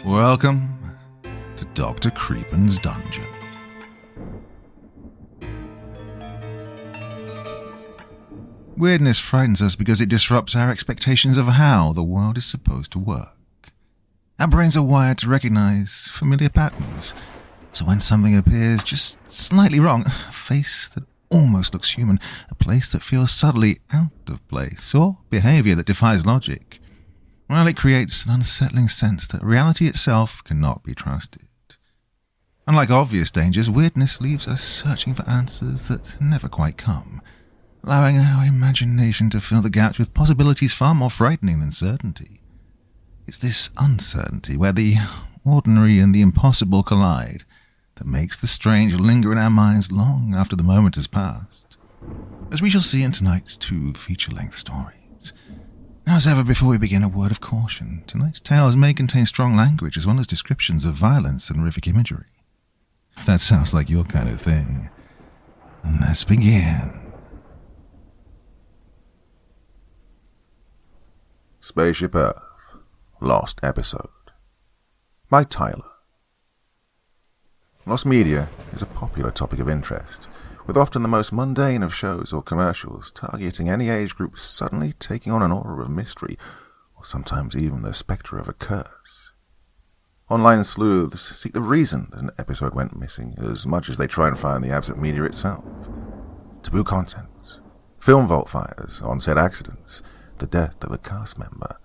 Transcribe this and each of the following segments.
Welcome to Dr. Creepin's Dungeon. Weirdness frightens us because it disrupts our expectations of how the world is supposed to work. Our brains are wired to recognize familiar patterns, so when something appears just slightly wrong, a face that almost looks human, a place that feels subtly out of place, or behavior that defies logic, well, it creates an unsettling sense that reality itself cannot be trusted. Unlike obvious dangers, weirdness leaves us searching for answers that never quite come, allowing our imagination to fill the gaps with possibilities far more frightening than certainty. It's this uncertainty, where the ordinary and the impossible collide, that makes the strange linger in our minds long after the moment has passed, as we shall see in tonight's 2 feature-length stories. Now, as ever, before we begin, a word of caution. Tonight's tales may contain strong language as well as descriptions of violence and horrific imagery. If that sounds like your kind of thing, then let's begin. Spaceship Earth, Lost Episode, by Tyler. Lost media is a popular topic of interest, with often the most mundane of shows or commercials targeting any age group suddenly taking on an aura of mystery, or sometimes even the spectre of a curse. Online sleuths seek the reason that an episode went missing as much as they try and find the absent media itself. Taboo contents, film vault fires, on-set accidents, the death of a cast member,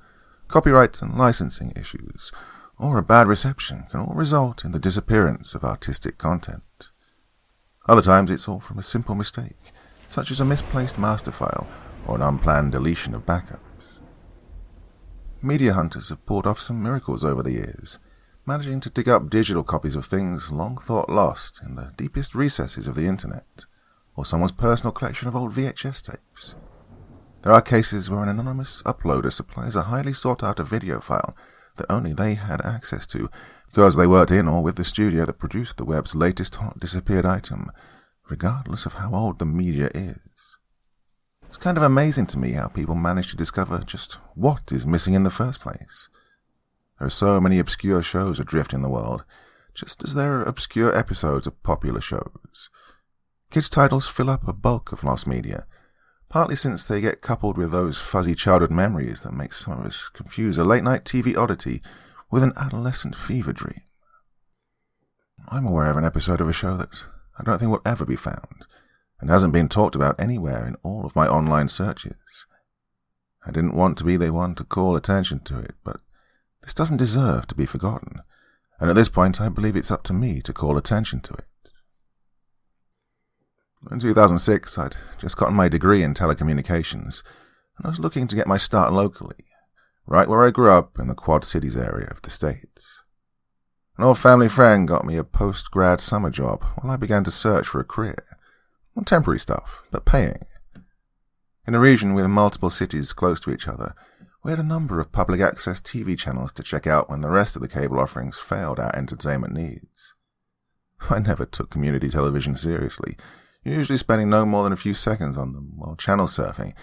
copyright and licensing issues, or a bad reception can all result in the disappearance of artistic content. Other times it's all from a simple mistake, such as a misplaced master file or an unplanned deletion of backups. Media hunters have pulled off some miracles over the years, managing to dig up digital copies of things long thought lost in the deepest recesses of the internet, or someone's personal collection of old VHS tapes. There are cases where an anonymous uploader supplies a highly sought-after video file that only they had access to, because they worked in or with the studio that produced the web's latest hot disappeared item, regardless of how old the media is. It's kind of amazing to me how people manage to discover just what is missing in the first place. There are so many obscure shows adrift in the world, just as there are obscure episodes of popular shows. Kids' titles fill up a bulk of lost media, partly since they get coupled with those fuzzy childhood memories that make some of us confuse a late-night TV oddity with an adolescent fever dream. I'm aware of an episode of a show that I don't think will ever be found, and hasn't been talked about anywhere in all of my online searches. I didn't want to be the one to call attention to it, but this doesn't deserve to be forgotten, and at this point I believe it's up to me to call attention to it. In 2006, I'd just gotten my degree in telecommunications, and I was looking to get my start locally, right where I grew up in the Quad Cities area of the States. An old family friend got me a post-grad summer job while I began to search for a career. Temporary stuff, but paying. In a region with multiple cities close to each other, we had a number of public access TV channels to check out when the rest of the cable offerings failed our entertainment needs. I never took community television seriously, usually spending no more than a few seconds on them while channel surfing,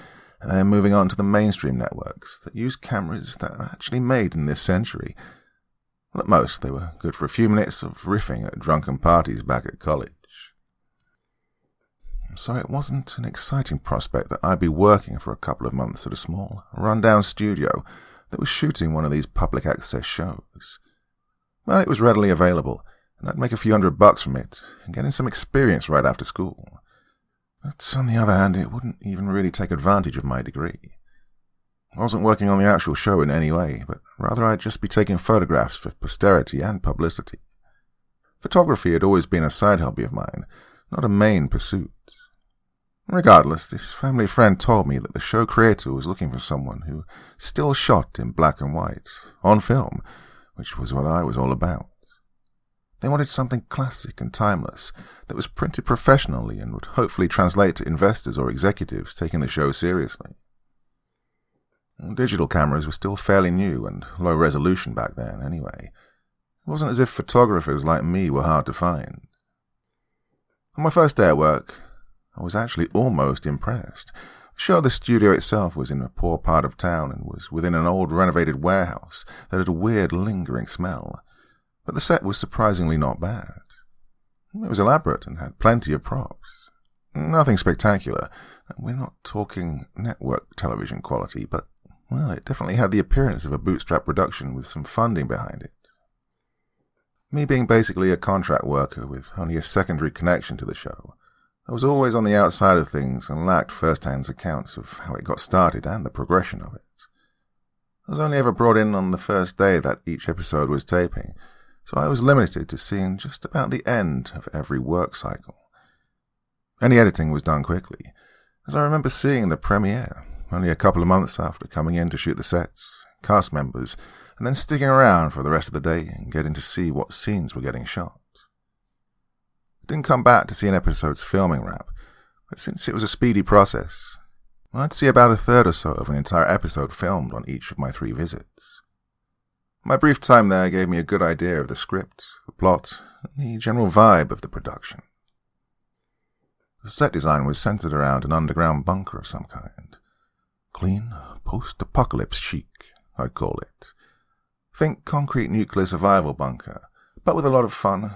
and then moving on to the mainstream networks that use cameras that are actually made in this century. At most, they were good for a few minutes of riffing at drunken parties back at college. So it wasn't an exciting prospect that I'd be working for a couple of months at a small, run-down studio that was shooting one of these public access shows. Well, it was readily available, and I'd make a few $100 from it, and get in some experience right after school. But on the other hand, it wouldn't even really take advantage of my degree. I wasn't working on the actual show in any way, but rather I'd just be taking photographs for posterity and publicity. Photography had always been a side hobby of mine, not a main pursuit. Regardless, this family friend told me that the show creator was looking for someone who still shot in black and white, on film, which was what I was all about. They wanted something classic and timeless that was printed professionally and would hopefully translate to investors or executives taking the show seriously. Digital cameras were still fairly new and low resolution back then anyway. It wasn't as if photographers like me were hard to find. On my first day at work, I was actually almost impressed. Sure, the studio itself was in a poor part of town and was within an old renovated warehouse that had a weird lingering smell. but the set was surprisingly not bad. It was elaborate and had plenty of props. Nothing spectacular. We're not talking network television quality, but, well, it definitely had the appearance of a bootstrap production with some funding behind it. Me being basically a contract worker with only a secondary connection to the show, I was always on the outside of things and lacked first-hand accounts of how it got started and the progression of it. I was only ever brought in on the first day that each episode was taping, so I was limited to seeing just about the end of every work cycle. Any editing was done quickly, as I remember seeing the premiere only a couple of months after coming in to shoot the sets, cast members, and then sticking around for the rest of the day and getting to see what scenes were getting shot. I didn't come back to see an episode's filming wrap, but since it was a speedy process, I'd see about a third or so of an entire episode filmed on each of my 3 visits. My brief time there gave me a good idea of the script, the plot, and the general vibe of the production. The set design was centered around an underground bunker of some kind. Clean, post-apocalypse chic, I'd call it. Think concrete nuclear survival bunker, but with a lot of fun,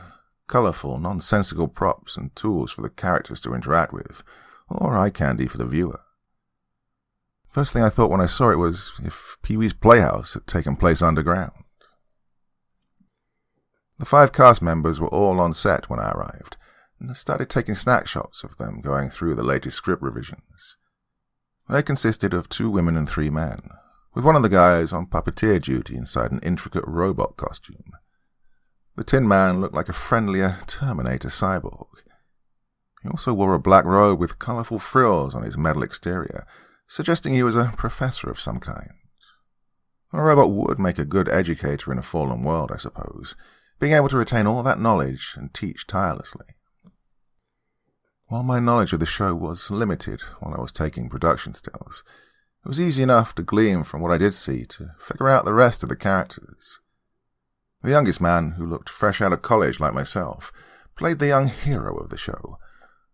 colourful, nonsensical props and tools for the characters to interact with, or eye candy for the viewer. First thing I thought when I saw it was if Pee-wee's Playhouse had taken place underground. The 5 cast members were all on set when I arrived, and I started taking snapshots of them going through the latest script revisions. They consisted of 2 women and 3 men, with one of the guys on puppeteer duty inside an intricate robot costume. The Tin Man looked like a friendlier Terminator cyborg. He also wore a black robe with colourful frills on his metal exterior, suggesting he was a professor of some kind. A robot would make a good educator in a fallen world, I suppose, being able to retain all that knowledge and teach tirelessly. While my knowledge of the show was limited while I was taking production stills, it was easy enough to glean from what I did see to figure out the rest of the characters. The youngest man, who looked fresh out of college like myself, played the young hero of the show,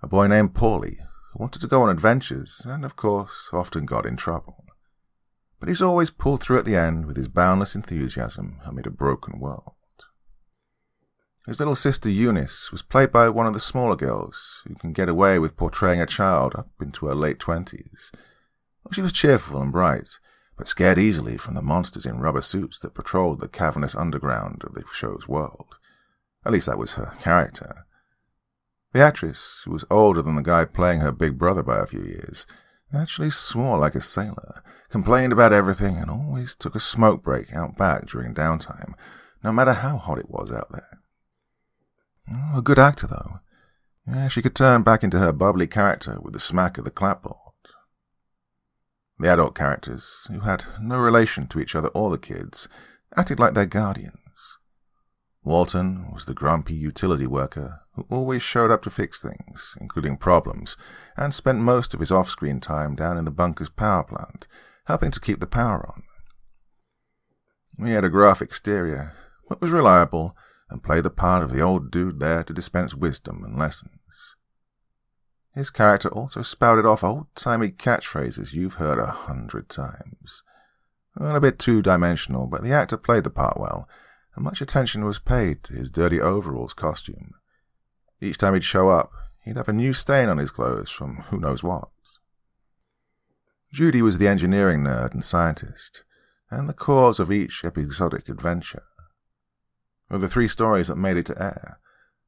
a boy named Paulie, who wanted to go on adventures and, of course, often got in trouble. But he's always pulled through at the end with his boundless enthusiasm amid a broken world. His little sister Eunice was played by one of the smaller girls who can get away with portraying a child up into her late 20s. She was cheerful and bright, but scared easily from the monsters in rubber suits that patrolled the cavernous underground of the show's world. At least that was her character. The actress, who was older than the guy playing her big brother by a few years, actually swore like a sailor, complained about everything, and always took a smoke break out back during downtime, no matter how hot it was out there. Oh, a good actor, though. Yeah, she could turn back into her bubbly character with the smack of the clapboard. The adult characters, who had no relation to each other or the kids, acted like their guardians. Walton was the grumpy utility worker who always showed up to fix things, including problems, and spent most of his off-screen time down in the bunker's power plant, helping to keep the power on. He had a gruff exterior, but was reliable and played the part of the old dude there to dispense wisdom and lessons. His character also spouted off old-timey catchphrases you've heard 100 times. Well, a bit two-dimensional, but the actor played the part well, and much attention was paid to his dirty overalls costume. Each time he'd show up, he'd have a new stain on his clothes from who knows what. Judy was the engineering nerd and scientist, and the cause of each episodic adventure. Of the 3 stories that made it to air,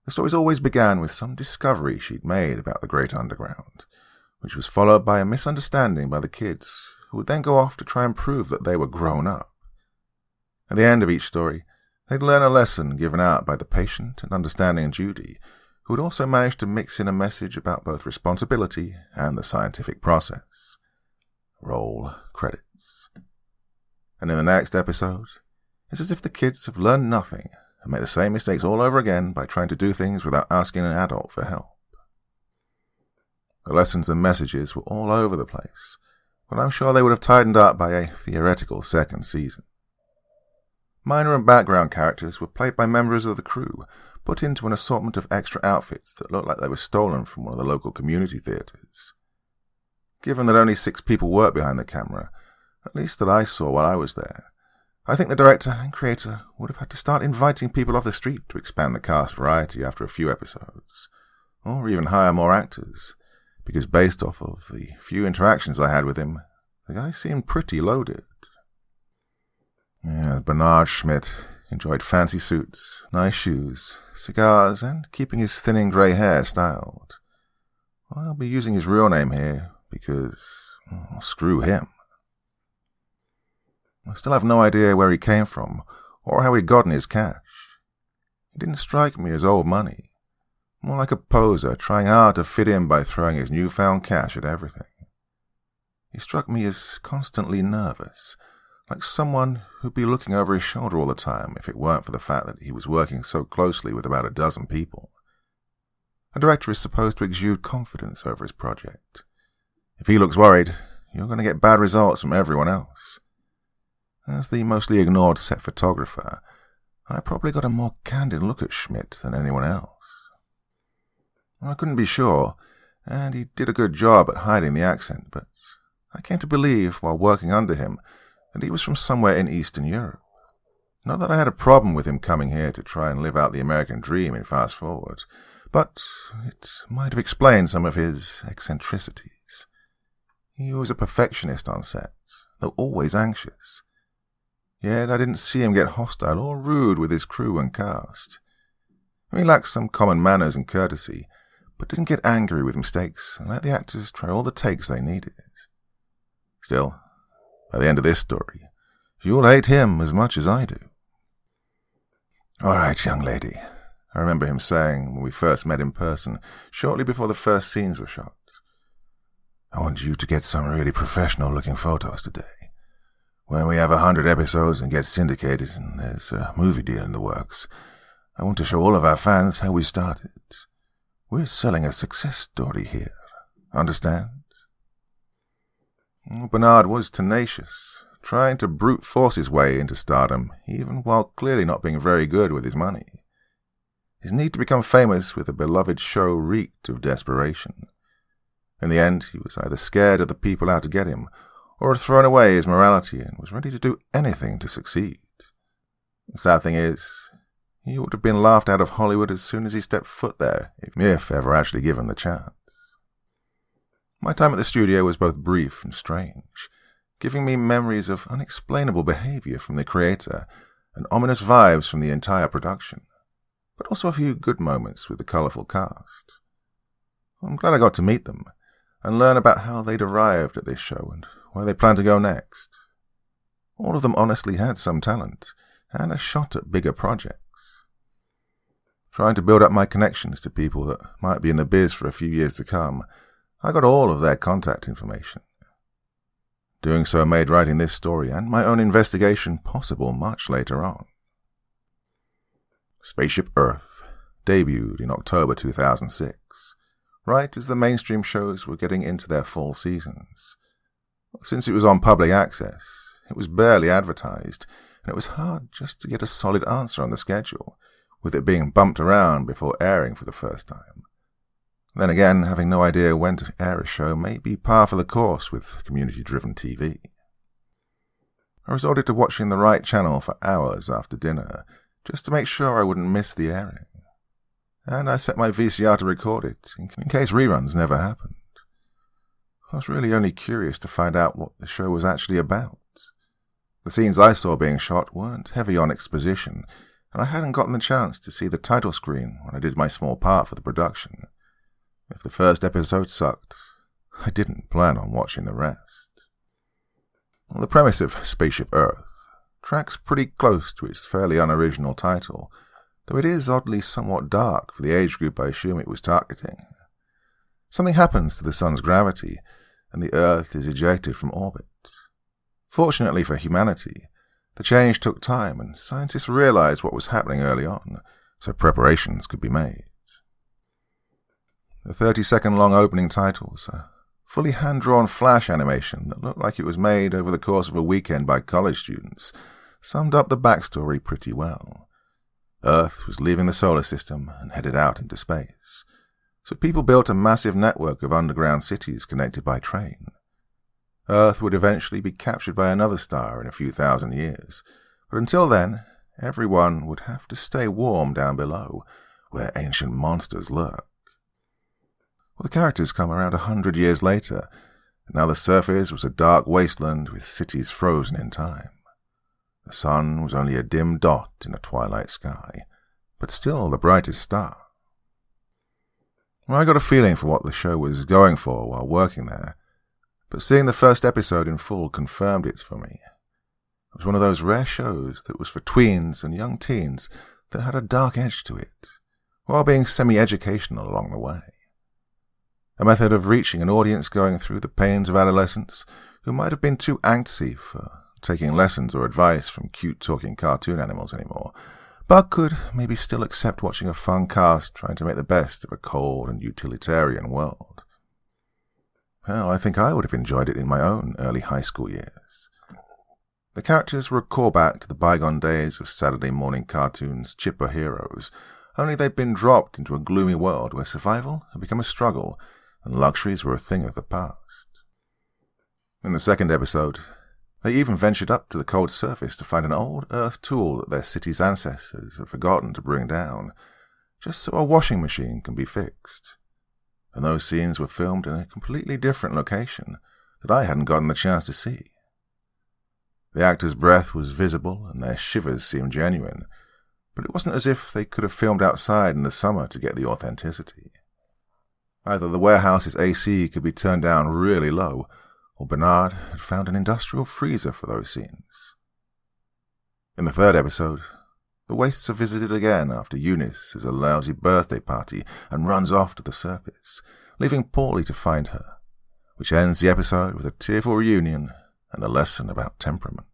the stories always began with some discovery she'd made about the Great Underground, which was followed by a misunderstanding by the kids, who would then go off to try and prove that they were grown up. At the end of each story, they'd learn a lesson given out by the patient and understanding Judy, who would also manage to mix in a message about both responsibility and the scientific process. Roll credits. And in the next episode, it's as if the kids have learned nothing and make the same mistakes all over again by trying to do things without asking an adult for help. The lessons and messages were all over the place, but I'm sure they would have tightened up by a theoretical second season. Minor and background characters were played by members of the crew, put into an assortment of extra outfits that looked like they were stolen from one of the local community theatres. Given that only 6 people worked behind the camera, at least that I saw while I was there, I think the director and creator would have had to start inviting people off the street to expand the cast variety after a few episodes, or even hire more actors, because based off of the few interactions I had with him, the guy seemed pretty loaded. Yeah, Bernard Schmidt enjoyed fancy suits, nice shoes, cigars, and keeping his thinning grey hair styled. I'll be using his real name here because, screw him. I still have no idea where he came from or how he'd gotten his cash. He didn't strike me as old money, more like a poser trying hard to fit in by throwing his newfound cash at everything. He struck me as constantly nervous, like someone who'd be looking over his shoulder all the time if it weren't for the fact that he was working so closely with about a dozen people. A director is supposed to exude confidence over his project. If he looks worried, you're going to get bad results from everyone else. As the mostly ignored set photographer, I probably got a more candid look at Schmidt than anyone else. I couldn't be sure, and he did a good job at hiding the accent, but I came to believe, while working under him, that he was from somewhere in Eastern Europe. Not that I had a problem with him coming here to try and live out the American dream in fast forward, but it might have explained some of his eccentricities. He was a perfectionist on set, though always anxious. Yet I didn't see him get hostile or rude with his crew and cast. He lacked some common manners and courtesy, but didn't get angry with mistakes and let the actors try all the takes they needed. Still, by the end of this story, you'll hate him as much as I do. "All right, young lady," I remember him saying when we first met in person, shortly before the first scenes were shot. "I want you to get some really professional-looking photos today. When we have 100 episodes and get syndicated and there's a movie deal in the works, I want to show all of our fans how we started. We're selling a success story here. Understand?" Bernard was tenacious, trying to brute force his way into stardom, even while clearly not being very good with his money. His need to become famous with a beloved show reeked of desperation. In the end, he was either scared of the people out to get him, or had thrown away his morality and was ready to do anything to succeed. The sad thing is, he would have been laughed out of Hollywood as soon as he stepped foot there, if ever actually given the chance. My time at the studio was both brief and strange, giving me memories of unexplainable behavior from the creator and ominous vibes from the entire production, but also a few good moments with the colorful cast. I'm glad I got to meet them and learn about how they'd arrived at this show and where they plan to go next. All of them honestly had some talent and a shot at bigger projects. Trying to build up my connections to people that might be in the biz for a few years to come, I got all of their contact information. Doing so made writing this story and my own investigation possible much later on. Spaceship Earth debuted in October 2006, right as the mainstream shows were getting into their fall seasons. Since it was on public access, it was barely advertised, and it was hard just to get a solid answer on the schedule, with it being bumped around before airing for the first time. Then again, having no idea when to air a show may be par for the course with community-driven TV. I resorted to watching the right channel for hours after dinner, just to make sure I wouldn't miss the airing. And I set my VCR to record it, in case reruns never happened. I was really only curious to find out what the show was actually about. The scenes I saw being shot weren't heavy on exposition, and I hadn't gotten the chance to see the title screen when I did my small part for the production. If the first episode sucked, I didn't plan on watching the rest. The premise of Spaceship Earth tracks pretty close to its fairly unoriginal title, though it is oddly somewhat dark for the age group I assume it was targeting. Something happens to the sun's gravity, and the Earth is ejected from orbit. Fortunately for humanity, the change took time, and scientists realized what was happening early on, so preparations could be made. The 30-second-long opening titles, a fully hand-drawn flash animation that looked like it was made over the course of a weekend by college students, summed up the backstory pretty well. Earth was leaving the solar system and headed out into space, so people built a massive network of underground cities connected by train. Earth would eventually be captured by another star in a few thousand years, But until then, everyone would have to stay warm down below, where ancient monsters lurk. Well, the characters come around 100 years later, and now the surface was a dark wasteland with cities frozen in time. The sun was only a dim dot in a twilight sky, but still the brightest star. Well, I got a feeling for what the show was going for while working there, but seeing the first episode in full confirmed it for me. It was one of those rare shows that was for tweens and young teens that had a dark edge to it, while being semi-educational along the way. A method of reaching an audience going through the pains of adolescence who might have been too angsty for taking lessons or advice from cute-talking cartoon animals anymore, but could maybe still accept watching a fun cast trying to make the best of a cold and utilitarian world. Hell, I think I would have enjoyed it in my own early high school years. The characters were a callback to the bygone days of Saturday morning cartoons' chipper heroes, only they'd been dropped into a gloomy world where survival had become a struggle and luxuries were a thing of the past. In the second episode, they even ventured up to the cold surface to find an old earth tool that their city's ancestors had forgotten to bring down, just so a washing machine can be fixed. And those scenes were filmed in a completely different location that I hadn't gotten the chance to see. The actors' breath was visible and their shivers seemed genuine, but it wasn't as if they could have filmed outside in the summer to get the authenticity. Either the warehouse's AC could be turned down really low, or Bernard had found an industrial freezer for those scenes. In the third episode, the Wastes are visited again after Eunice has a lousy birthday party and runs off to the surface, leaving Paulie to find her, which ends the episode with a tearful reunion and a lesson about temperament.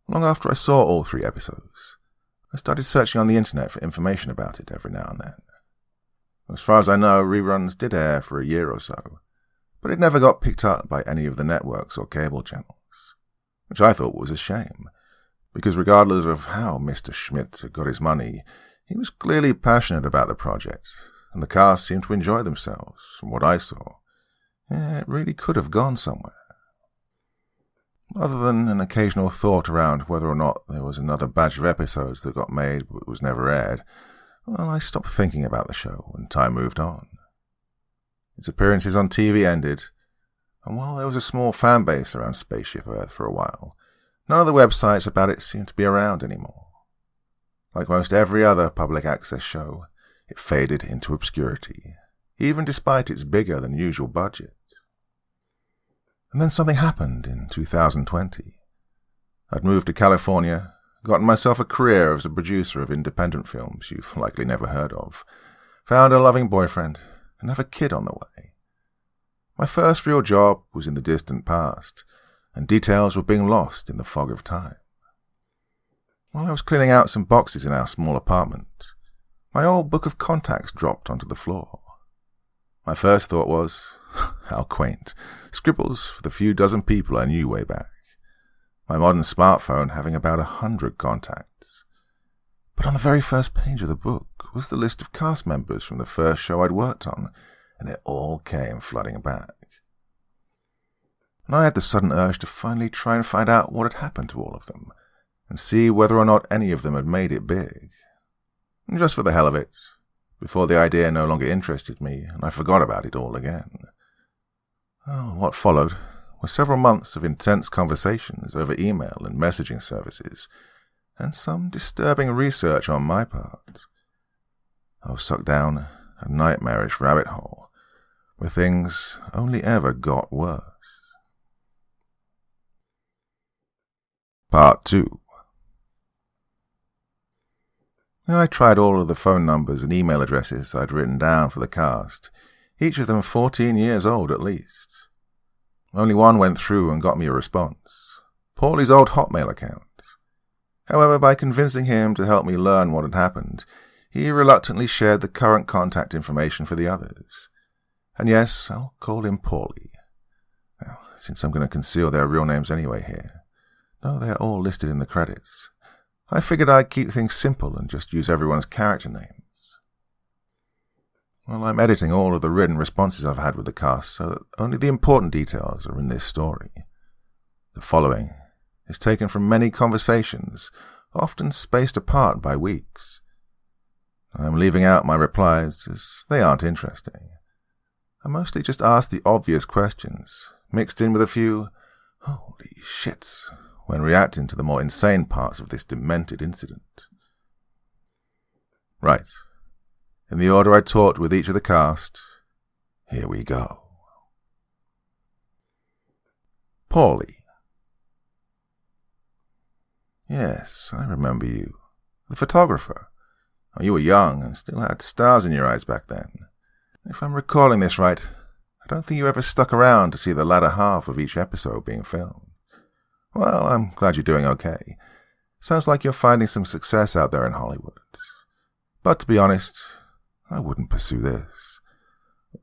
Long after I saw all 3 episodes, I started searching on the internet for information about it every now and then. As far as I know, reruns did air for a year or so, but it never got picked up by any of the networks or cable channels, which I thought was a shame, because regardless of how Mr. Schmidt got his money, he was clearly passionate about the project, and the cast seemed to enjoy themselves, from what I saw. It really could have gone somewhere. Other than an occasional thought around whether or not there was another batch of episodes that got made but was never aired, well, I stopped thinking about the show and time moved on. Its appearances on TV ended, and while there was a small fan base around Spaceship Earth for a while, none of the websites about it seemed to be around anymore. Like most every other public access show, it faded into obscurity, even despite its bigger than usual budget. And then something happened in 2020. I'd moved to California, gotten myself a career as a producer of independent films you've likely never heard of, found a loving boyfriend, and have a kid on the way. My first real job was in the distant past, and details were being lost in the fog of time. While I was cleaning out some boxes in our small apartment, my old book of contacts dropped onto the floor. My first thought was, how quaint, scribbles for the few dozen people I knew way back. My modern smartphone having about 100 contacts. But on the very first page of the book was the list of cast members from the first show I'd worked on, and it all came flooding back. And I had the sudden urge to finally try and find out what had happened to all of them, and see whether or not any of them had made it big. And just for the hell of it, before the idea no longer interested me, and I forgot about it all again. Oh, what followed were several months of intense conversations over email and messaging services, and some disturbing research on my part. I was sucked down a nightmarish rabbit hole, where things only ever got worse. Part 2. I tried all of the phone numbers and email addresses I'd written down for the cast, each of them 14 years old at least. Only one went through and got me a response, Paulie's old Hotmail account. However, by convincing him to help me learn what had happened, he reluctantly shared the current contact information for the others. And yes, I'll call him Paulie. Now, since I'm going to conceal their real names anyway here, though they are all listed in the credits, I figured I'd keep things simple and just use everyone's character names. Well, I'm editing all of the written responses I've had with the cast so that only the important details are in this story. The following is taken from many conversations, often spaced apart by weeks. I'm leaving out my replies as they aren't interesting. I mostly just ask the obvious questions, mixed in with a few "holy shits" when reacting to the more insane parts of this demented incident. Right. In the order I talked with each of the cast, here we go. Paulie. Yes, I remember you. The photographer. Oh, you were young and still had stars in your eyes back then. If I'm recalling this right, I don't think you ever stuck around to see the latter half of each episode being filmed. Well, I'm glad you're doing okay. Sounds like you're finding some success out there in Hollywood. But to be honest, I wouldn't pursue this.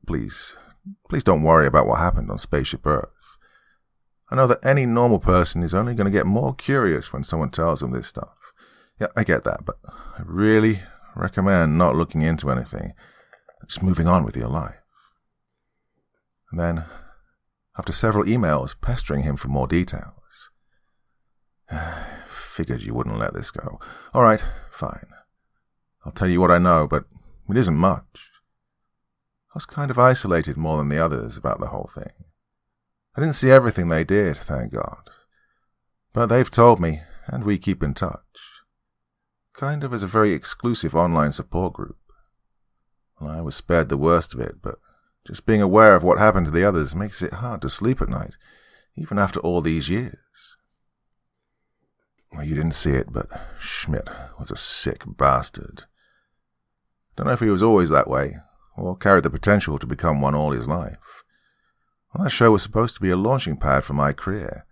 Please don't worry about what happened on Spaceship Earth. I know that any normal person is only going to get more curious when someone tells them this stuff. Yeah, I get that, but I really recommend not looking into anything. Just moving on with your life. And then, after several emails pestering him for more details, figured you wouldn't let this go. All right, fine. I'll tell you what I know, but it isn't much. I was kind of isolated more than the others about the whole thing. I didn't see everything they did, thank God. But they've told me, and we keep in touch. Kind of as a very exclusive online support group. Well, I was spared the worst of it, but just being aware of what happened to the others makes it hard to sleep at night, even after all these years. Well, you didn't see it, but Schmidt was a sick bastard. Don't know if he was always that way, or carried the potential to become one all his life. Well, that show was supposed to be a launching pad for my career,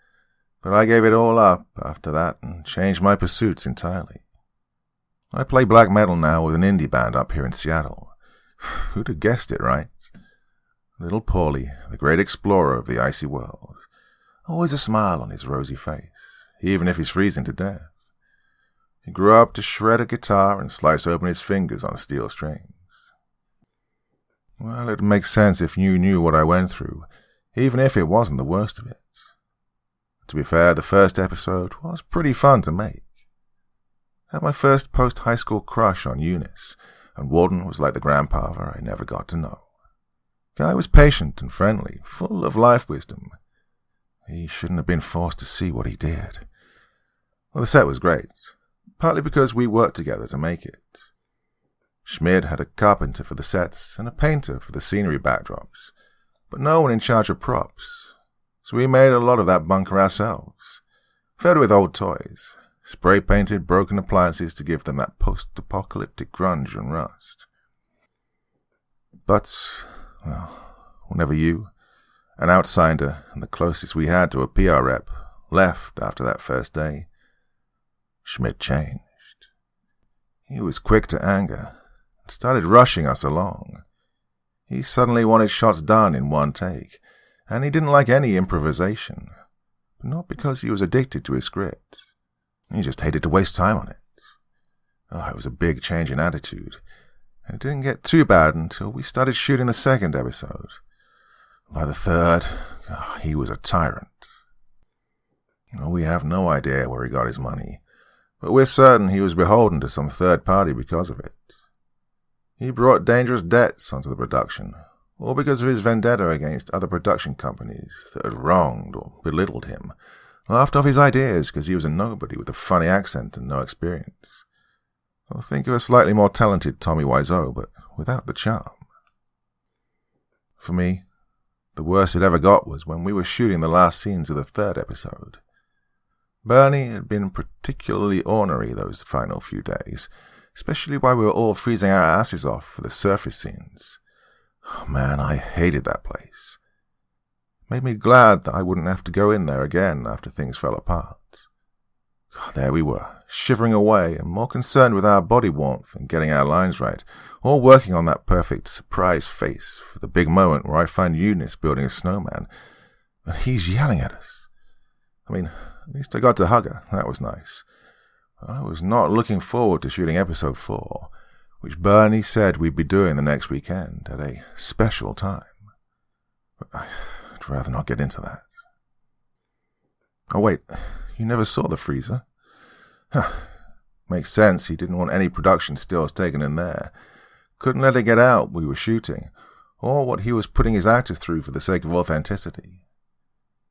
but I gave it all up after that and changed my pursuits entirely. I play black metal now with an indie band up here in Seattle. Who'd have guessed it, right? Little Paulie, the great explorer of the icy world. Always a smile on his rosy face, even if he's freezing to death. He grew up to shred a guitar and slice open his fingers on steel strings. Well, it makes sense if you knew what I went through, even if it wasn't the worst of it. To be fair, the first episode was pretty fun to make. I had my first post-high school crush on Eunice, and Warden was like the grandfather I never got to know. Guy was patient and friendly, full of life wisdom. He shouldn't have been forced to see what he did. Well, the set was great, partly because we worked together to make it. Schmid had a carpenter for the sets and a painter for the scenery backdrops, but no one in charge of props, so we made a lot of that bunker ourselves, filled with old toys, spray-painted broken appliances to give them that post-apocalyptic grunge and rust. But, well, whenever you, an outsider and the closest we had to a PR rep, left after that first day, Schmidt changed. He was quick to anger and started rushing us along. He suddenly wanted shots done in one take, and he didn't like any improvisation, but not because he was addicted to his script. He just hated to waste time on it. Oh, it was a big change in attitude, and it didn't get too bad until we started shooting the second episode. By the third, he was a tyrant. We have no idea where he got his money, but we're certain he was beholden to some third party because of it. He brought dangerous debts onto the production, or because of his vendetta against other production companies that had wronged or belittled him, laughed off his ideas because he was a nobody with a funny accent and no experience. Or think of a slightly more talented Tommy Wiseau, but without the charm. For me, the worst it ever got was when we were shooting the last scenes of the third episode. Bernie had been particularly ornery those final few days, especially while we were all freezing our asses off for the surface scenes. Oh man, I hated that place. Made me glad that I wouldn't have to go in there again after things fell apart. There we were, shivering away and more concerned with our body warmth and getting our lines right, all working on that perfect surprise face for the big moment where I find Eunice building a snowman, and he's yelling at us. I mean, at least I got to hug her, that was nice. I was not looking forward to shooting episode 4, which Bernie said we'd be doing the next weekend at a special time. But I'd rather not get into that. Oh wait, you never saw the freezer? Huh. Makes sense, he didn't want any production stills taken in there. Couldn't let it get out we were shooting, or what he was putting his actors through for the sake of authenticity.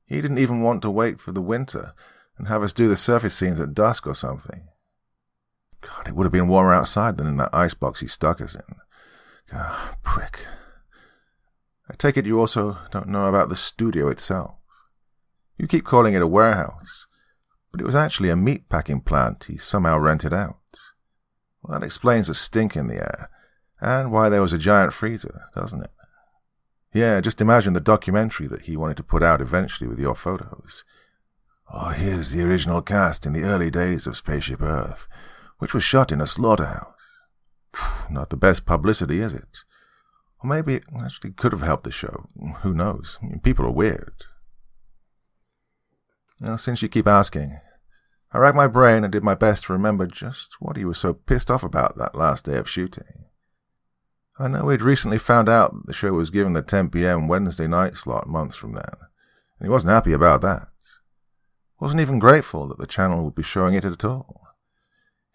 He didn't even want to wait for the winter and have us do the surface scenes at dusk or something. God, it would have been warmer outside than in that icebox he stuck us in. God, prick. I take it you also don't know about the studio itself. You keep calling it a warehouse, but it was actually a meat-packing plant he somehow rented out. Well, that explains the stink in the air, and why there was a giant freezer, doesn't it? Yeah, just imagine the documentary that he wanted to put out eventually with your photos. Oh, here's the original cast in the early days of Spaceship Earth, which was shot in a slaughterhouse. Not the best publicity, is it? Or maybe it actually could have helped the show. Who knows? I mean, people are weird. Now, since you keep asking, I racked my brain and did my best to remember just what he was so pissed off about that last day of shooting. I know he'd recently found out that the show was given the 10 p.m. Wednesday night slot months from then, and he wasn't happy about that. Wasn't even grateful that the channel would be showing it at all.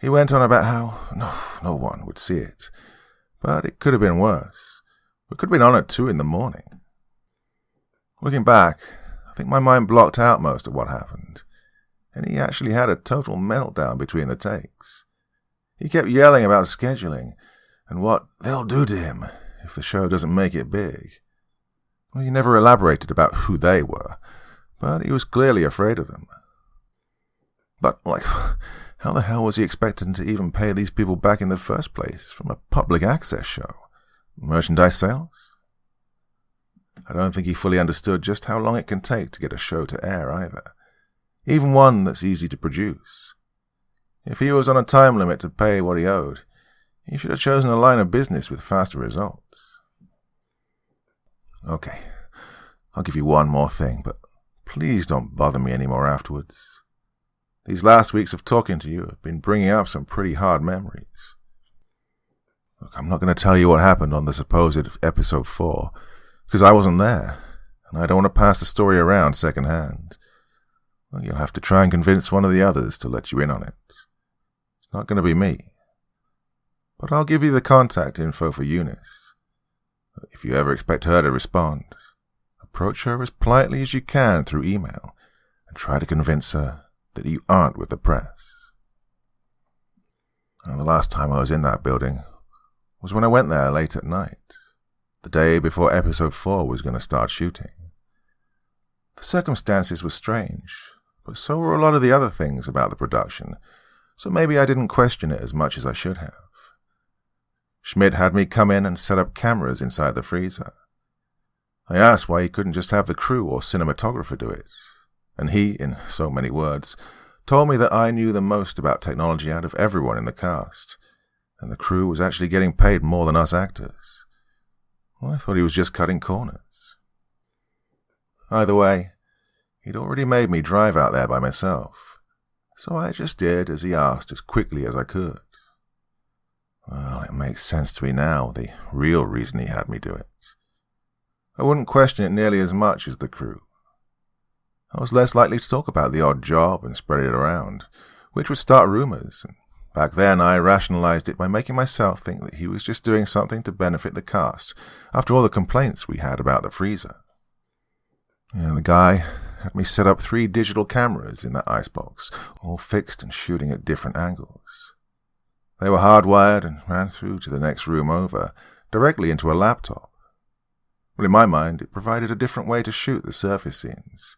He went on about how no one would see it, but it could have been worse. We could have been on at 2 in the morning. Looking back, I think my mind blocked out most of what happened, and he actually had a total meltdown between the takes. He kept yelling about scheduling, and what they'll do to him if the show doesn't make it big. Well, he never elaborated about who they were, but he was clearly afraid of them. But, how the hell was he expecting to even pay these people back in the first place from a public access show? Merchandise sales? I don't think he fully understood just how long it can take to get a show to air either, even one that's easy to produce. If he was on a time limit to pay what he owed, he should have chosen a line of business with faster results. Okay, I'll give you one more thing, but please don't bother me anymore afterwards. These last weeks of talking to you have been bringing up some pretty hard memories. Look, I'm not going to tell you what happened on the supposed episode 4, because I wasn't there, and I don't want to pass the story around second-hand. Well, you'll have to try and convince one of the others to let you in on it. It's not going to be me. But I'll give you the contact info for Eunice. If you ever expect her to respond, approach her as politely as you can through email and try to convince her that you aren't with the press. And the last time I was in that building was when I went there late at night, the day before episode 4 was going to start shooting. The circumstances were strange, but so were a lot of the other things about the production, so maybe I didn't question it as much as I should have. Schmidt had me come in and set up cameras inside the freezer. I asked why he couldn't just have the crew or cinematographer do it, and he, in so many words, told me that I knew the most about technology out of everyone in the cast, and the crew was actually getting paid more than us actors. Well, I thought he was just cutting corners. Either way, he'd already made me drive out there by myself, so I just did as he asked as quickly as I could. Well, it makes sense to me now, the real reason he had me do it. I wouldn't question it nearly as much as the crew. I was less likely to talk about the odd job and spread it around, which would start rumors, and back then I rationalized it by making myself think that he was just doing something to benefit the cast, after all the complaints we had about the freezer. The guy had me set up 3 digital cameras in that icebox, all fixed and shooting at different angles. They were hardwired and ran through to the next room over, directly into a laptop. Well, in my mind, it provided a different way to shoot the surface scenes.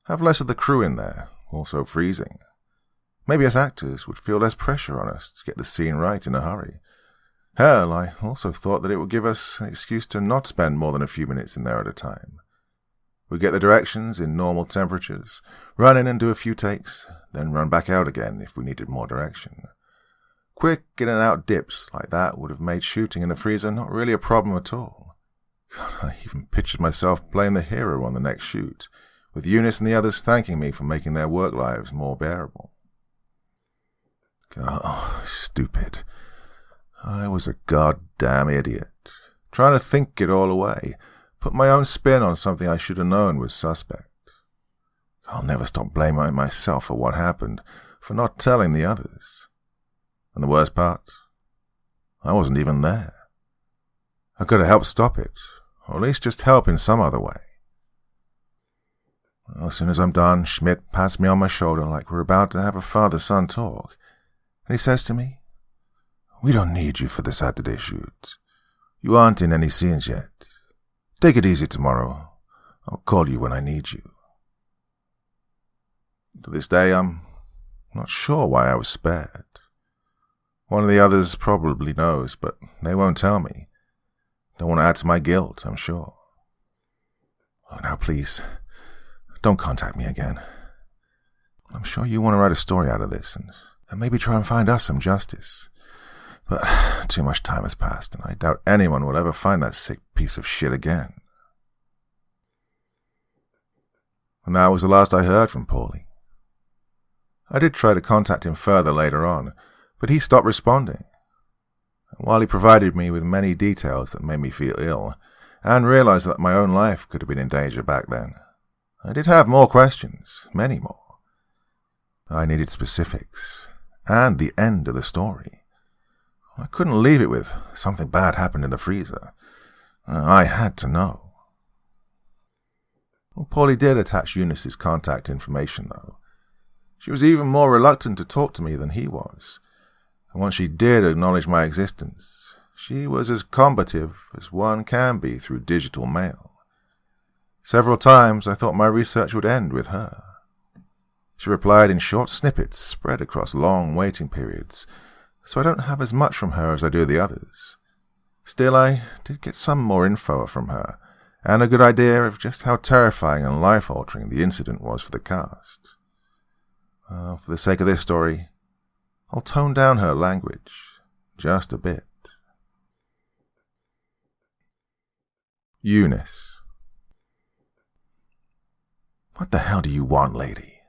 Have less of the crew in there, also freezing. Maybe us actors would feel less pressure on us to get the scene right in a hurry. Hell, I also thought that it would give us an excuse to not spend more than a few minutes in there at a time. We'd get the directions in normal temperatures, run in and do a few takes, then run back out again if we needed more direction. Quick in and out dips like that would have made shooting in the freezer not really a problem at all. God, I even pictured myself playing the hero on the next shoot, with Eunice and the others thanking me for making their work lives more bearable. Oh, stupid. I was a goddamn idiot, trying to think it all away, put my own spin on something I should have known was suspect. I'll never stop blaming myself for what happened, for not telling the others. And the worst part? I wasn't even there. I could have helped stop it, or at least just help in some other way. Well, as soon as I'm done, Schmidt pats me on my shoulder like we're about to have a father-son talk, and he says to me, "We don't need you for the Saturday shoot. You aren't in any scenes yet. Take it easy tomorrow. I'll call you when I need you." To this day, I'm not sure why I was spared. One of the others probably knows, but they won't tell me. Don't want to add to my guilt, I'm sure. Oh, now please, don't contact me again. I'm sure you want to write a story out of this and maybe try and find us some justice. But too much time has passed, and I doubt anyone will ever find that sick piece of shit again. And that was the last I heard from Paulie. I did try to contact him further later on, but he stopped responding. And while he provided me with many details that made me feel ill, and realized that my own life could have been in danger back then, I did have more questions, many more. I needed specifics, and the end of the story. I couldn't leave it with something bad happened in the freezer. I had to know. Well, Paulie did attach Eunice's contact information, though. She was even more reluctant to talk to me than he was, and once she did acknowledge my existence, she was as combative as one can be through digital mail. Several times I thought my research would end with her. She replied in short snippets spread across long waiting periods, so I don't have as much from her as I do the others. Still, I did get some more info from her, and a good idea of just how terrifying and life-altering the incident was for the cast. For the sake of this story, I'll tone down her language just a bit. Eunice. What the hell do you want, lady?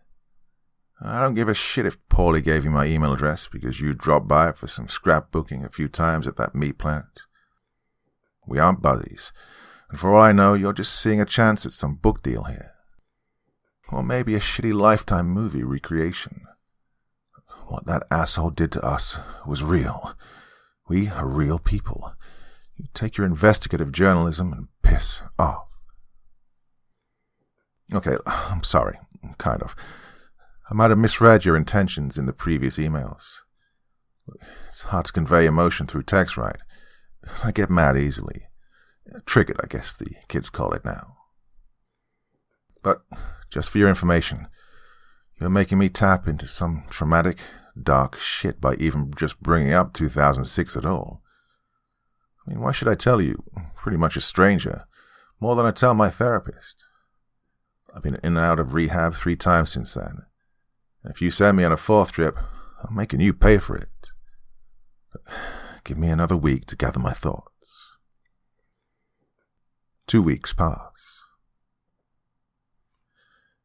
I don't give a shit if Paulie gave you my email address because you dropped by for some scrapbooking a few times at that meat plant. We aren't buddies, and for all I know, you're just seeing a chance at some book deal here. Or maybe a shitty Lifetime movie recreation. What that asshole did to us was real. We are real people. You take your investigative journalism and piss off. Okay, I'm sorry, kind of. I might have misread your intentions in the previous emails. It's hard to convey emotion through text, right? I get mad easily. Triggered, I guess the kids call it now. But, just for your information, you're making me tap into some traumatic, dark shit by even just bringing up 2006 at all. I mean, why should I tell you, pretty much a stranger, more than I tell my therapist? I've been in and out of rehab 3 times since then. And if you send me on a 4th trip, I'm making you pay for it. But give me another week to gather my thoughts. 2 weeks pass.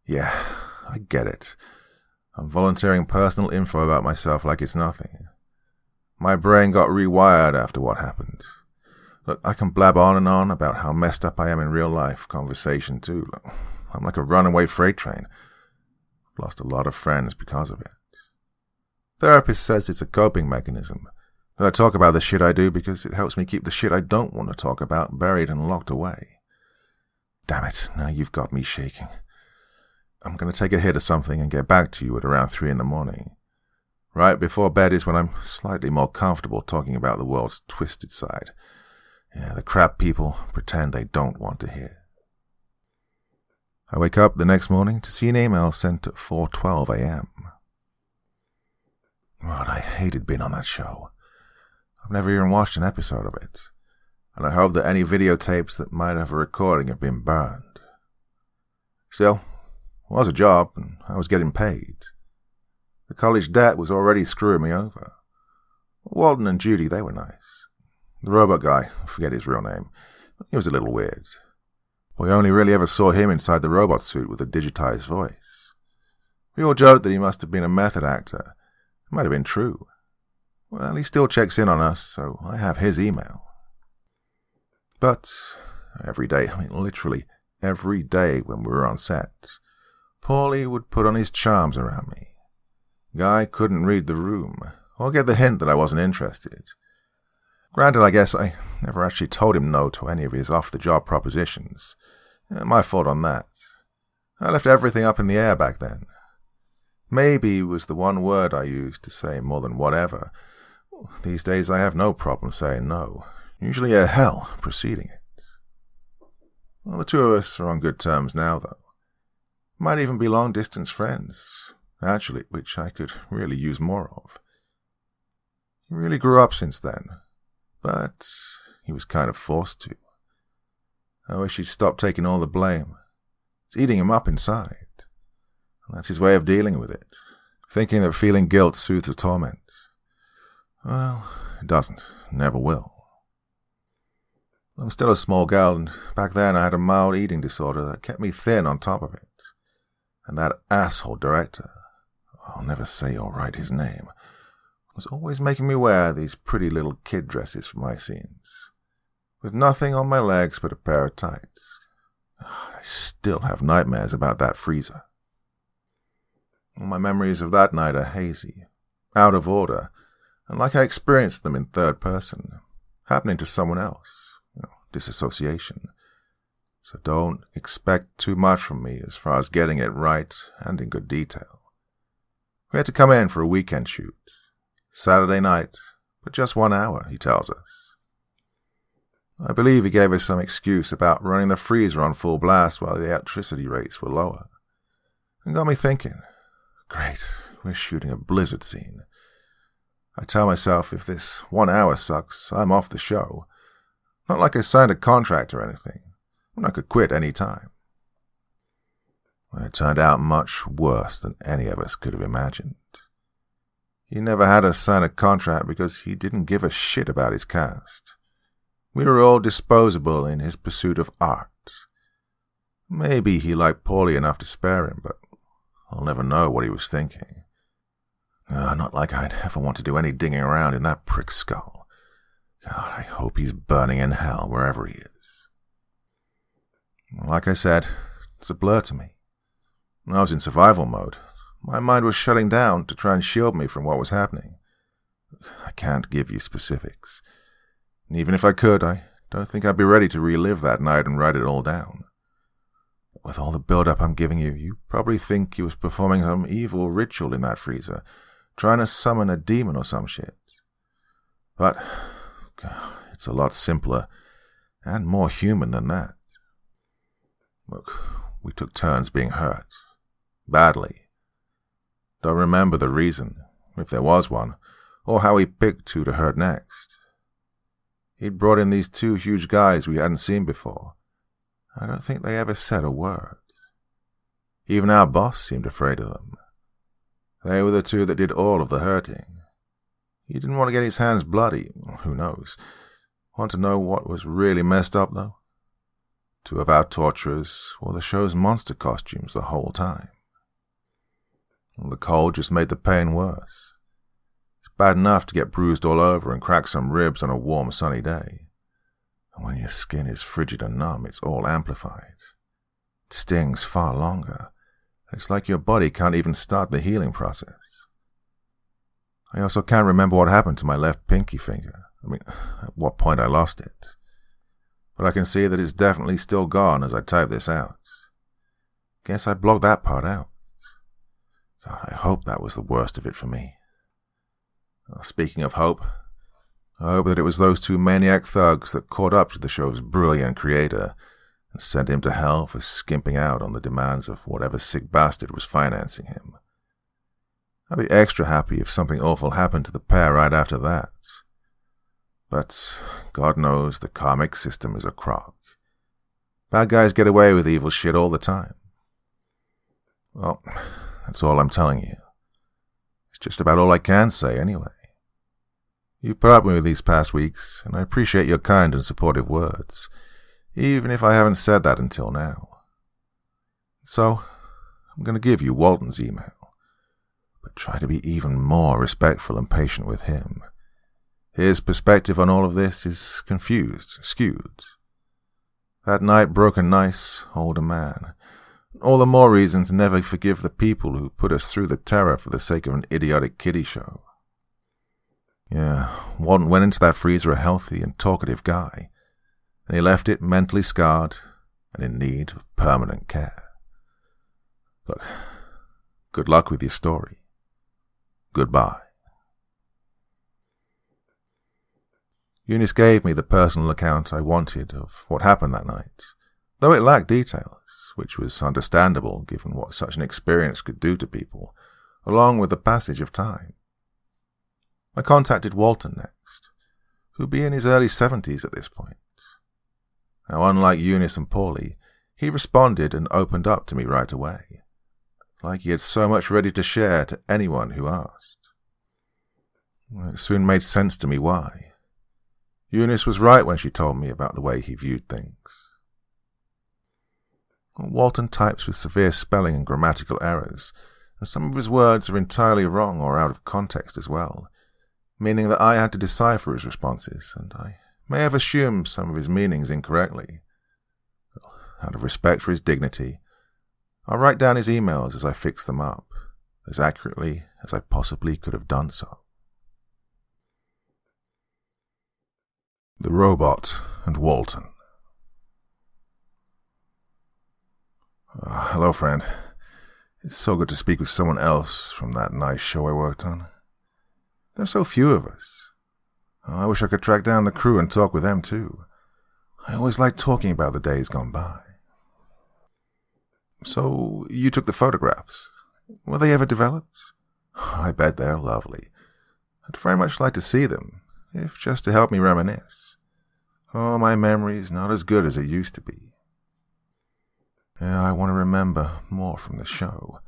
Yeah, I get it. I'm volunteering personal info about myself like it's nothing. My brain got rewired after what happened. Look, I can blab on and on about how messed up I am in real life conversation too. Look, I'm like a runaway freight train. I've lost a lot of friends because of it. Therapist says it's a coping mechanism, that I talk about the shit I do because it helps me keep the shit I don't want to talk about buried and locked away. Damn it, now you've got me shaking. I'm going to take a hit of something and get back to you at around 3 a.m. Right before bed is when I'm slightly more comfortable talking about the world's twisted side. Yeah, the crap people pretend they don't want to hear. I wake up the next morning to see an email sent at 4:12 a.m. God, I hated being on that show. I've never even watched an episode of it, and I hope that any videotapes that might have a recording have been burned. Still, it was a job, and I was getting paid. The college debt was already screwing me over. Walden and Judy, they were nice. The robot guy, I forget his real name, he was a little weird. We only really ever saw him inside the robot suit with a digitized voice. We all joked that he must have been a method actor. It might have been true. Well, he still checks in on us, so I have his email. But every day, I mean literally every day when we were on set, Paulie would put on his charms around me. Guy couldn't read the room, or get the hint that I wasn't interested. Granted, I guess I never actually told him no to any of his off-the-job propositions. My fault on that. I left everything up in the air back then. Maybe was the one word I used to say more than whatever. These days I have no problem saying no, usually a hell preceding it. Well, the two of us are on good terms now, though. Might even be long-distance friends, actually, which I could really use more of. He really grew up since then, but he was kind of forced to. I wish he'd stop taking all the blame. It's eating him up inside. And that's his way of dealing with it, thinking that feeling guilt soothes the torment. Well, it doesn't, never will. I'm still a small girl, and back then I had a mild eating disorder that kept me thin on top of it. And that asshole director, I'll never say or write his name, was always making me wear these pretty little kid dresses for my scenes, with nothing on my legs but a pair of tights. I still have nightmares about that freezer. My memories of that night are hazy, out of order, and like I experienced them in third person, happening to someone else, disassociation. So don't expect too much from me as far as getting it right and in good detail. We had to come in for a weekend shoot, Saturday night, but just 1 hour, he tells us. I believe he gave us some excuse about running the freezer on full blast while the electricity rates were lower. And got me thinking, great, we're shooting a blizzard scene. I tell myself if this 1 hour sucks, I'm off the show. Not like I signed a contract or anything. I could quit any time. It turned out much worse than any of us could have imagined. He never had us sign a contract because he didn't give a shit about his cast. We were all disposable in his pursuit of art. Maybe he liked Paulie enough to spare him, but I'll never know what he was thinking. Not like I'd ever want to do any digging around in that prick's skull. God, I hope he's burning in hell wherever he is. Like I said, it's a blur to me. When I was in survival mode, my mind was shutting down to try and shield me from what was happening. I can't give you specifics. And even if I could, I don't think I'd be ready to relive that night and write it all down. With all the build-up I'm giving you, you probably think he was performing some evil ritual in that freezer, trying to summon a demon or some shit. But God, it's a lot simpler and more human than that. Look, we took turns being hurt. Badly. Don't remember the reason, if there was one, or how he picked who to hurt next. He'd brought in these two huge guys we hadn't seen before. I don't think they ever said a word. Even our boss seemed afraid of them. They were the two that did all of the hurting. He didn't want to get his hands bloody, who knows. Want to know what was really messed up, though? Two of our torturers wore the show's monster costumes the whole time. The cold just made the pain worse. It's bad enough to get bruised all over and crack some ribs on a warm, sunny day. And when your skin is frigid and numb, it's all amplified. It stings far longer. It's like your body can't even start the healing process. I also can't remember what happened to my left pinky finger. At what point I lost it. But I can see that it's definitely still gone as I type this out. Guess I blocked that part out. God, I hope that was the worst of it for me. Well, speaking of hope, I hope that it was those two maniac thugs that caught up to the show's brilliant creator and sent him to hell for skimping out on the demands of whatever sick bastard was financing him. I'd be extra happy if something awful happened to the pair right after that. But God knows the karmic system is a crock. Bad guys get away with evil shit all the time. Well, that's all I'm telling you. It's just about all I can say anyway. You've put up with me these past weeks, and I appreciate your kind and supportive words, even if I haven't said that until now. So, I'm going to give you Walton's email, but try to be even more respectful and patient with him. His perspective on all of this is confused, skewed. That night broke a nice, older man, All the more reason to never forgive the people who put us through the terror for the sake of an idiotic kiddie show. Yeah, Walton went into that freezer a healthy and talkative guy, and he left it mentally scarred and in need of permanent care. Look, good luck with your story. Goodbye. Eunice gave me the personal account I wanted of what happened that night, though it lacked details, which was understandable given what such an experience could do to people, along with the passage of time. I contacted Walton next, who'd be in his early 70s at this point. Now, unlike Eunice and Paulie, he responded and opened up to me right away, like he had so much ready to share to anyone who asked. It soon made sense to me why. Eunice was right when she told me about the way he viewed things. Walton types with severe spelling and grammatical errors, and some of his words are entirely wrong or out of context as well, meaning that I had to decipher his responses, and I may have assumed some of his meanings incorrectly. Out of respect for his dignity, I'll write down his emails as I fix them up, as accurately as I possibly could have done so. The Robot and Walton. Hello, friend. It's so good to speak with someone else from that nice show I worked on. There's so few of us. I wish I could track down the crew and talk with them too. I always like talking about the days gone by. So, you took the photographs. Were they ever developed? I bet they're lovely. I'd very much like to see them, if just to help me reminisce. Oh, my memory's not as good as it used to be. Yeah, I want to remember more from the show.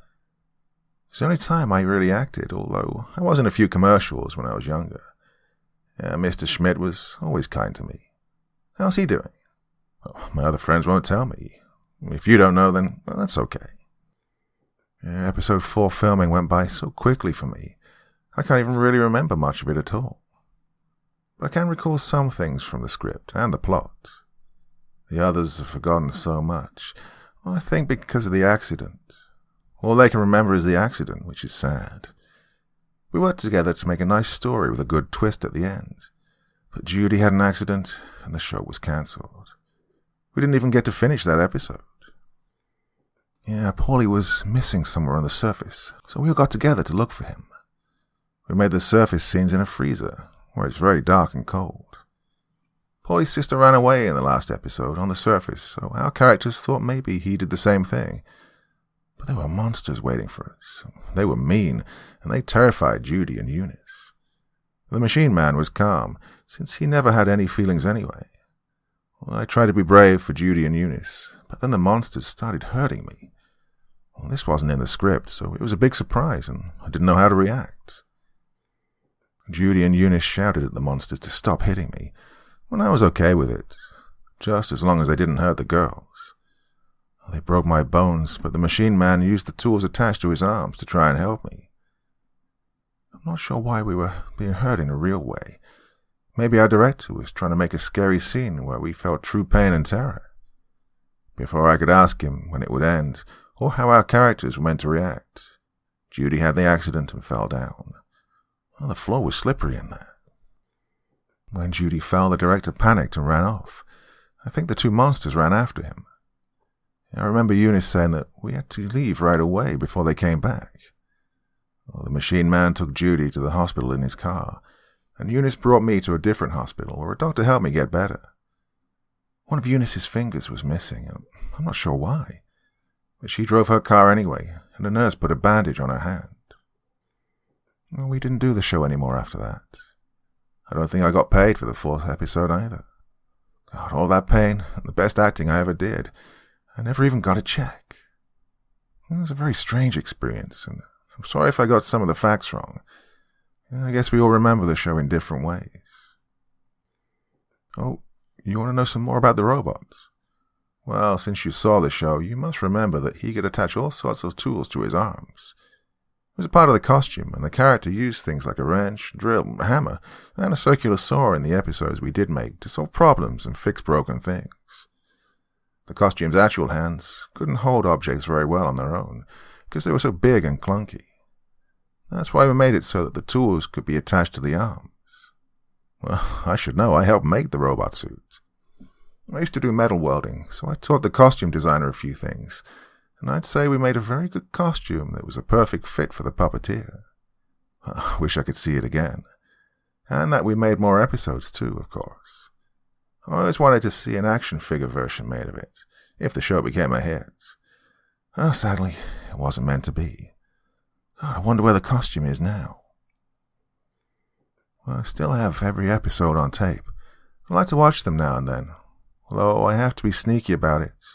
It's the only time I really acted, although I was in a few commercials when I was younger. Yeah, Mr. Schmidt was always kind to me. How's he doing? Well, my other friends won't tell me. If you don't know, then well, that's okay. Yeah, episode 4 filming went by so quickly for me, I can't even really remember much of it at all. But I can recall some things from the script and the plot. The others have forgotten so much, I think because of the accident. All they can remember is the accident, which is sad. We worked together to make a nice story with a good twist at the end, but Judy had an accident and the show was cancelled. We didn't even get to finish that episode. Yeah, Paulie was missing somewhere on the surface, so we all got together to look for him. We made the surface scenes in a freezer, where it's very dark and cold. Paulie's sister ran away in the last episode on the surface, so our characters thought maybe he did the same thing. But there were monsters waiting for us. They were mean, and they terrified Judy and Eunice. The machine man was calm, since he never had any feelings anyway. Well, I tried to be brave for Judy and Eunice, but then the monsters started hurting me. Well, this wasn't in the script, so it was a big surprise, and I didn't know how to react. Judy and Eunice shouted at the monsters to stop hitting me, and I was okay with it, just as long as they didn't hurt the girls. They broke my bones, but the machine man used the tools attached to his arms to try and help me. I'm not sure why we were being hurt in a real way. Maybe our director was trying to make a scary scene where we felt true pain and terror. Before I could ask him when it would end, or how our characters were meant to react, Judy had the accident and fell down. Well, the floor was slippery in there. When Judy fell, the director panicked and ran off. I think the two monsters ran after him. I remember Eunice saying that we had to leave right away before they came back. Well, the machine man took Judy to the hospital in his car, and Eunice brought me to a different hospital where a doctor helped me get better. One of Eunice's fingers was missing, and I'm not sure why. But she drove her car anyway, and a nurse put a bandage on her hand. Well, we didn't do the show anymore after that. I don't think I got paid for the 4th episode either. God, all that pain, and the best acting I ever did. I never even got a check. It was a very strange experience, and I'm sorry if I got some of the facts wrong. I guess we all remember the show in different ways. Oh, you want to know some more about the robots? Well, since you saw the show, you must remember that he could attach all sorts of tools to his arms. It was a part of the costume, and the character used things like a wrench, drill, hammer, and a circular saw in the episodes we did make to solve problems and fix broken things. The costume's actual hands couldn't hold objects very well on their own, because they were so big and clunky. That's why we made it so that the tools could be attached to the arms. Well, I should know, I helped make the robot suit. I used to do metal welding, so I taught the costume designer a few things, and I'd say we made a very good costume that was a perfect fit for the puppeteer. I wish I could see it again. And that we made more episodes too, of course. I always wanted to see an action figure version made of it, if the show became a hit. Oh, sadly, it wasn't meant to be. God, I wonder where the costume is now. Well, I still have every episode on tape. I like to watch them now and then, although I have to be sneaky about it.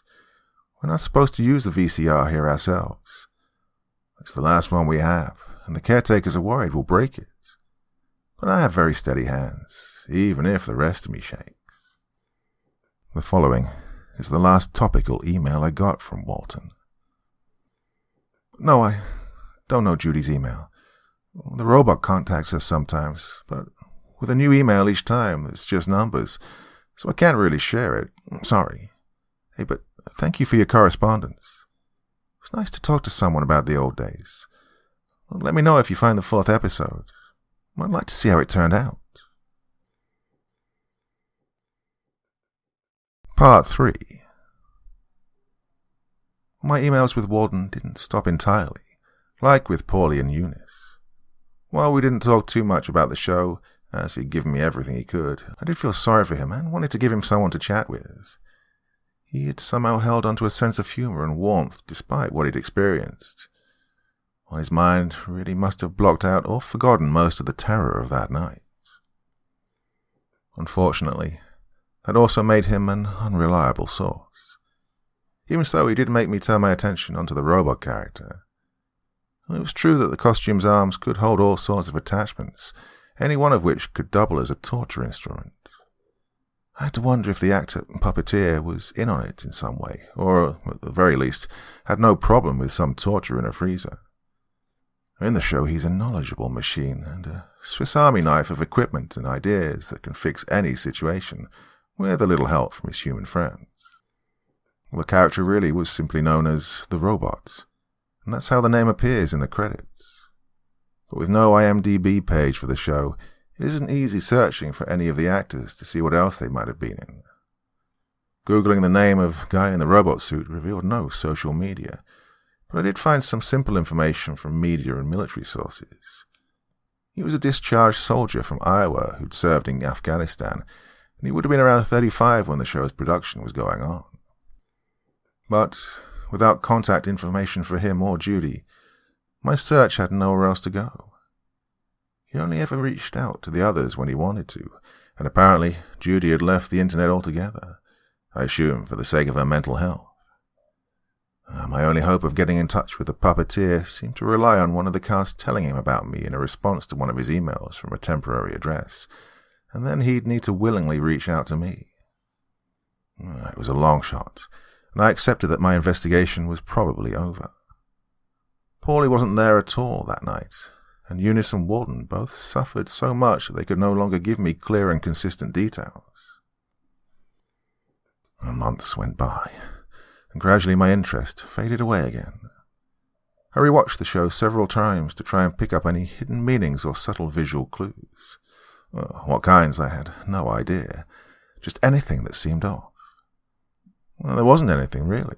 We're not supposed to use the VCR here ourselves. It's the last one we have, and the caretakers are worried we'll break it. But I have very steady hands, even if the rest of me shakes. The following is the last topical email I got from Walton. No, I don't know Judy's email. The robot contacts us sometimes, but with a new email each time, it's just numbers, so I can't really share it. Sorry. Hey, but thank you for your correspondence. It's nice to talk to someone about the old days. Let me know if you find the 4th episode. I'd like to see how it turned out. Part 3. My emails with Walden didn't stop entirely, like with Paulie and Eunice. While we didn't talk too much about the show, as he'd given me everything he could, I did feel sorry for him and wanted to give him someone to chat with. He had somehow held onto a sense of humor and warmth despite what he'd experienced. While his mind really must have blocked out or forgotten most of the terror of that night. Unfortunately, that also made him an unreliable source. Even so, he did make me turn my attention onto the robot character. It was true that the costume's arms could hold all sorts of attachments, any one of which could double as a torture instrument. I had to wonder if the actor and puppeteer was in on it in some way, or, at the very least, had no problem with some torture in a freezer. In the show, he's a knowledgeable machine, and a Swiss Army knife of equipment and ideas that can fix any situation, with a little help from his human friends. The character really was simply known as the Robot, and that's how the name appears in the credits. But with no IMDb page for the show, it isn't easy searching for any of the actors to see what else they might have been in. Googling the name of guy in the robot suit revealed no social media, but I did find some simple information from media and military sources. He was a discharged soldier from Iowa who'd served in Afghanistan, and he would have been around 35 when the show's production was going on. But without contact information for him or Judy, my search had nowhere else to go. He only ever reached out to the others when he wanted to, and apparently Judy had left the internet altogether, I assume for the sake of her mental health. My only hope of getting in touch with the puppeteer seemed to rely on one of the cast telling him about me in a response to one of his emails from a temporary address, and then he'd need to willingly reach out to me. It was a long shot, and I accepted that my investigation was probably over. Paulie wasn't there at all that night, and Eunice and Walden both suffered so much that they could no longer give me clear and consistent details. Months went by, and gradually my interest faded away again. I rewatched the show several times to try and pick up any hidden meanings or subtle visual clues. What kinds, I had no idea. Just anything that seemed off. Well, there wasn't anything, really.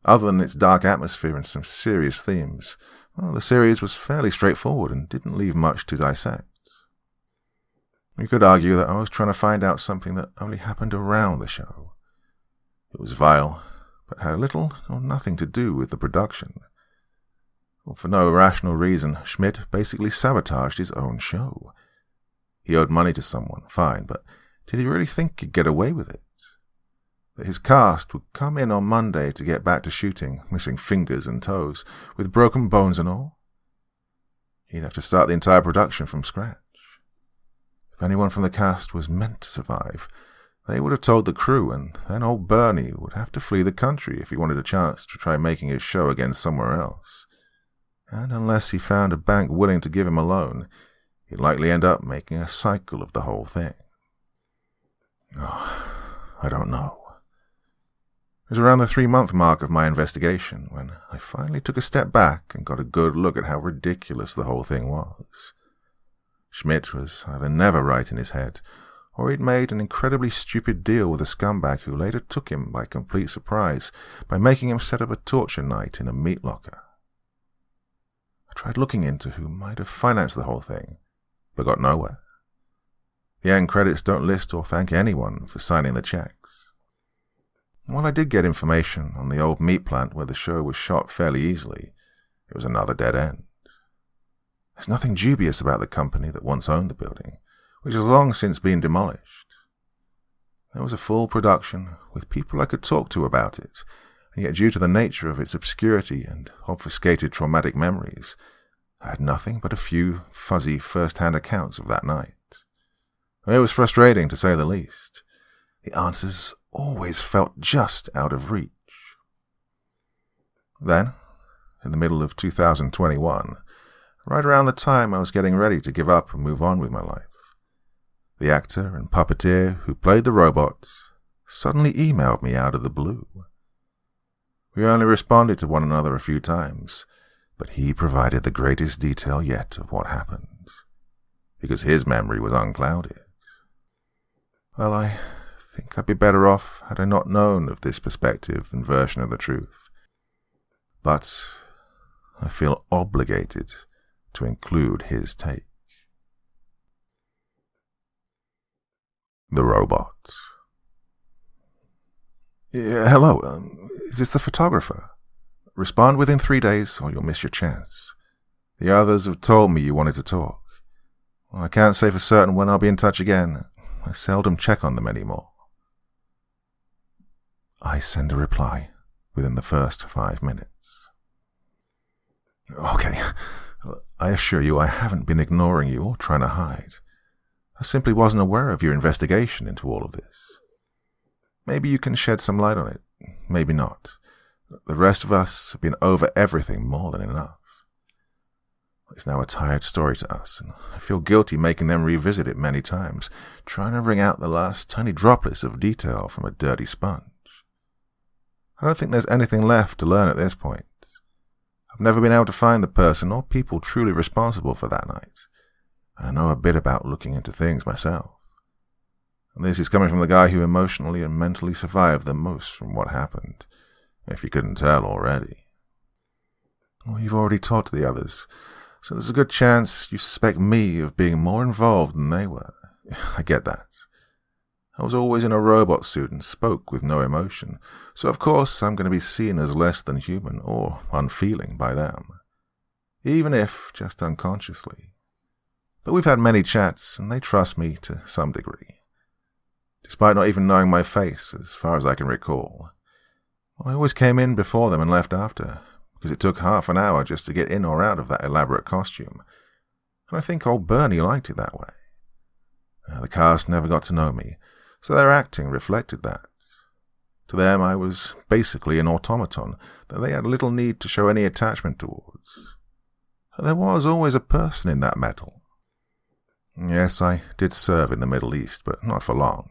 Other than its dark atmosphere and some serious themes, the series was fairly straightforward and didn't leave much to dissect. You could argue that I was trying to find out something that only happened around the show. It was vile, but had little or nothing to do with the production. For no rational reason, Schmidt basically sabotaged his own show. He owed money to someone, fine, but did he really think he'd get away with it? That his cast would come in on Monday to get back to shooting, missing fingers and toes, with broken bones and all? He'd have to start the entire production from scratch. If anyone from the cast was meant to survive, they would have told the crew, and then old Bernie would have to flee the country if he wanted a chance to try making his show again somewhere else. And unless he found a bank willing to give him a loan, he'd likely end up making a cycle of the whole thing. I don't know. It was around the 3-month mark of my investigation when I finally took a step back and got a good look at how ridiculous the whole thing was. Schmidt was either never right in his head, or he'd made an incredibly stupid deal with a scumbag who later took him by complete surprise by making him set up a torture night in a meat locker. I tried looking into who might have financed the whole thing, but got nowhere. The end credits don't list or thank anyone for signing the checks. While I did get information on the old meat plant where the show was shot fairly easily, it was another dead end. There's nothing dubious about the company that once owned the building, which has long since been demolished. There was a full production with people I could talk to about it, and yet due to the nature of its obscurity and obfuscated traumatic memories, I had nothing but a few fuzzy first-hand accounts of that night. It was frustrating, to say the least. The answers always felt just out of reach. Then, in the middle of 2021, right around the time I was getting ready to give up and move on with my life, the actor and puppeteer who played the robot suddenly emailed me out of the blue. We only responded to one another a few times, but he provided the greatest detail yet of what happened, because his memory was unclouded. Well, I think I'd be better off had I not known of this perspective and version of the truth. But I feel obligated to include his take. The robot. Yeah, hello, is this the photographer? Respond within 3 days or you'll miss your chance. The others have told me you wanted to talk. Well, I can't say for certain when I'll be in touch again. I seldom check on them anymore. I send a reply within the first 5 minutes. Okay, I assure you I haven't been ignoring you or trying to hide. I simply wasn't aware of your investigation into all of this. Maybe you can shed some light on it, maybe not. The rest of us have been over everything more than enough. It's now a tired story to us, and I feel guilty making them revisit it many times, trying to wring out the last tiny droplets of detail from a dirty sponge. I don't think there's anything left to learn at this point. I've never been able to find the person or people truly responsible for that night, and I know a bit about looking into things myself. And this is coming from the guy who emotionally and mentally survived the most from what happened, if you couldn't tell already. Well, you've already talked to the others, so there's a good chance you suspect me of being more involved than they were. I get that. I was always in a robot suit and spoke with no emotion, so of course I'm going to be seen as less than human or unfeeling by them, even if just unconsciously. But we've had many chats, and they trust me to some degree, despite not even knowing my face as far as I can recall. I always came in before them and left after, because it took half an hour just to get in or out of that elaborate costume, and I think old Bernie liked it that way. The cast never got to know me, so their acting reflected that. To them I was basically an automaton that they had little need to show any attachment towards. There was always a person in that metal. Yes, I did serve in the Middle East, but not for long.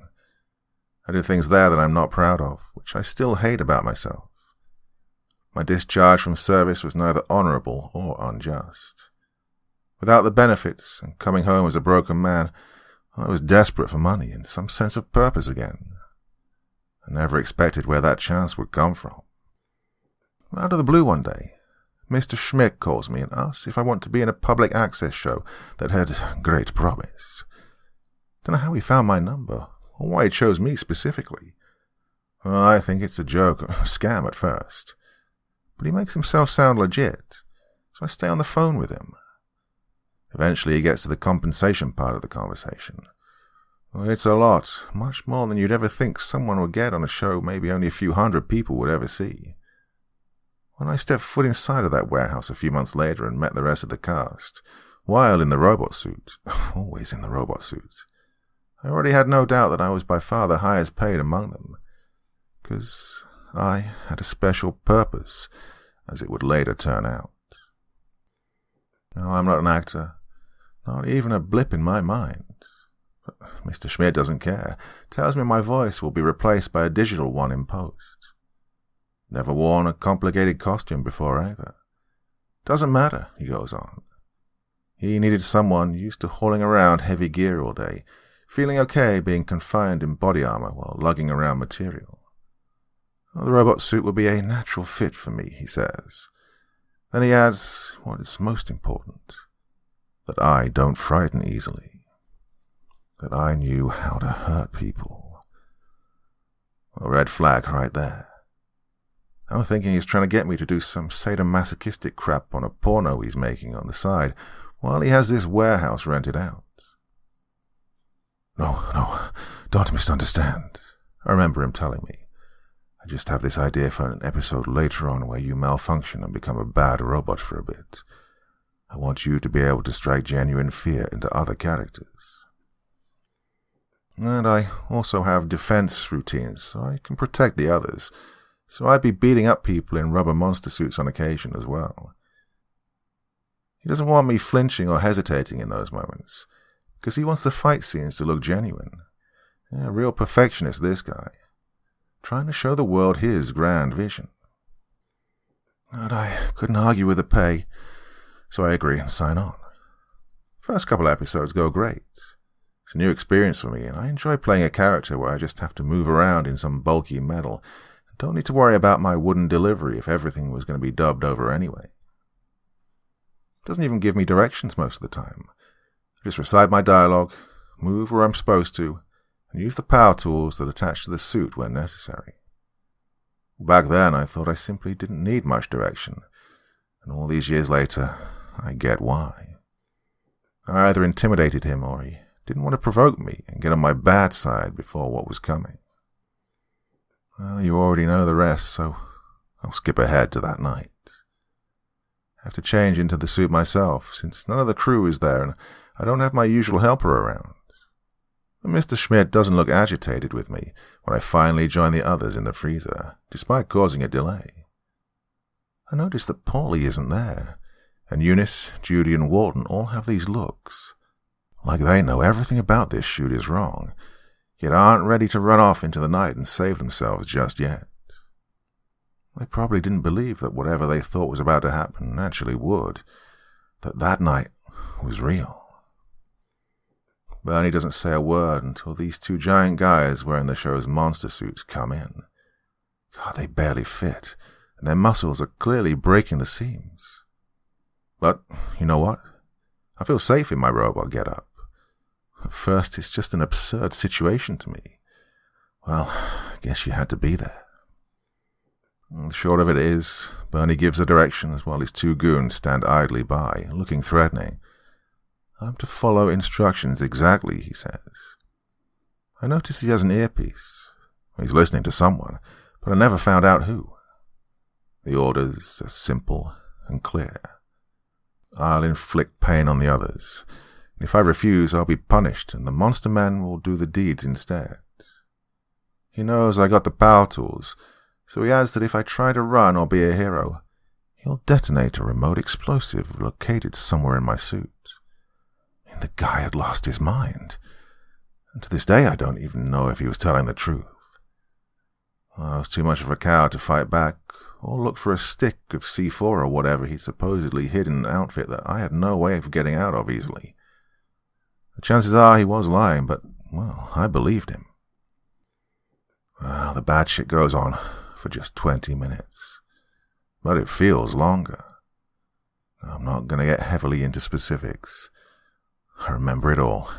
I did things there that I'm not proud of, which I still hate about myself. My discharge from service was neither honorable or unjust. Without the benefits and coming home as a broken man, I was desperate for money and some sense of purpose again. I never expected where that chance would come from. Out of the blue one day, Mr. Schmidt calls me and asks if I want to be in a public access show that had great promise. Don't know how he found my number, or why he chose me specifically. Well, I think it's a joke, a scam at first. But he makes himself sound legit, so I stay on the phone with him. Eventually he gets to the compensation part of the conversation. Well, it's a lot, much more than you'd ever think someone would get on a show maybe only a few hundred people would ever see. When I stepped foot inside of that warehouse a few months later and met the rest of the cast, while in the robot suit, always in the robot suit, I already had no doubt that I was by far the highest paid among them, because I had a special purpose, as it would later turn out. No, I'm not an actor, not even a blip in my mind. But Mr. Schmidt doesn't care, tells me my voice will be replaced by a digital one in post. Never worn a complicated costume before either. Doesn't matter, he goes on. He needed someone used to hauling around heavy gear all day, feeling okay being confined in body armor while lugging around material. The robot suit would be a natural fit for me, he says. Then he adds what is most important, that I don't frighten easily, that I knew how to hurt people. A red flag right there. I'm thinking he's trying to get me to do some sadomasochistic crap on a porno he's making on the side while he has this warehouse rented out. No, don't misunderstand, I remember him telling me. I just have this idea for an episode later on where you malfunction and become a bad robot for a bit. I want you to be able to strike genuine fear into other characters. And I also have defense routines so I can protect the others, so I'd be beating up people in rubber monster suits on occasion as well. He doesn't want me flinching or hesitating in those moments, because he wants the fight scenes to look genuine. A real perfectionist, this guy, trying to show the world his grand vision. But I couldn't argue with the pay, so I agree and sign on. First couple episodes go great. It's a new experience for me, and I enjoy playing a character where I just have to move around in some bulky metal and don't need to worry about my wooden delivery if everything was going to be dubbed over anyway. It doesn't even give me directions most of the time. I just recite my dialogue, move where I'm supposed to, and use the power tools that attach to the suit when necessary. Back then, I thought I simply didn't need much direction, and all these years later, I get why. I either intimidated him or he didn't want to provoke me and get on my bad side before what was coming. Well, you already know the rest, so I'll skip ahead to that night. I have to change into the suit myself, since none of the crew is there and I don't have my usual helper around. But Mr. Schmidt doesn't look agitated with me when I finally join the others in the freezer, despite causing a delay. I notice that Paulie isn't there, and Eunice, Judy, and Walton all have these looks, like they know everything about this shoot is wrong, yet aren't ready to run off into the night and save themselves just yet. They probably didn't believe that whatever they thought was about to happen actually would, that night was real. Bernie doesn't say a word until these two giant guys wearing the show's monster suits come in. God, they barely fit, and their muscles are clearly breaking the seams. But, you know what? I feel safe in my robot getup. At first, it's just an absurd situation to me. Well, I guess you had to be there. The short of it is, Bernie gives the directions while his two goons stand idly by, looking threatening. I'm to follow instructions exactly, he says. I notice he has an earpiece. He's listening to someone, but I never found out who. The orders are simple and clear. I'll inflict pain on the others. If I refuse, I'll be punished, and the monster man will do the deeds instead. He knows I got the power tools, so he adds that if I try to run or be a hero, he'll detonate a remote explosive located somewhere in my suit. And the guy had lost his mind. And to this day, I don't even know if he was telling the truth. I was too much of a coward to fight back or look for a stick of C4 or whatever he supposedly hid in an outfit that I had no way of getting out of easily. The chances are he was lying, but, well, I believed him. Well, the bad shit goes on for just 20 minutes, but it feels longer. I'm not going to get heavily into specifics. I remember it all,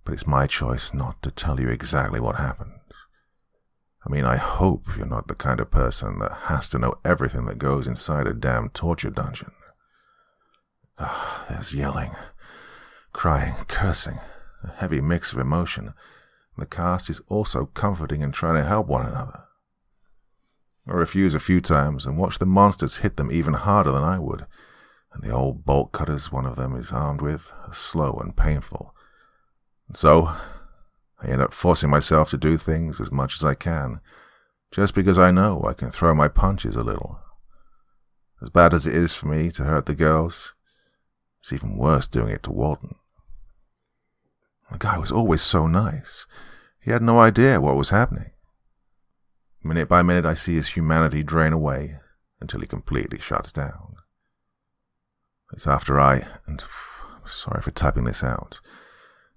but it's my choice not to tell you exactly what happened. I mean, I hope you're not the kind of person that has to know everything that goes inside a damn torture dungeon. There's yelling, crying, cursing, a heavy mix of emotion. The cast is also comforting and trying to help one another. I refuse a few times and watch the monsters hit them even harder than I would, and the old bolt cutters one of them is armed with are slow and painful. And so, I end up forcing myself to do things as much as I can, just because I know I can throw my punches a little. As bad as it is for me to hurt the girls, it's even worse doing it to Walton. The guy was always so nice. He had no idea what was happening. Minute by minute I see his humanity drain away until he completely shuts down. It's after and sorry for typing this out,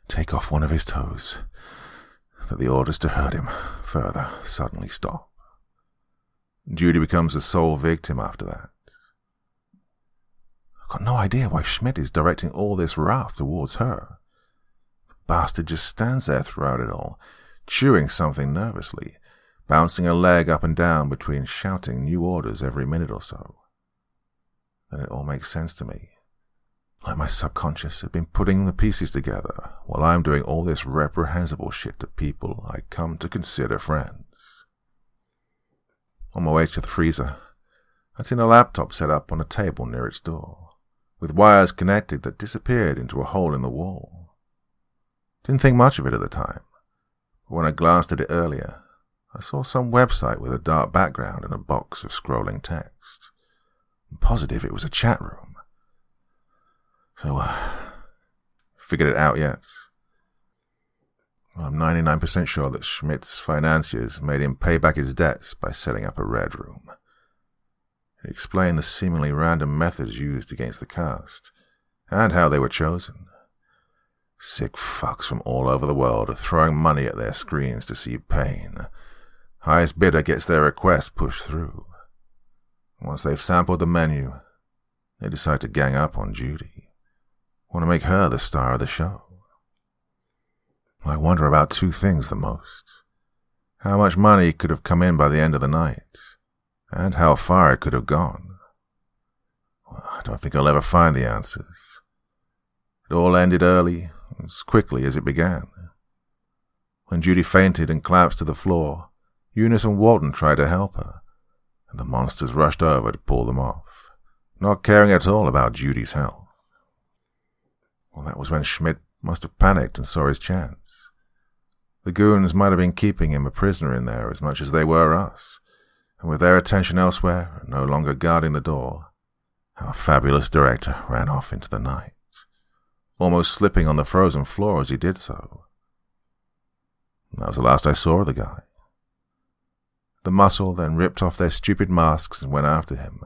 take off one of his toes, that the orders to hurt him further suddenly stop. Judy becomes the sole victim after that. I've got no idea why Schmidt is directing all this wrath towards her. The bastard just stands there throughout it all, chewing something nervously, bouncing a leg up and down between shouting new orders every minute or so. Then it all makes sense to me. Like my subconscious had been putting the pieces together while I'm doing all this reprehensible shit to people I come to consider friends. On my way to the freezer, I'd seen a laptop set up on a table near its door, with wires connected that disappeared into a hole in the wall. Didn't think much of it at the time, but when I glanced at it earlier, I saw some website with a dark background and a box of scrolling text. I'm positive it was a chat room. So, figured it out yet? Well, I'm 99% sure that Schmidt's financiers made him pay back his debts by setting up a red room. It explained the seemingly random methods used against the cast, and how they were chosen. Sick fucks from all over the world are throwing money at their screens to see pain. Highest bidder gets their request pushed through. Once they've sampled the menu, they decide to gang up on Judy. Want to make her the star of the show. I wonder about two things the most. How much money could have come in by the end of the night, and how far it could have gone. Well, I don't think I'll ever find the answers. It all ended early, as quickly as it began. When Judy fainted and collapsed to the floor, Eunice and Walton tried to help her, and the monsters rushed over to pull them off, not caring at all about Judy's health. Well, that was when Schmidt must have panicked and saw his chance. The goons might have been keeping him a prisoner in there as much as they were us, and with their attention elsewhere and no longer guarding the door, our fabulous director ran off into the night, almost slipping on the frozen floor as he did so. That was the last I saw of the guy. The muscle then ripped off their stupid masks and went after him,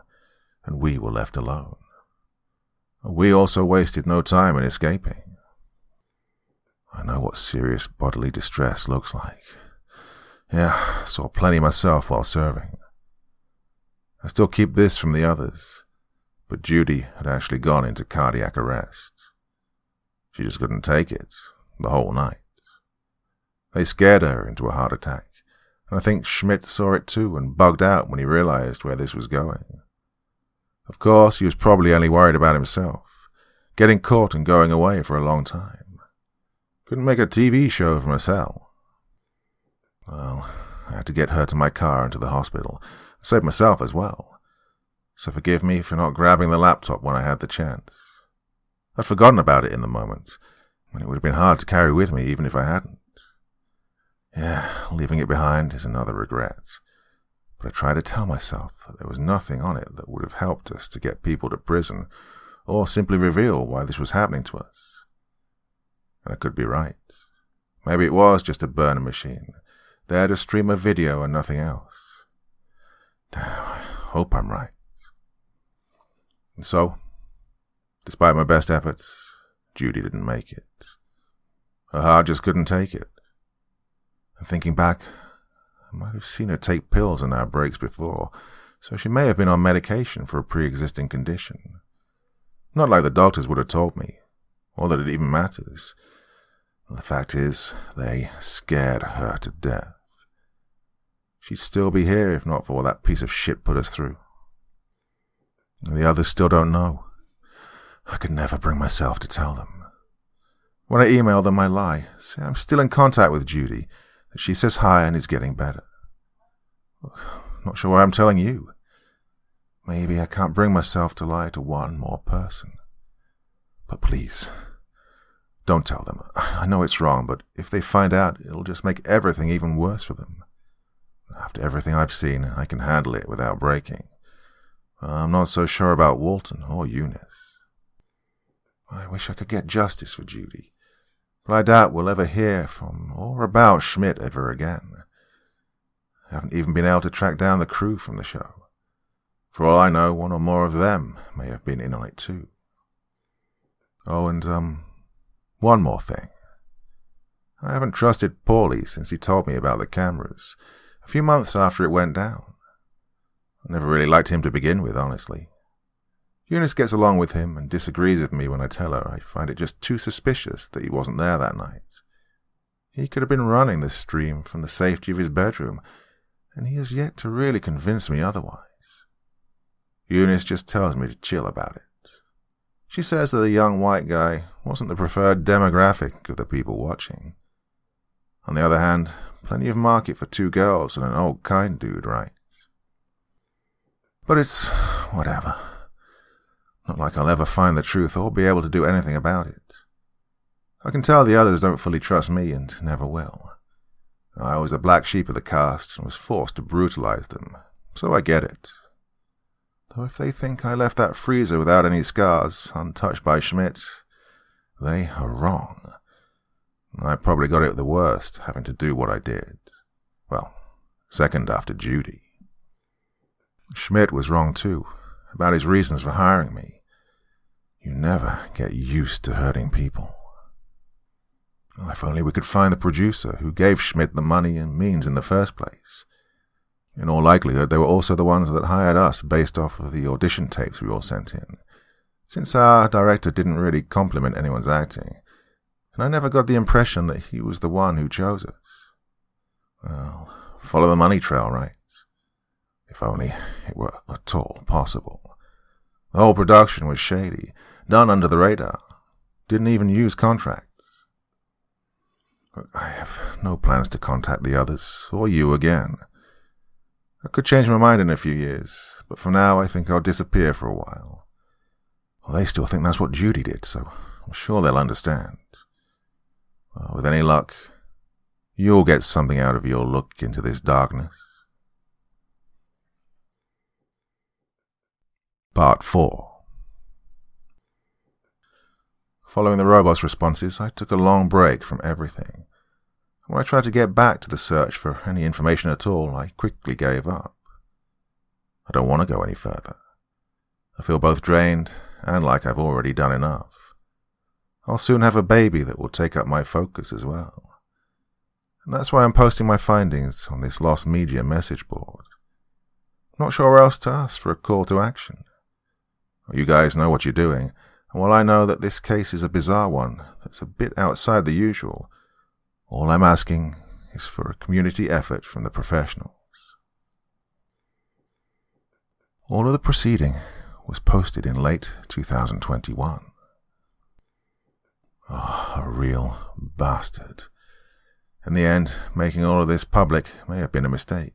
and we were left alone. We also wasted no time in escaping. I know what serious bodily distress looks like. Yeah, saw plenty myself while serving. I still keep this from the others, but Judy had actually gone into cardiac arrest. She just couldn't take it, the whole night. They scared her into a heart attack, and I think Schmidt saw it too and bugged out when he realized where this was going. Of course, he was probably only worried about himself, getting caught and going away for a long time. Couldn't make a TV show from a cell. Well, I had to get her to my car and to the hospital, and save myself as well. So forgive me for not grabbing the laptop when I had the chance. I'd forgotten about it in the moment, and it would have been hard to carry with me even if I hadn't. Yeah, leaving it behind is another regret. But I tried to tell myself that there was nothing on it that would have helped us to get people to prison, or simply reveal why this was happening to us. And I could be right. Maybe it was just a burner machine, there to stream a video and nothing else. Damn, I hope I'm right. And so, despite my best efforts, Judy didn't make it. Her heart just couldn't take it. And thinking back, I might have seen her take pills in our breaks before, so she may have been on medication for a pre-existing condition. Not like the doctors would have told me, or that it even matters. The fact is, they scared her to death. She'd still be here if not for what that piece of shit put us through. And the others still don't know. I could never bring myself to tell them. When I email them, I lie, say I'm still in contact with Judy, that she says hi and is getting better. Not sure why I'm telling you. Maybe I can't bring myself to lie to one more person. But please, don't tell them. I know it's wrong, but if they find out, it'll just make everything even worse for them. After everything I've seen, I can handle it without breaking. I'm not so sure about Walton or Eunice. I wish I could get justice for Judy, but I doubt we'll ever hear from or about Schmidt ever again. haven't even been able to track down the crew from the show. For all I know, one or more of them may have been in on it too. Oh, and, one more thing. I haven't trusted Paulie since he told me about the cameras, a few months after it went down. I never really liked him to begin with, honestly. Eunice gets along with him and disagrees with me when I tell her I find it just too suspicious that he wasn't there that night. He could have been running the stream from the safety of his bedroom, and he has yet to really convince me otherwise. Eunice just tells me to chill about it. She says that a young white guy wasn't the preferred demographic of the people watching. On the other hand, plenty of market for two girls and an old kind dude, right? But it's whatever. Not like I'll ever find the truth or be able to do anything about it. I can tell the others don't fully trust me and never will. I was the black sheep of the cast and was forced to brutalize them, so I get it. Though if they think I left that freezer without any scars, untouched by Schmidt, they are wrong. I probably got it the worst, having to do what I did. Well, second after Judy. Schmidt was wrong too, about his reasons for hiring me. You never get used to hurting people. Oh, if only we could find the producer who gave Schmidt the money and means in the first place. In all likelihood, they were also the ones that hired us based off of the audition tapes we all sent in, since our director didn't really compliment anyone's acting, and I never got the impression that he was the one who chose us. Well, follow the money trail, right? If only it were at all possible. The whole production was shady, done under the radar, didn't even use contracts. But I have no plans to contact the others, or you again. I could change my mind in a few years, but for now I think I'll disappear for a while. Well, they still think that's what Judy did, so I'm sure they'll understand. Well, with any luck, you'll get something out of your look into this darkness. Part 4. Following the robot's responses, I took a long break from everything. When I tried to get back to the search for any information at all, I quickly gave up. I don't want to go any further. I feel both drained and like I've already done enough. I'll soon have a baby that will take up my focus as well. And that's why I'm posting my findings on this lost media message board. I'm not sure where else to ask for a call to action. You guys know what you're doing, and while I know that this case is a bizarre one that's a bit outside the usual, all I'm asking is for a community effort from the professionals. All of the proceeding was posted in late 2021. Oh, a real bastard. In the end, making all of this public may have been a mistake.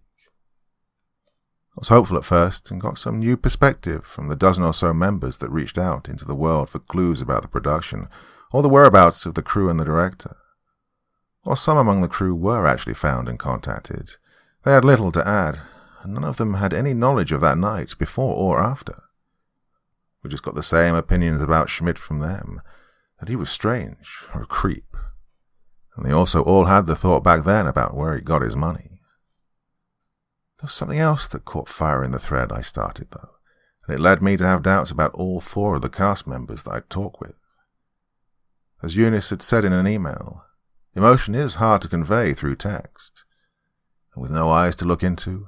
I was hopeful at first and got some new perspective from the dozen or so members that reached out into the world for clues about the production or the whereabouts of the crew and the director. While some among the crew were actually found and contacted, they had little to add, and none of them had any knowledge of that night before or after. We just got the same opinions about Schmidt from them, that he was strange or a creep, and they also all had the thought back then about where he got his money. There was something else that caught fire in the thread I started, though, and it led me to have doubts about all 4 of the cast members that I'd talked with. As Eunice had said in an email, emotion is hard to convey through text, and with no eyes to look into,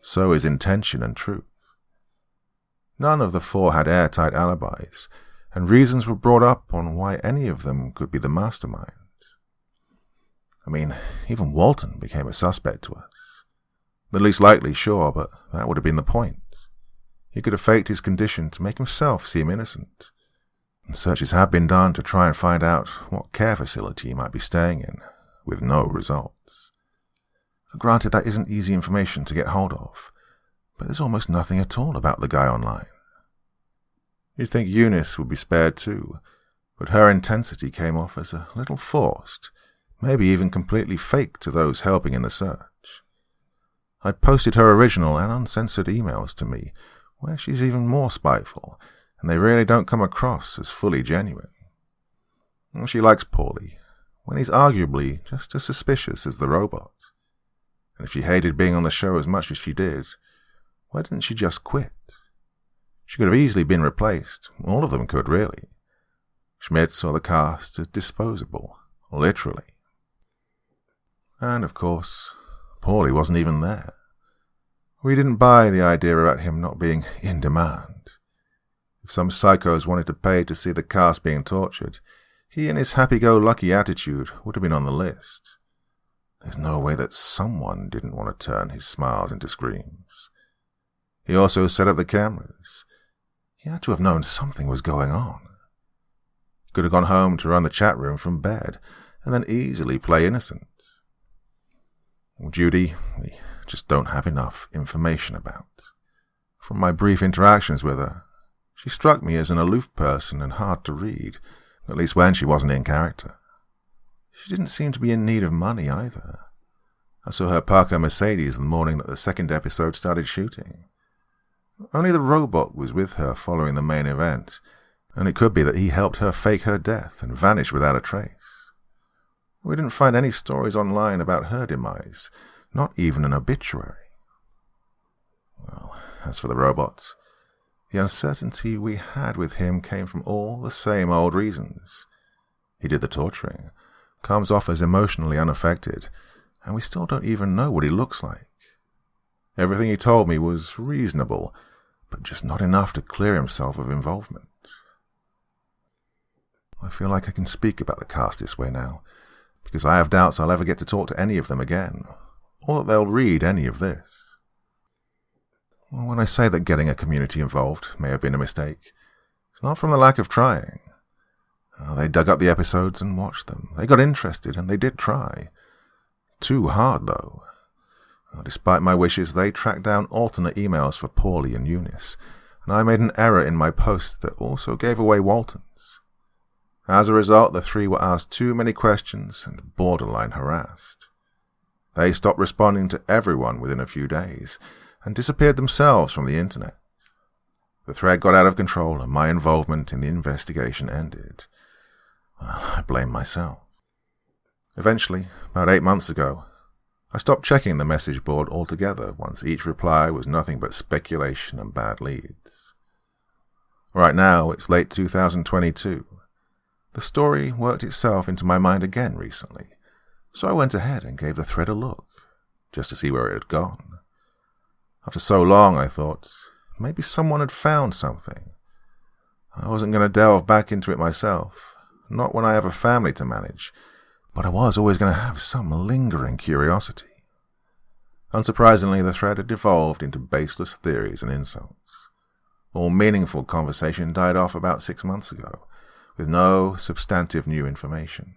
so is intention and truth. None of the 4 had airtight alibis, and reasons were brought up on why any of them could be the mastermind. I mean, even Walton became a suspect to us. The least likely, sure, but that would have been the point. He could have faked his condition to make himself seem innocent. And searches have been done to try and find out what care facility he might be staying in, with no results. Granted, that isn't easy information to get hold of, but there's almost nothing at all about the guy online. You'd think Eunice would be spared too, but her intensity came off as a little forced, maybe even completely fake to those helping in the search. I'd posted her original and uncensored emails to me, where she's even more spiteful, and they really don't come across as fully genuine. She likes Paulie, when he's arguably just as suspicious as the robot. And if she hated being on the show as much as she did, why didn't she just quit? She could have easily been replaced. All of them could, really. Schmidt saw the cast as disposable, literally. And, of course, Paulie wasn't even there. We didn't buy the idea about him not being in demand. If some psychos wanted to pay to see the cast being tortured, he and his happy-go-lucky attitude would have been on the list. There's no way that someone didn't want to turn his smiles into screams. He also set up the cameras. He had to have known something was going on. He could have gone home to run the chat room from bed and then easily play innocent. Judy, we just don't have enough information about. From my brief interactions with her, she struck me as an aloof person and hard to read, at least when she wasn't in character. She didn't seem to be in need of money either. I saw her park her Mercedes the morning that the second episode started shooting. Only the robot was with her following the main event, and it could be that he helped her fake her death and vanish without a trace. We didn't find any stories online about her demise, not even an obituary. Well, as for the robots, the uncertainty we had with him came from all the same old reasons. He did the torturing, comes off as emotionally unaffected, and we still don't even know what he looks like. Everything he told me was reasonable, but just not enough to clear himself of involvement. I feel like I can speak about the cast this way now, because I have doubts I'll ever get to talk to any of them again, or that they'll read any of this. Well, when I say that getting a community involved may have been a mistake, it's not from the lack of trying. They dug up the episodes and watched them. They got interested, and they did try. Too hard, though. Despite my wishes, they tracked down alternate emails for Paulie and Eunice, and I made an error in my post that also gave away Walton's. As a result, the three were asked too many questions and borderline harassed. They stopped responding to everyone within a few days and disappeared themselves from the internet. The thread got out of control and my involvement in the investigation ended. Well, I blame myself. Eventually, about 8 months ago, I stopped checking the message board altogether once each reply was nothing but speculation and bad leads. Right now, it's late 2022. The story worked itself into my mind again recently, so I went ahead and gave the thread a look, just to see where it had gone. After so long, I thought, maybe someone had found something. I wasn't going to delve back into it myself, not when I have a family to manage, but I was always going to have some lingering curiosity. Unsurprisingly, the thread had devolved into baseless theories and insults. All meaningful conversation died off about 6 months ago, with no substantive new information.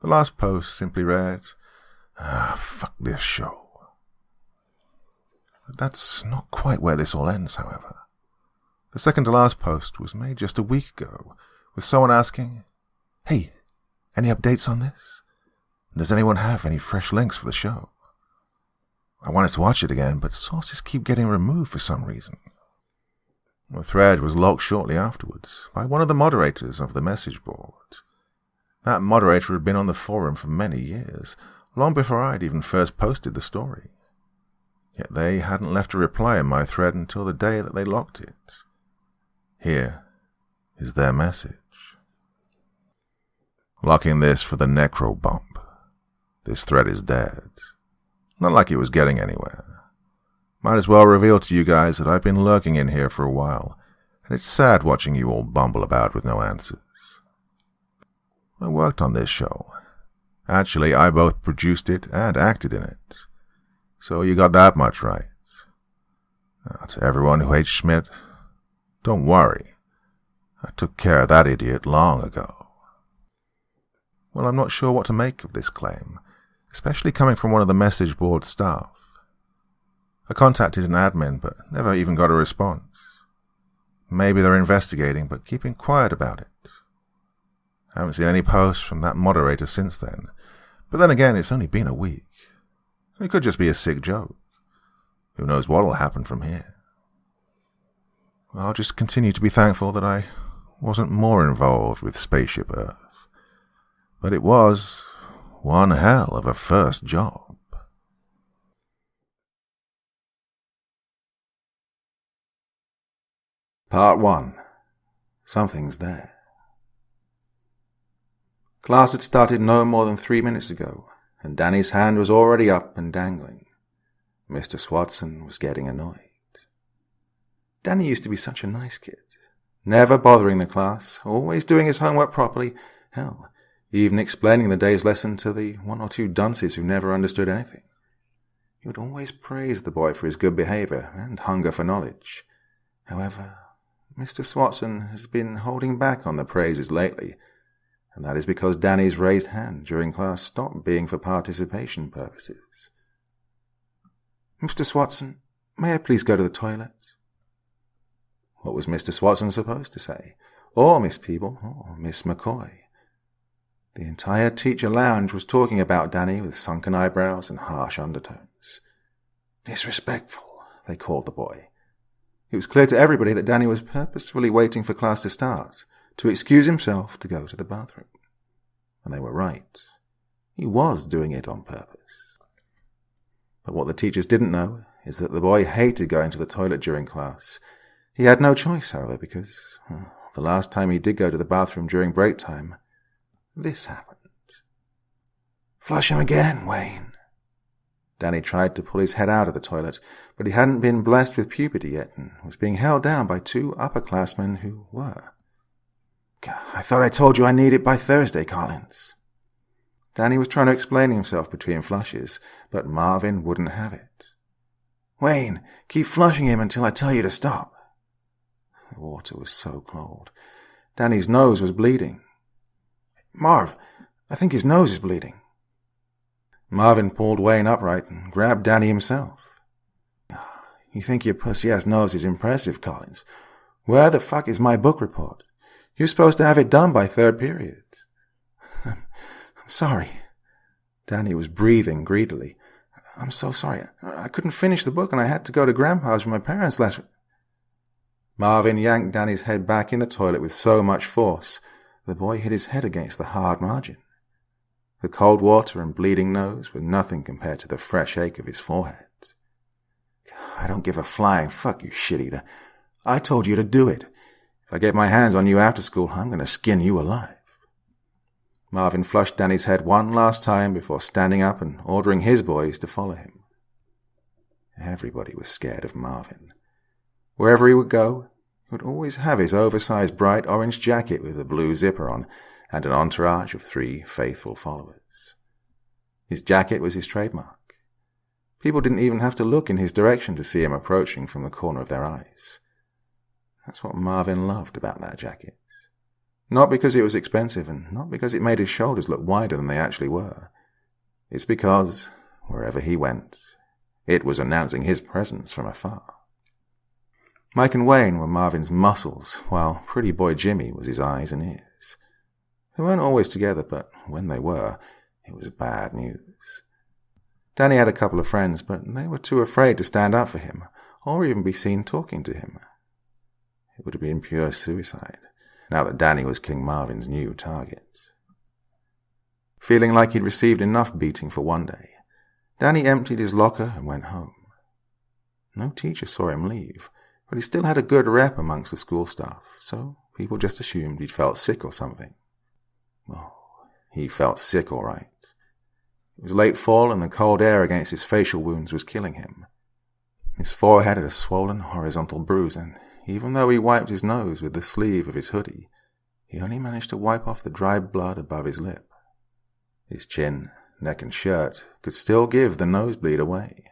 The last post simply read, fuck this show. But that's not quite where this all ends, however. The second to last post was made just a week ago, with someone asking, hey, any updates on this? Does anyone have any fresh links for the show? I wanted to watch it again, but sources keep getting removed for some reason. The thread was locked shortly afterwards by one of the moderators of the message board. That moderator had been on the forum for many years, long before I'd even first posted the story. Yet they hadn't left a reply in my thread until the day that they locked it. Here is their message. Locking this for the necro bump. This thread is dead. Not like it was getting anywhere. Might as well reveal to you guys that I've been lurking in here for a while, and it's sad watching you all bumble about with no answers. I worked on this show. Actually, I both produced it and acted in it. So you got that much right. Now, to everyone who hates Schmidt, don't worry. I took care of that idiot long ago. Well, I'm not sure what to make of this claim, especially coming from one of the message board staff. I contacted an admin, but never even got a response. Maybe they're investigating, but keeping quiet about it. I haven't seen any posts from that moderator since then, but then again, it's only been a week. It could just be a sick joke. Who knows what'll happen from here? I'll just continue to be thankful that I wasn't more involved with Spaceship Earth. But it was one hell of a first job. Part 1. Something's there. Class had started no more than 3 minutes ago, and Danny's hand was already up and dangling. Mr. Swatson was getting annoyed. Danny used to be such a nice kid, never bothering the class, always doing his homework properly, hell, even explaining the day's lesson to the 1 or 2 dunces who never understood anything. He would always praise the boy for his good behaviour and hunger for knowledge. However, Mr. Swatson has been holding back on the praises lately, and that is because Danny's raised hand during class stopped being for participation purposes. "Mr. Swatson, may I please go to the toilet?" What was Mr. Swatson supposed to say? Or Miss Peeble, or Miss McCoy? The entire teacher lounge was talking about Danny with sunken eyebrows and harsh undertones. Disrespectful, they called the boy. It was clear to everybody that Danny was purposefully waiting for class to start, to excuse himself to go to the bathroom. And they were right. He was doing it on purpose. But what the teachers didn't know is that the boy hated going to the toilet during class. He had no choice, however, because the last time he did go to the bathroom during break time, this happened. "Flush him again, Wayne." Danny tried to pull his head out of the toilet, but he hadn't been blessed with puberty yet and was being held down by 2 upperclassmen who were. "I thought I told you I need it by Thursday, Collins." Danny was trying to explain himself between flushes, but Marvin wouldn't have it. "Wayne, keep flushing him until I tell you to stop." The water was so cold. Danny's nose was bleeding. "Marv, I think his nose is bleeding." Marvin pulled Wayne upright and grabbed Danny himself. "You think your pussy-ass nose is impressive, Collins? Where the fuck is my book report? You're supposed to have it done by 3rd period. I'm sorry." Danny was breathing greedily. "I'm so sorry. I couldn't finish the book and I had to go to Grandpa's with my parents last week." Marvin yanked Danny's head back in the toilet with so much force, the boy hit his head against the hard margin. The cold water and bleeding nose were nothing compared to the fresh ache of his forehead. "I don't give a flying fuck, you shit-eater. I told you to do it. If I get my hands on you after school, I'm going to skin you alive." Marvin flushed Danny's head one last time before standing up and ordering his boys to follow him. Everybody was scared of Marvin. Wherever he would go, he would always have his oversized bright orange jacket with a blue zipper on and an entourage of 3 faithful followers. His jacket was his trademark. People didn't even have to look in his direction to see him approaching from the corner of their eyes. That's what Marvin loved about that jacket. Not because it was expensive and not because it made his shoulders look wider than they actually were. It's because, wherever he went, it was announcing his presence from afar. Mike and Wayne were Marvin's muscles, while pretty boy Jimmy was his eyes and ears. They weren't always together, but when they were, it was bad news. Danny had a couple of friends, but they were too afraid to stand up for him, or even be seen talking to him. It would have been pure suicide, now that Danny was King Marvin's new target. Feeling like he'd received enough beating for one day, Danny emptied his locker and went home. No teacher saw him leave, but he still had a good rep amongst the school staff, so people just assumed he'd felt sick or something. Oh, he felt sick all right. It was late fall and the cold air against his facial wounds was killing him. His forehead had a swollen horizontal bruise, and even though he wiped his nose with the sleeve of his hoodie, he only managed to wipe off the dry blood above his lip. His chin, neck and shirt could still give the nosebleed away.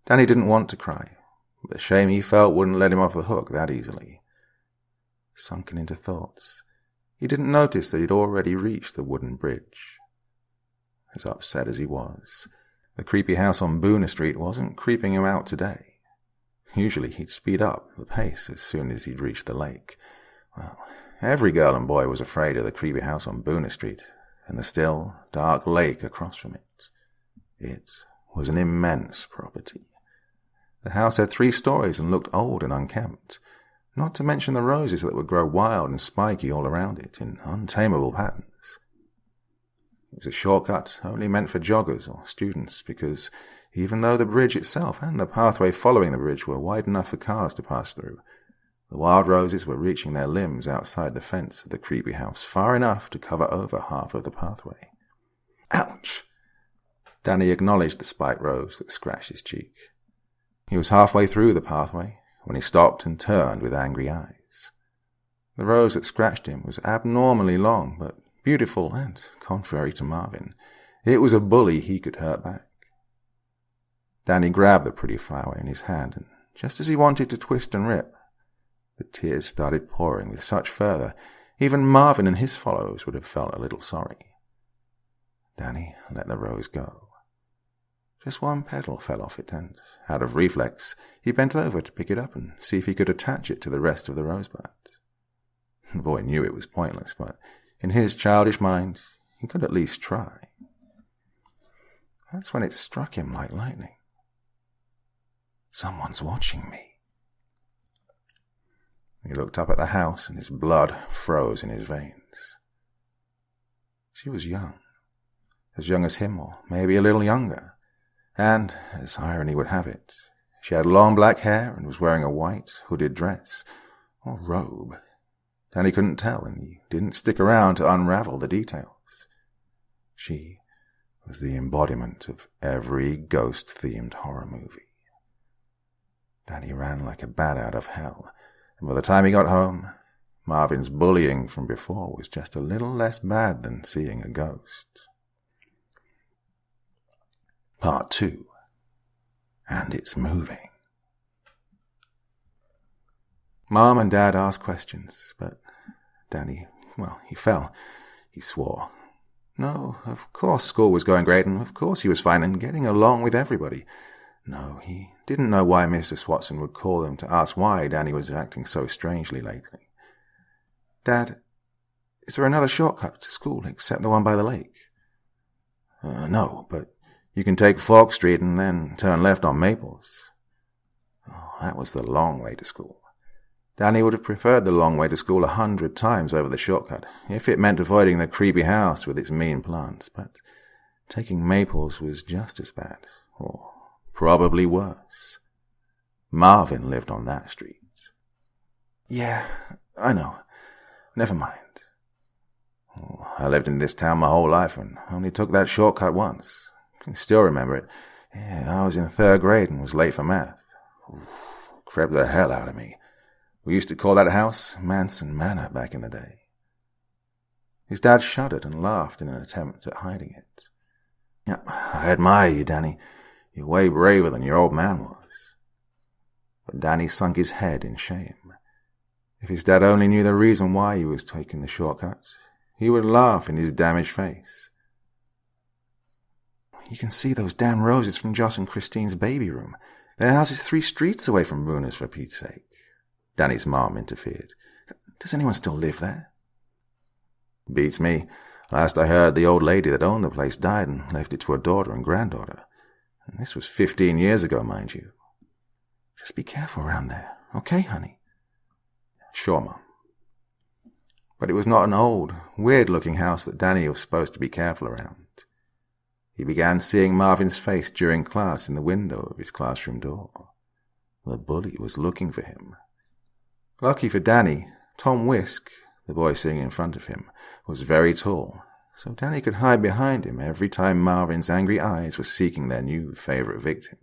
Danny didn't want to cry, but the shame he felt wouldn't let him off the hook that easily. Sunken into thoughts, he didn't notice that he'd already reached the wooden bridge. As upset as he was, the creepy house on Boona Street wasn't creeping him out today. Usually he'd speed up the pace as soon as he'd reached the lake. Well, every girl and boy was afraid of the creepy house on Boona Street and the still, dark lake across from it. It was an immense property. The house had 3 stories and looked old and unkempt, not to mention the roses that would grow wild and spiky all around it in untamable patterns. It was a shortcut only meant for joggers or students, because even though the bridge itself and the pathway following the bridge were wide enough for cars to pass through, The wild roses were reaching their limbs outside the fence of the creepy house, far enough to cover over half of the pathway. Ouch! Danny acknowledged the spiked rose that scratched his cheek. He was halfway through the pathway when he stopped and turned with angry eyes. The rose that scratched him was abnormally long, but beautiful and, contrary to Marvin, it was a bully he could hurt back. Danny grabbed the pretty flower in his hand, and just as he wanted to twist and rip, the tears started pouring with such fervor, even Marvin and his followers would have felt a little sorry. Danny let the rose go. Just one petal fell off it, and, out of reflex, he bent over to pick it up and see if he could attach it to the rest of the rosebud. The boy knew it was pointless, but in his childish mind, he could at least try. That's when it struck him like lightning. Someone's watching me. He looked up at the house, and his blood froze in his veins. She was young as him, or maybe a little younger, and, as irony would have it, she had long black hair and was wearing a white, hooded dress, or robe. Danny couldn't tell, and he didn't stick around to unravel the details. She was the embodiment of every ghost-themed horror movie. Danny ran like a bat out of hell, and by the time he got home, Marvin's bullying from before was just a little less bad than seeing a ghost. Part 2. And it's moving. Mom and Dad asked questions, but Danny, he fell. He swore. No, of course school was going great, and of course he was fine and getting along with everybody. No, he didn't know why Mr. Swatson would call him to ask why Danny was acting so strangely lately. Dad, is there another shortcut to school except the one by the lake? No, but you can take Fork Street and then turn left on Maples. Oh, that was the long way to school. Danny would have preferred the long way to school 100 times over the shortcut, if it meant avoiding the creepy house with its mean plants, but taking Maples was just as bad, or probably worse. Marvin lived on that street. Yeah, I know. Never mind. Oh, I lived in this town my whole life and only took that shortcut once. I can still remember it. Yeah, I was in 3rd grade and was late for math. Ooh, crept the hell out of me. We used to call that house Manson Manor back in the day. His dad shuddered and laughed in an attempt at hiding it. Yeah, I admire you, Danny. You're way braver than your old man was. But Danny sunk his head in shame. If his dad only knew the reason why he was taking the shortcut, he would laugh in his damaged face. You can see those damn roses from Joss and Christine's baby room. Their house is 3 streets away from Bruner's, for Pete's sake. Danny's mom interfered. Does anyone still live there? Beats me. Last I heard, the old lady that owned the place died and left it to her daughter and granddaughter. And this was 15 years ago, mind you. Just be careful around there, okay, honey? Sure, Mom. But it was not an old, weird-looking house that Danny was supposed to be careful around. He began seeing Marvin's face during class in the window of his classroom door. The bully was looking for him. Lucky for Danny, Tom Whisk, the boy sitting in front of him, was very tall, so Danny could hide behind him every time Marvin's angry eyes were seeking their new favorite victim.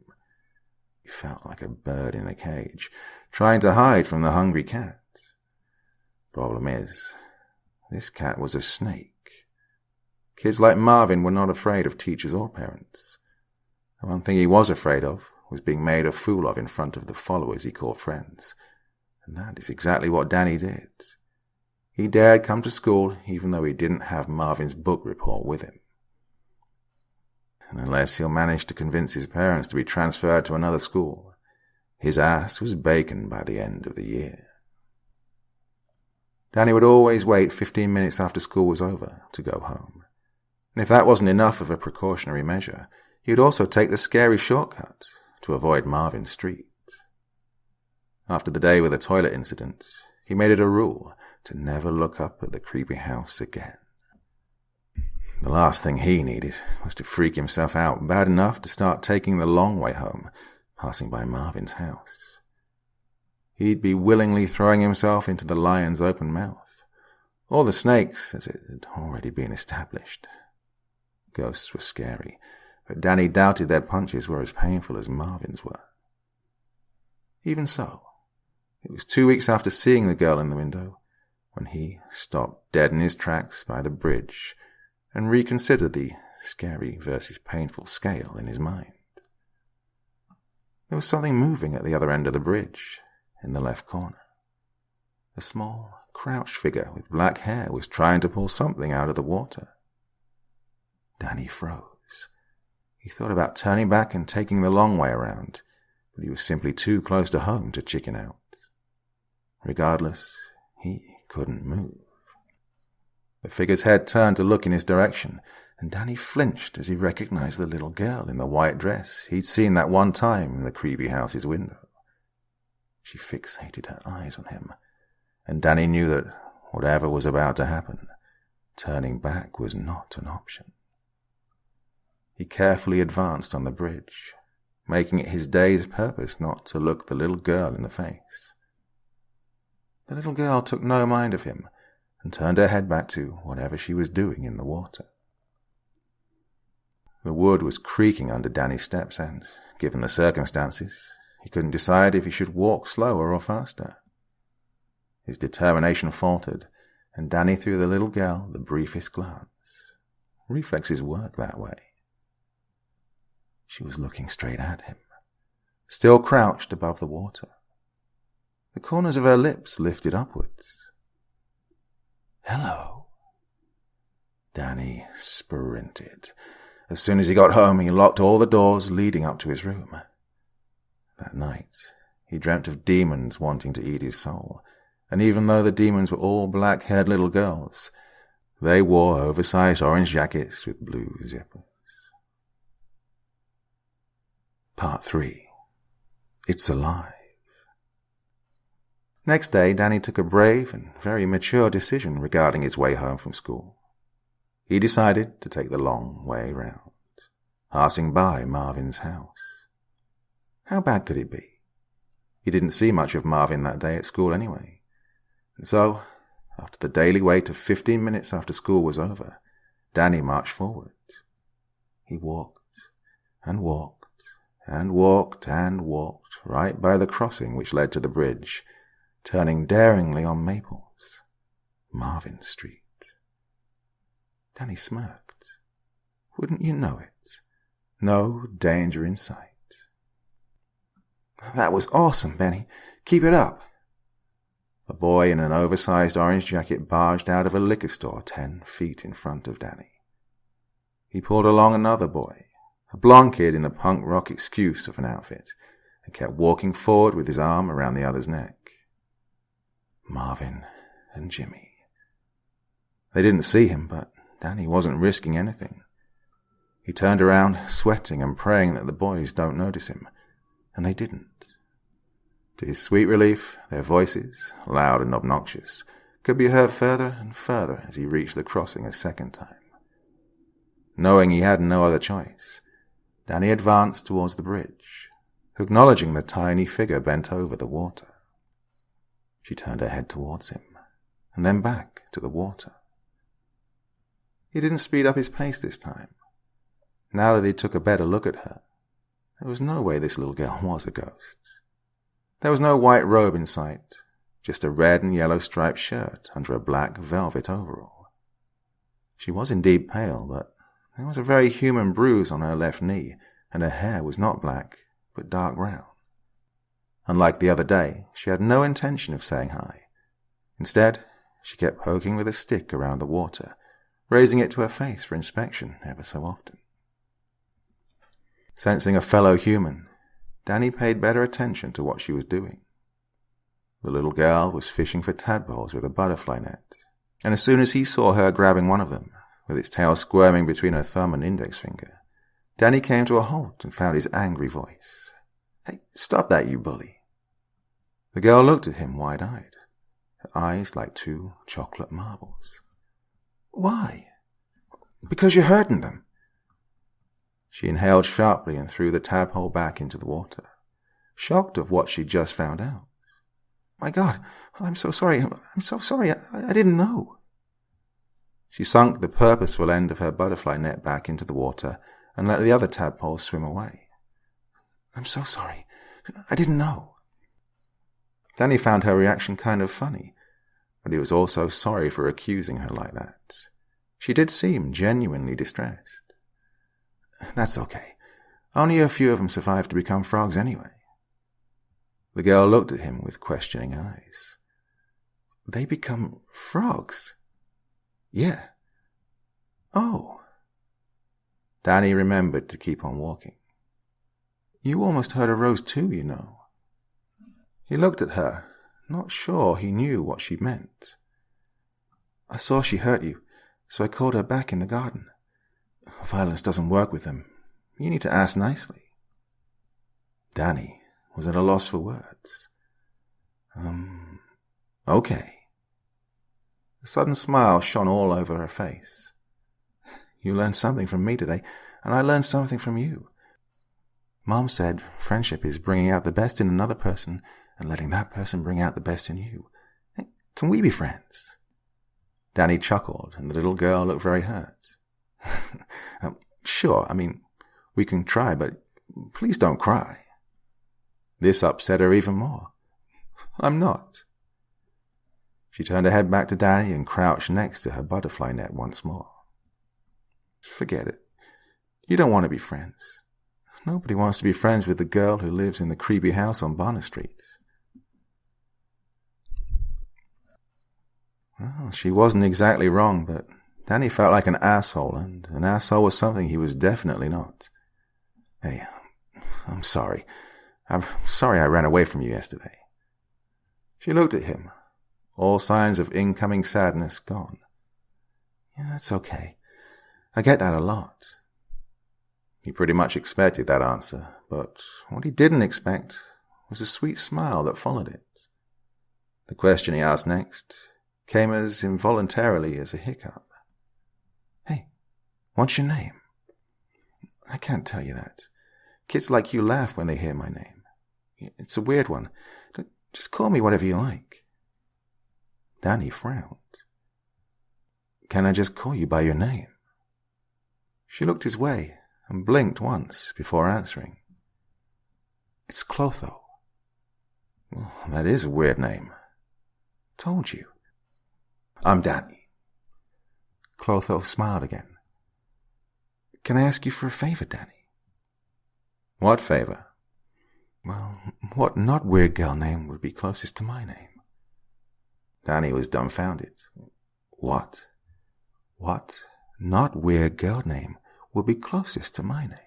He felt like a bird in a cage, trying to hide from the hungry cat. Problem is, this cat was a snake. Kids like Marvin were not afraid of teachers or parents. The one thing he was afraid of was being made a fool of in front of the followers he called friends. And that is exactly what Danny did. He dared come to school even though he didn't have Marvin's book report with him. And unless he'll manage to convince his parents to be transferred to another school, his ass was bacon by the end of the year. Danny would always wait 15 minutes after school was over to go home. And if that wasn't enough of a precautionary measure, he would also take the scary shortcut to avoid Marvin's street. After the day with the toilet incident, he made it a rule to never look up at the creepy house again. The last thing he needed was to freak himself out bad enough to start taking the long way home, passing by Marvin's house. he'd be willingly throwing himself into the lion's open mouth, or the snake's, as it had already been established. Ghosts were scary, but Danny doubted their punches were as painful as Marvin's were. Even so, it was 2 weeks after seeing the girl in the window when he stopped dead in his tracks by the bridge and reconsidered the scary versus painful scale in his mind. There was something moving at the other end of the bridge, in the left corner. A small, crouched figure with black hair was trying to pull something out of the water. Danny froze. He thought about turning back and taking the long way around, but he was simply too close to home to chicken out. Regardless, he couldn't move. The figure's head turned to look in his direction, and Danny flinched as he recognized the little girl in the white dress he'd seen that one time in the creepy house's window. She fixated her eyes on him, and Danny knew that whatever was about to happen, turning back was not an option. He carefully advanced on the bridge, making it his day's purpose not to look the little girl in the face. The little girl took no mind of him and turned her head back to whatever she was doing in the water. The wood was creaking under Danny's steps, and, given the circumstances, he couldn't decide if he should walk slower or faster. His determination faltered, and Danny threw the little girl the briefest glance. Reflexes work that way. She was looking straight at him, still crouched above the water. The corners of her lips lifted upwards. "Hello." Danny sprinted. As soon as he got home, he locked all the doors leading up to his room. That night, he dreamt of demons wanting to eat his soul, and even though the demons were all black-haired little girls, they wore oversized orange jackets with blue zippers. Part 3. It's Alive. Next day, Danny took a brave and very mature decision regarding his way home from school. He decided to take the long way round, passing by Marvin's house. How bad could it be? He didn't see much of Marvin that day at school anyway. And so, after the daily wait of 15 minutes after school was over, Danny marched forward. He walked and walked and walked and walked right by the crossing which led to the bridge, turning daringly on Maples, Marvin Street. Danny smirked. Wouldn't you know it? No danger in sight. "That was awesome, Benny. Keep it up." A boy in an oversized orange jacket barged out of a liquor store 10 feet in front of Danny. He pulled along another boy, a blonde kid in a punk rock excuse of an outfit, and kept walking forward with his arm around the other's neck. Marvin and Jimmy. They didn't see him, but Danny wasn't risking anything. He turned around, sweating and praying that the boys don't notice him, and they didn't. To his sweet relief, their voices, loud and obnoxious, could be heard further and further as he reached the crossing a second time. Knowing he had no other choice, Danny advanced towards the bridge, acknowledging the tiny figure bent over the water. She turned her head towards him, and then back to the water. He didn't speed up his pace this time. Now that he took a better look at her, there was no way this little girl was a ghost. There was no white robe in sight, just a red and yellow striped shirt under a black velvet overall. She was indeed pale, but there was a very human bruise on her left knee, and her hair was not black, but dark brown. Unlike the other day, she had no intention of saying hi. Instead, she kept poking with a stick around the water, raising it to her face for inspection ever so often. Sensing a fellow human, Danny paid better attention to what she was doing. The little girl was fishing for tadpoles with a butterfly net, and as soon as he saw her grabbing one of them, with its tail squirming between her thumb and index finger, Danny came to a halt and found his angry voice. "Hey, stop that, you bully." The girl looked at him wide-eyed, her eyes like 2 chocolate marbles. "Why?" "Because you're hurting them." She inhaled sharply and threw the tadpole back into the water, shocked of what she'd just found out. My God, I'm so sorry. I'm so sorry. I didn't know. She sunk the purposeful end of her butterfly net back into the water and let the other tadpole swim away. I'm so sorry. I didn't know. Danny found her reaction kind of funny, but he was also sorry for accusing her like that. She did seem genuinely distressed. That's okay. Only a few of them survived to become frogs anyway. The girl looked at him with questioning eyes. They become frogs? Yeah. Oh. Danny remembered to keep on walking. You almost hurt a rose too, you know. He looked at her, not sure he knew what she meant. I saw she hurt you, so I called her back in the garden. Violence doesn't work with them. You need to ask nicely. Danny was at a loss for words. Okay. A sudden smile shone all over her face. You learned something from me today, and I learned something from you. Mom said friendship is bringing out the best in another person and letting that person bring out the best in you. Can we be friends? Danny chuckled, and the little girl looked very hurt. Sure, we can try, but please don't cry. This upset her even more. I'm not. She turned her head back to Danny and crouched next to her butterfly net once more. Forget it. You don't want to be friends. Nobody wants to be friends with the girl who lives in the creepy house on Bonner Street. Well, she wasn't exactly wrong, but Danny felt like an asshole, and an asshole was something he was definitely not. Hey, I'm sorry. I'm sorry I ran away from you yesterday. She looked at him, all signs of incoming sadness gone. Yeah, that's okay. I get that a lot. He pretty much expected that answer, but what he didn't expect was a sweet smile that followed it. The question he asked next came as involuntarily as a hiccup. Hey, what's your name? I can't tell you that. Kids like you laugh when they hear my name. It's a weird one. Just call me whatever you like. Danny frowned. Can I just call you by your name? She looked his way and blinked once before answering. It's Clotho. Well, that is a weird name. Told you. I'm Danny. Clotho smiled again. Can I ask you for a favor, Danny? What favor? Well, what not weird girl name would be closest to my name? Danny was dumbfounded. What? What not weird girl name would be closest to my name?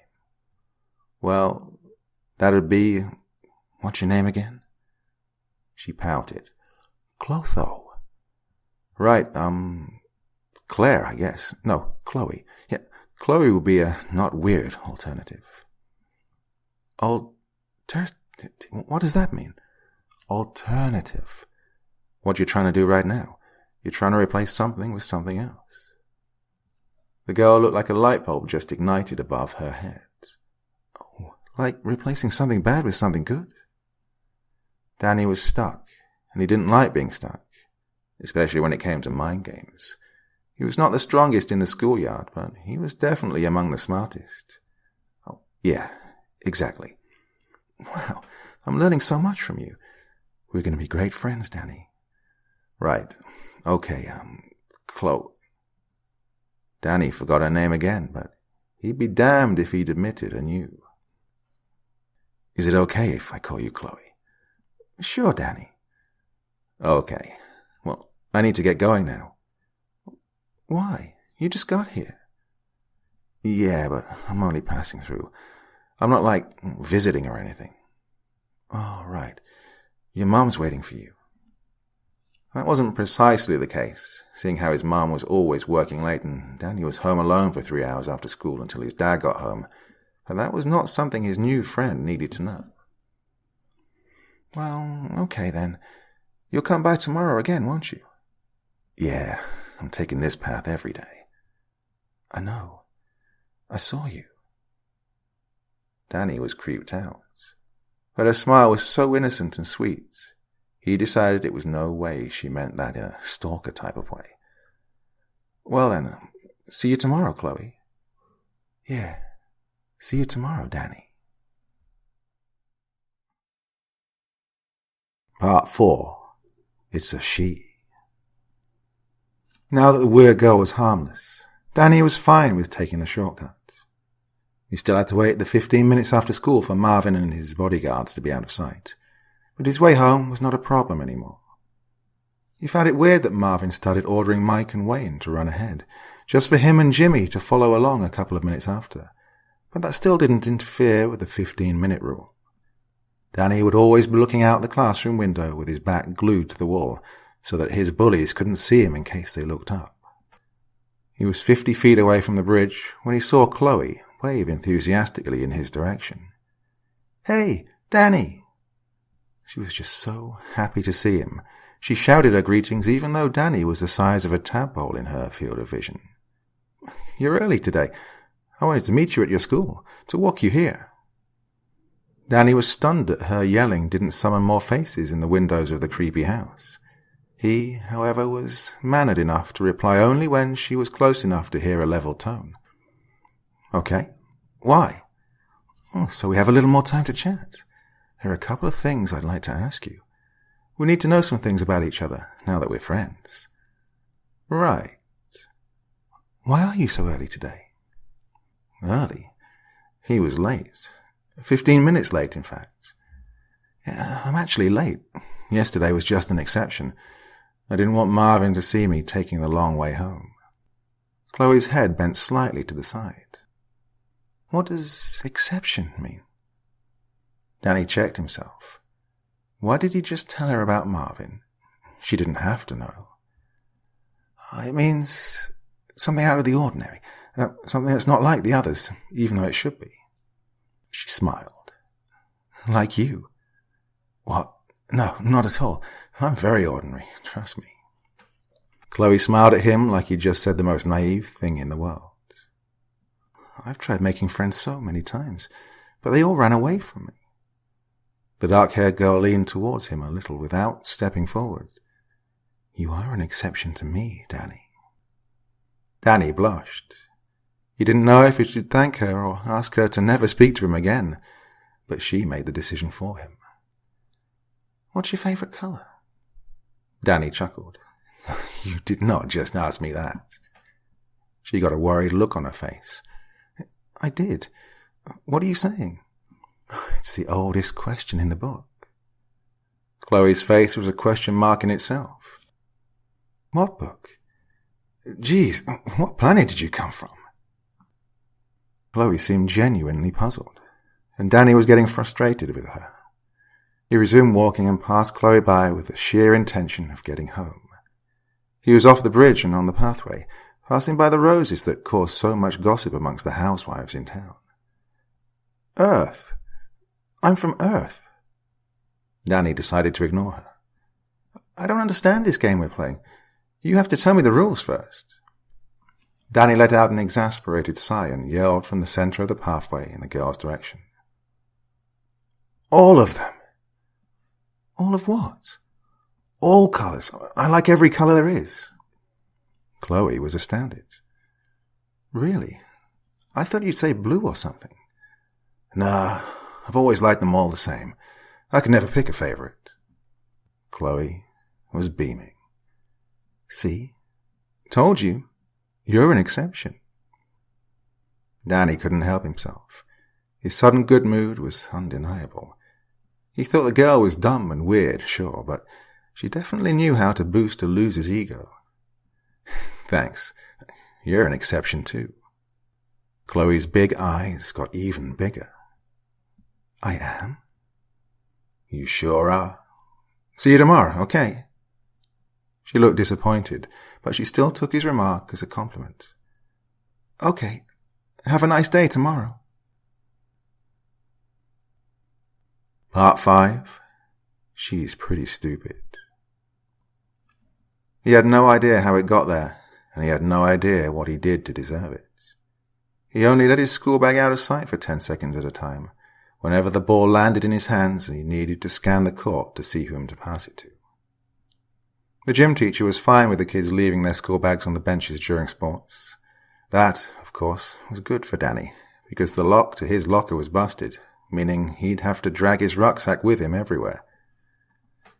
Well, that'd be... What's your name again? She pouted. Clotho. Right, Claire, I guess. No, Chloe. Yeah, Chloe would be a not weird alternative. What does that mean? Alternative. What you're trying to do right now? You're trying to replace something with something else. The girl looked like a light bulb just ignited above her head. Oh, like replacing something bad with something good? Danny was stuck, and he didn't like being stuck, especially when it came to mind games. He was not the strongest in the schoolyard, but he was definitely among the smartest. Oh, yeah, exactly. Wow, I'm learning so much from you. We're going to be great friends, Danny. Right. Okay, Chloe. Danny forgot her name again, but he'd be damned if he'd admit it anew. Is it okay if I call you Chloe? Sure, Danny. Okay. Well, I need to get going now. Why? You just got here. Yeah, but I'm only passing through. I'm not visiting or anything. Oh, right. Your mom's waiting for you. That wasn't precisely the case, seeing how his mom was always working late and Danny was home alone for 3 hours after school until his dad got home, but that was not something his new friend needed to know. Well, okay then. You'll come by tomorrow again, won't you? Yeah, I'm taking this path every day. I know. I saw you. Danny was creeped out, but her smile was so innocent and sweet, He decided it was no way she meant that in a stalker type of way. Well then, see you tomorrow, Chloe. Yeah, see you tomorrow, Danny. Part 4. It's a she. Now that the weird girl was harmless, Danny was fine with taking the shortcut. He still had to wait the 15 minutes after school for Marvin and his bodyguards to be out of sight, but his way home was not a problem anymore. He found it weird that Marvin started ordering Mike and Wayne to run ahead, just for him and Jimmy to follow along a couple of minutes after, but that still didn't interfere with the 15-minute rule. Danny would always be looking out the classroom window with his back glued to the wall, so that his bullies couldn't see him in case they looked up. He was 50 feet away from the bridge when he saw Chloe wave enthusiastically in his direction. "Hey, Danny!" She was just so happy to see him. She shouted her greetings even though Danny was the size of a tadpole in her field of vision. "You're early today. I wanted to meet you at your school, to walk you here." Danny was stunned that her yelling didn't summon more faces in the windows of the creepy house. He, however, was mannered enough to reply only when she was close enough to hear a level tone. "Okay. Why?" "Oh, so we have a little more time to chat. There are a couple of things I'd like to ask you. We need to know some things about each other, now that we're friends." "Right. Why are you so early today?" "Early? He was late. 15 minutes late, in fact." "Yeah, I'm actually late. Yesterday was just an exception. I didn't want Marvin to see me taking the long way home." Chloe's head bent slightly to the side. "What does exception mean?" Danny checked himself. Why did he just tell her about Marvin? She didn't have to know. "It means something out of the ordinary. Something that's not like the others, even though it should be." She smiled. "Like you?" "What? No, not at all. I'm very ordinary, trust me." Chloe smiled at him like he'd just said the most naive thing in the world. "I've tried making friends so many times, but they all ran away from me." The dark-haired girl leaned towards him a little without stepping forward. "You are an exception to me, Danny." Danny blushed. He didn't know if he should thank her or ask her to never speak to him again, but she made the decision for him. "What's your favourite colour?" Danny chuckled. "You did not just ask me that." She got a worried look on her face. "I did. What are you saying?" "It's the oldest question in the book." Chloe's face was a question mark in itself. "What book? Geez, what planet did you come from?" Chloe seemed genuinely puzzled, and Danny was getting frustrated with her. He resumed walking and passed Chloe by with the sheer intention of getting home. He was off the bridge and on the pathway, passing by the roses that caused so much gossip amongst the housewives in town. "Earth. I'm from Earth." Danny decided to ignore her. "I don't understand this game we're playing. You have to tell me the rules first." Danny let out an exasperated sigh and yelled from the center of the pathway in the girl's direction. "All of them." "All of what?" "All colors. I like every color there is." Chloe was astounded. "Really? I thought you'd say blue or something." "Nah, I've always liked them all the same. I could never pick a favorite." Chloe was beaming. "See? Told you. You're an exception." Danny couldn't help himself. His sudden good mood was undeniable. He thought the girl was dumb and weird, sure, but she definitely knew how to boost a loser's ego. "Thanks. You're an exception too." Chloe's big eyes got even bigger. "I am?" "You sure are. See you tomorrow, okay?" She looked disappointed, but she still took his remark as a compliment. "Okay. Have a nice day tomorrow." Part 5. She's pretty stupid. He had no idea how it got there, and he had no idea what he did to deserve it. He only let his school bag out of sight for 10 seconds at a time, whenever the ball landed in his hands and he needed to scan the court to see whom to pass it to. The gym teacher was fine with the kids leaving their school bags on the benches during sports. That, of course, was good for Danny, because the lock to his locker was busted, meaning he'd have to drag his rucksack with him everywhere.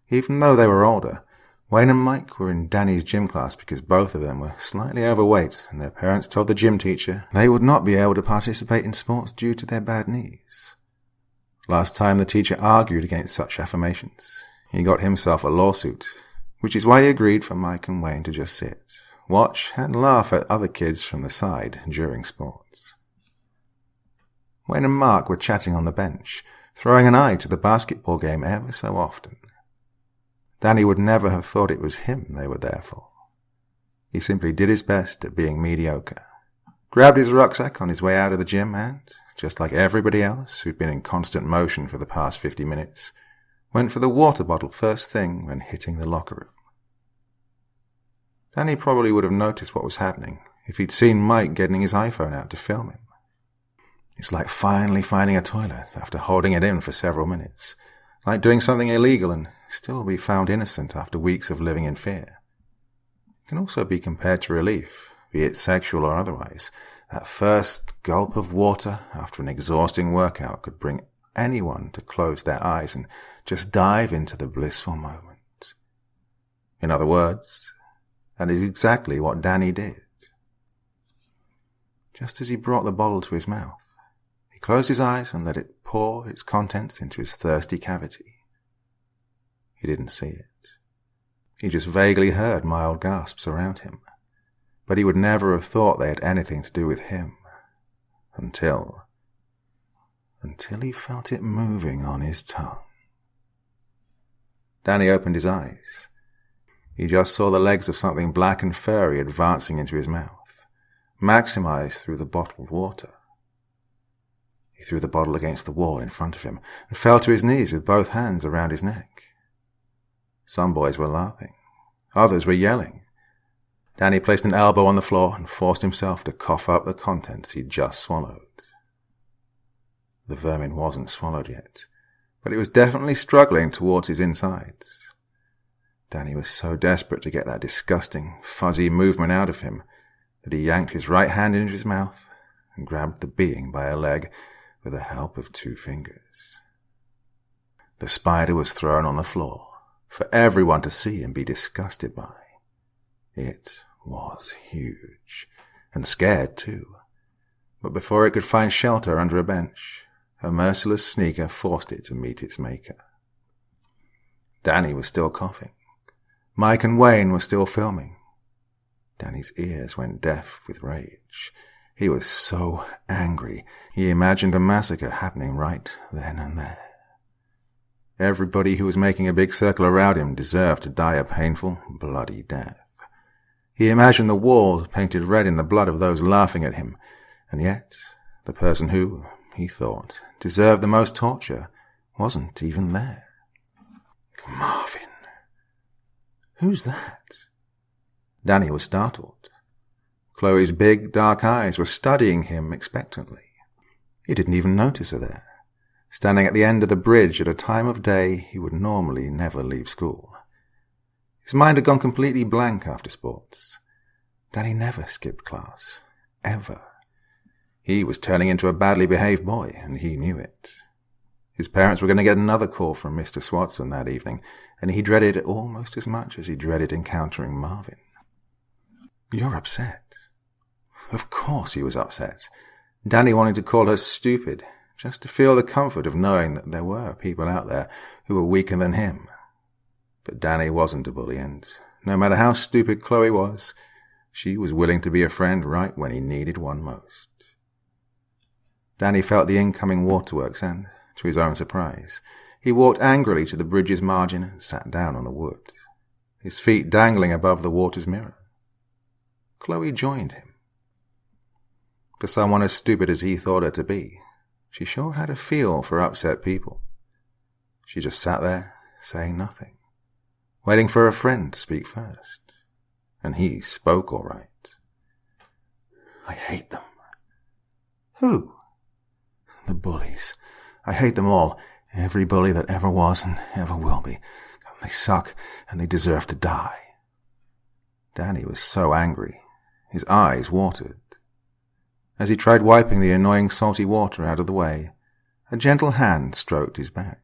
Even though they were older, Wayne and Mike were in Danny's gym class because both of them were slightly overweight, and their parents told the gym teacher they would not be able to participate in sports due to their bad knees. Last time the teacher argued against such affirmations, he got himself a lawsuit, which is why he agreed for Mike and Wayne to just sit, watch, and laugh at other kids from the side during sports. Wayne and Mark were chatting on the bench, throwing an eye to the basketball game ever so often. Danny would never have thought it was him they were there for. He simply did his best at being mediocre, grabbed his rucksack on his way out of the gym and, just like everybody else who'd been in constant motion for the past 50 minutes, went for the water bottle first thing when hitting the locker room. Danny probably would have noticed what was happening if he'd seen Mike getting his iPhone out to film him. It's like finally finding a toilet after holding it in for several minutes, like doing something illegal and still be found innocent after weeks of living in fear. It can also be compared to relief, be it sexual or otherwise. That first gulp of water after an exhausting workout could bring anyone to close their eyes and just dive into the blissful moment. In other words, that is exactly what Danny did. Just as he brought the bottle to his mouth, he closed his eyes and let it pour its contents into his thirsty cavity. He didn't see it. He just vaguely heard mild gasps around him, but he would never have thought they had anything to do with him, until he felt it moving on his tongue. Danny opened his eyes. He just saw the legs of something black and furry advancing into his mouth, maximized through the bottled water. He threw the bottle against the wall in front of him and fell to his knees with both hands around his neck. Some boys were laughing. Others were yelling. Danny placed an elbow on the floor and forced himself to cough up the contents he'd just swallowed. The vermin wasn't swallowed yet, but it was definitely struggling towards his insides. Danny was so desperate to get that disgusting, fuzzy movement out of him that he yanked his right hand into his mouth and grabbed the being by a leg with the help of 2 fingers. The spider was thrown on the floor for everyone to see and be disgusted by. It was huge, and scared too. But before it could find shelter under a bench, a merciless sneaker forced it to meet its maker. Danny was still coughing. Mike and Wayne were still filming. Danny's ears went deaf with rage. He was so angry, he imagined a massacre happening right then and there. Everybody who was making a big circle around him deserved to die a painful, bloody death. He imagined the walls painted red in the blood of those laughing at him, and yet the person who, he thought, deserved the most torture wasn't even there. Marvin. Who's that? Danny was startled. Chloe's big, dark eyes were studying him expectantly. He didn't even notice her there, standing at the end of the bridge at a time of day he would normally never leave school. His mind had gone completely blank after sports. Danny never skipped class. Ever. He was turning into a badly behaved boy, and he knew it. His parents were going to get another call from Mr. Swatson that evening, and he dreaded it almost as much as he dreaded encountering Marvin. You're upset. Of course he was upset. Danny wanted to call her stupid, just to feel the comfort of knowing that there were people out there who were weaker than him. But Danny wasn't a bully, and no matter how stupid Chloe was, she was willing to be a friend right when he needed one most. Danny felt the incoming waterworks and, to his own surprise, he walked angrily to the bridge's margin and sat down on the wood, his feet dangling above the water's mirror. Chloe joined him. For someone as stupid as he thought her to be, she sure had a feel for upset people. She just sat there, saying nothing, waiting for a friend to speak first. And he spoke all right. I hate them. Who? The bullies. I hate them all. Every bully that ever was and ever will be. They suck, and they deserve to die. Danny was so angry. His eyes watered. As he tried wiping the annoying salty water out of the way, a gentle hand stroked his back.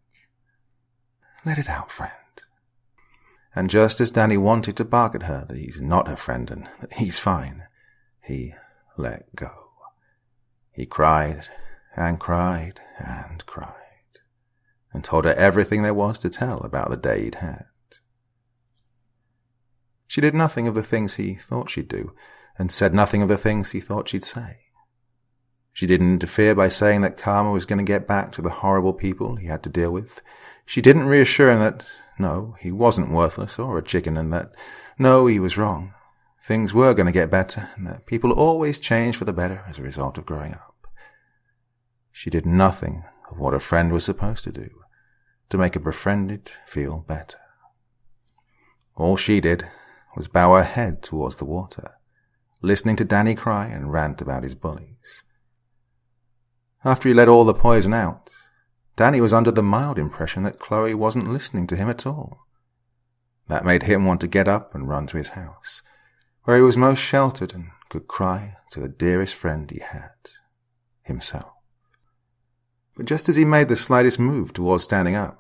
"Let it out, friend." And just as Danny wanted to bark at her that he's not her friend and that he's fine, he let go. He cried and cried and cried, and told her everything there was to tell about the day he'd had. She did nothing of the things he thought she'd do, and said nothing of the things he thought she'd say. She didn't interfere by saying that karma was going to get back to the horrible people he had to deal with. She didn't reassure him that, no, he wasn't worthless or a chicken, and that, no, he was wrong. Things were going to get better, and that people always change for the better as a result of growing up. She did nothing of what a friend was supposed to do to make a befriended feel better. All she did was bow her head towards the water, listening to Danny cry and rant about his bullies. After he let all the poison out, Danny was under the mild impression that Chloe wasn't listening to him at all. That made him want to get up and run to his house, where he was most sheltered and could cry to the dearest friend he had, himself. But just as he made the slightest move towards standing up,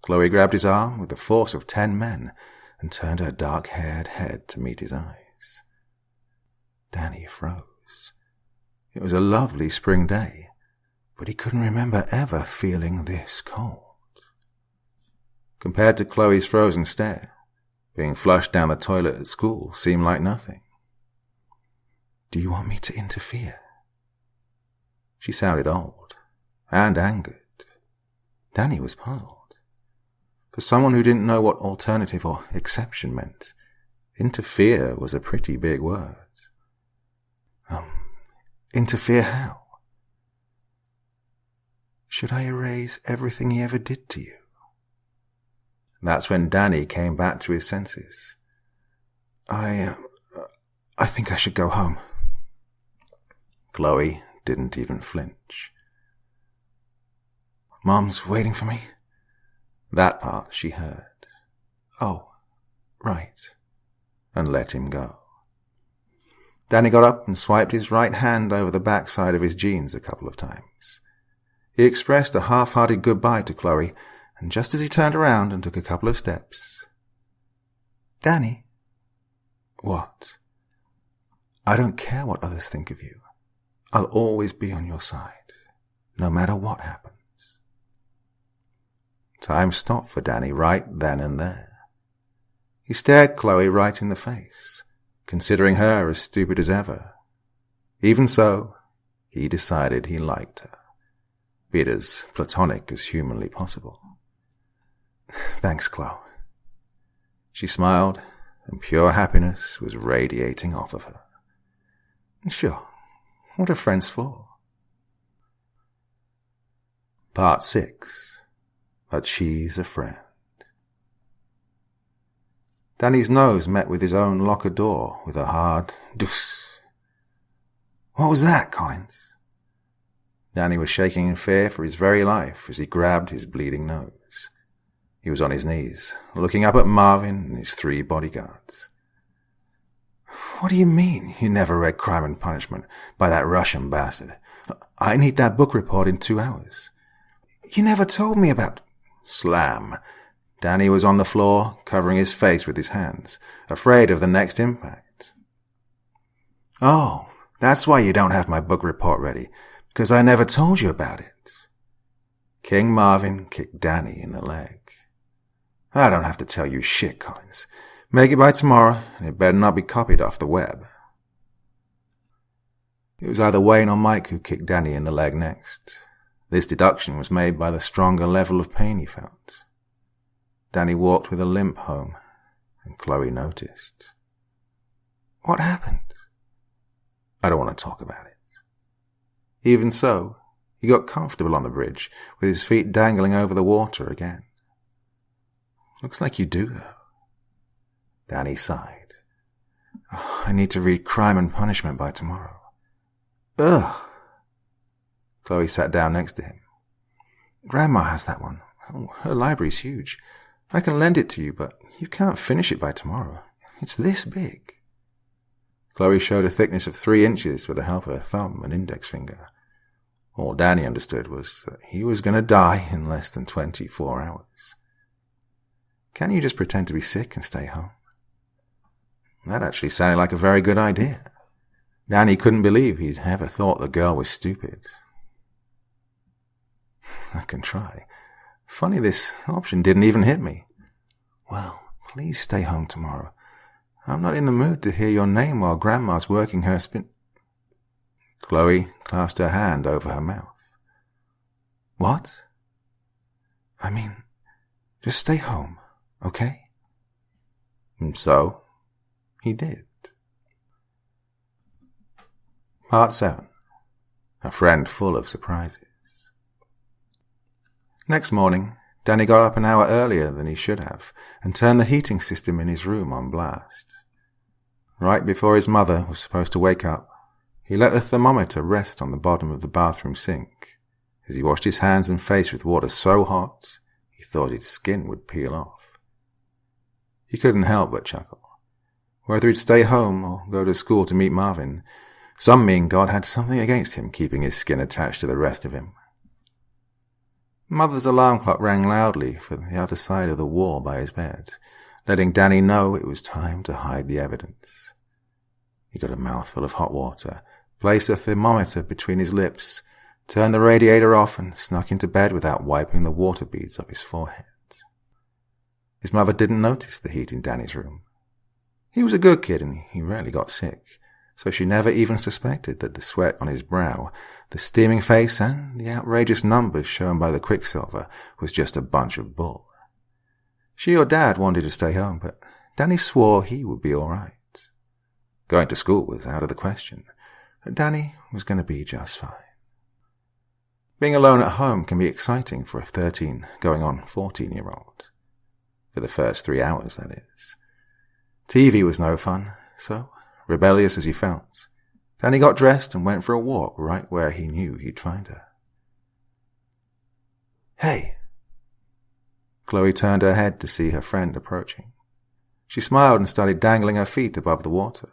Chloe grabbed his arm with the force of 10 men and turned her dark-haired head to meet his eyes. Danny froze. It was a lovely spring day, but he couldn't remember ever feeling this cold. Compared to Chloe's frozen stare, being flushed down the toilet at school seemed like nothing. "Do you want me to interfere?" She sounded old and angered. Danny was puzzled. For someone who didn't know what alternative or exception meant, interfere was a pretty big word. Interfere how? Should I erase everything he ever did to you? That's when Danny came back to his senses. I think I should go home." Chloe didn't even flinch. "Mom's waiting for me?" That part she heard. "Oh, right," and let him go. Danny got up and swiped his right hand over the backside of his jeans a couple of times. He expressed a half-hearted goodbye to Chloe, and just as he turned around and took a couple of steps, "Danny." "What?" "I don't care what others think of you. I'll always be on your side, no matter what happens." Time stopped for Danny right then and there. He stared Chloe right in the face, considering her as stupid as ever. Even so, he decided he liked her, be it as platonic as humanly possible. "Thanks, Chloe." She smiled, and pure happiness was radiating off of her. "Sure, what are friends for?" Part 6. But she's a friend. Danny's nose met with his own locker door with a hard deuce. "What was that, Collins?" Danny was shaking in fear for his very life as he grabbed his bleeding nose. He was on his knees, looking up at Marvin and his 3 bodyguards. "What do you mean, you never read Crime and Punishment by that Russian bastard? I need that book report in 2 hours. You never told me about—" Slam. Danny was on the floor, covering his face with his hands, afraid of the next impact. "Oh, that's why you don't have my book report ready, because I never told you about it." King Marvin kicked Danny in the leg. "I don't have to tell you shit, Collins. Make it by tomorrow, and it better not be copied off the web." It was either Wayne or Mike who kicked Danny in the leg next. This deduction was made by the stronger level of pain he felt. Danny walked with a limp home, and Chloe noticed. "What happened?" "I don't want to talk about it." Even so, he got comfortable on the bridge, with his feet dangling over the water again. "Looks like you do, though." Danny sighed. "I need to read Crime and Punishment by tomorrow." "Ugh." Chloe sat down next to him. "Grandma has that one. Her library's huge. I can lend it to you, but you can't finish it by tomorrow. It's this big. Chloe showed a thickness of 3 inches with the help of her thumb and index finger. All Danny understood was that he was going to die in less than 24 hours. Can't you just pretend to be sick and stay home? That actually sounded like a very good idea. Danny couldn't believe he'd ever thought the girl was stupid. I can try. Funny this option didn't even hit me. Well, please stay home tomorrow. I'm not in the mood to hear your name while Grandma's working her spin... Chloe clasped her hand over her mouth. What? I mean, just stay home, okay? And so, he did. Part 7. A friend full of surprises. Next morning, Danny got up an hour earlier than he should have and turned the heating system in his room on blast. Right before his mother was supposed to wake up, he let the thermometer rest on the bottom of the bathroom sink as he washed his hands and face with water so hot he thought his skin would peel off. He couldn't help but chuckle. Whether he'd stay home or go to school to meet Marvin, some mean god had something against him keeping his skin attached to the rest of him. Mother's alarm clock rang loudly from the other side of the wall by his bed, letting Danny know it was time to hide the evidence. He got a mouthful of hot water, placed a thermometer between his lips, turned the radiator off and snuck into bed without wiping the water beads off his forehead. His mother didn't notice the heat in Danny's room. He was a good kid and he rarely got sick, so she never even suspected that the sweat on his brow, the steaming face, and the outrageous numbers shown by the quicksilver was just a bunch of bull. She or Dad wanted to stay home, but Danny swore he would be all right. Going to school was out of the question, but Danny was going to be just fine. Being alone at home can be exciting for a 13, going on 14-year-old. For the first 3 hours, that is. TV was no fun, so, rebellious as he felt, Danny got dressed and went for a walk right where he knew he'd find her. Hey! Chloe turned her head to see her friend approaching. She smiled and started dangling her feet above the water,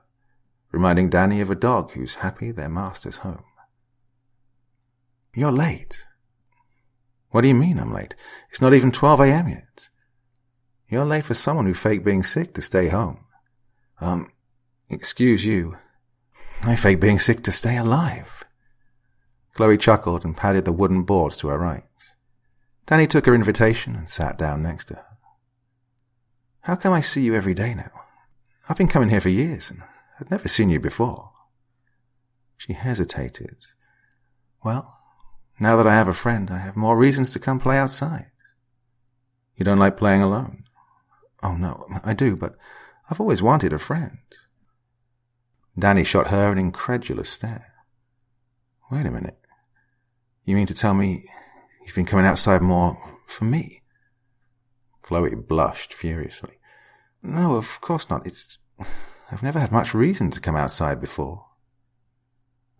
reminding Danny of a dog who's happy their master's home. You're late. What do you mean I'm late? It's not even 12 a.m. yet. You're late for someone who faked being sick to stay home. Excuse you. I faked being sick to stay alive. Chloe chuckled and patted the wooden boards to her right. Danny took her invitation and sat down next to her. How come I see you every day now? I've been coming here for years and I'd never seen you before. She hesitated. Well, now that I have a friend, I have more reasons to come play outside. You don't like playing alone? Oh no, I do, but I've always wanted a friend. Danny shot her an incredulous stare. Wait a minute. You mean to tell me you've been coming outside more for me? Chloe blushed furiously. No, of course not. I've never had much reason to come outside before.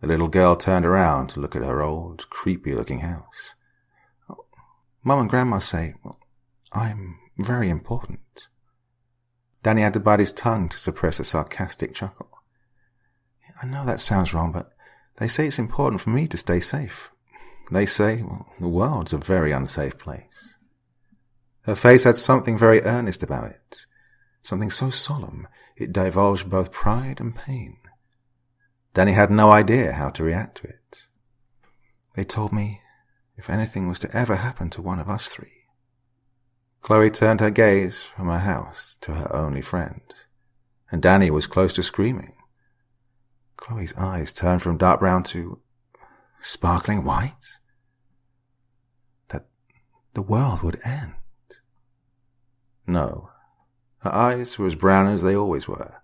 The little girl turned around to look at her old, creepy-looking house. Oh, Mum and Grandma say, I'm very important. Danny had to bite his tongue to suppress a sarcastic chuckle. I know that sounds wrong, but they say it's important for me to stay safe. They say, the world's a very unsafe place. Her face had something very earnest about it, something so solemn it divulged both pride and pain. Danny had no idea how to react to it. They told me if anything was to ever happen to one of us three. Chloe turned her gaze from her house to her only friend, and Danny was close to screaming. Chloe's eyes turned from dark brown to sparkling white. That the world would end. No, her eyes were as brown as they always were.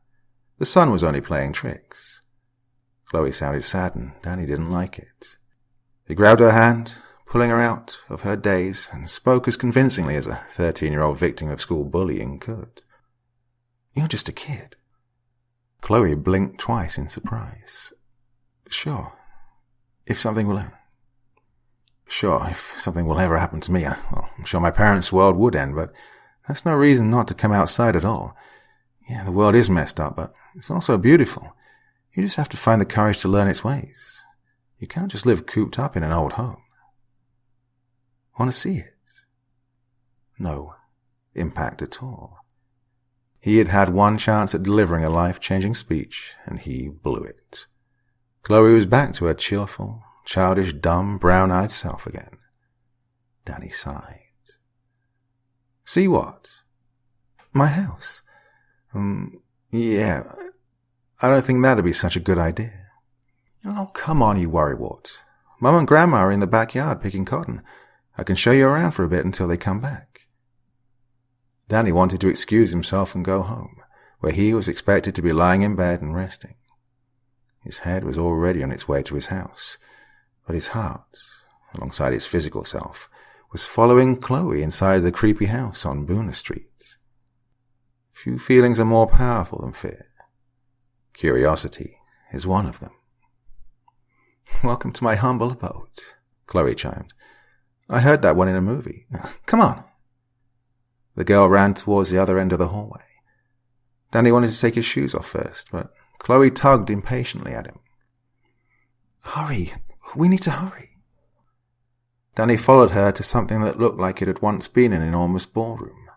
The sun was only playing tricks. Chloe sounded sad and Danny didn't like it. He grabbed her hand, pulling her out of her daze, and spoke as convincingly as a 13-year-old victim of school bullying could. You're just a kid. Chloe blinked twice in surprise. Sure. If something will ever happen to me, I'm sure my parents' world would end, but that's no reason not to come outside at all. Yeah, the world is messed up, but it's also beautiful. You just have to find the courage to learn its ways. You can't just live cooped up in an old home. Want to see it? No impact at all. He had had one chance at delivering a life-changing speech, and he blew it. Chloe was back to her cheerful, childish, dumb, brown-eyed self again. Danny sighed. See what? My house. Yeah, I don't think that'd be such a good idea. Oh, come on, you worrywart. Mum and Grandma are in the backyard picking cotton. I can show you around for a bit until they come back. Danny wanted to excuse himself and go home, where he was expected to be lying in bed and resting. His head was already on its way to his house, but his heart, alongside his physical self, was following Chloe inside the creepy house on Boona Street. Few feelings are more powerful than fear. Curiosity is one of them. Welcome to my humble abode, Chloe chimed. I heard that one in a movie. Come on. The girl ran towards the other end of the hallway. Danny wanted to take his shoes off first, but Chloe tugged impatiently at him. Hurry, we need to hurry. Danny followed her to something that looked like it had once been an enormous ballroom.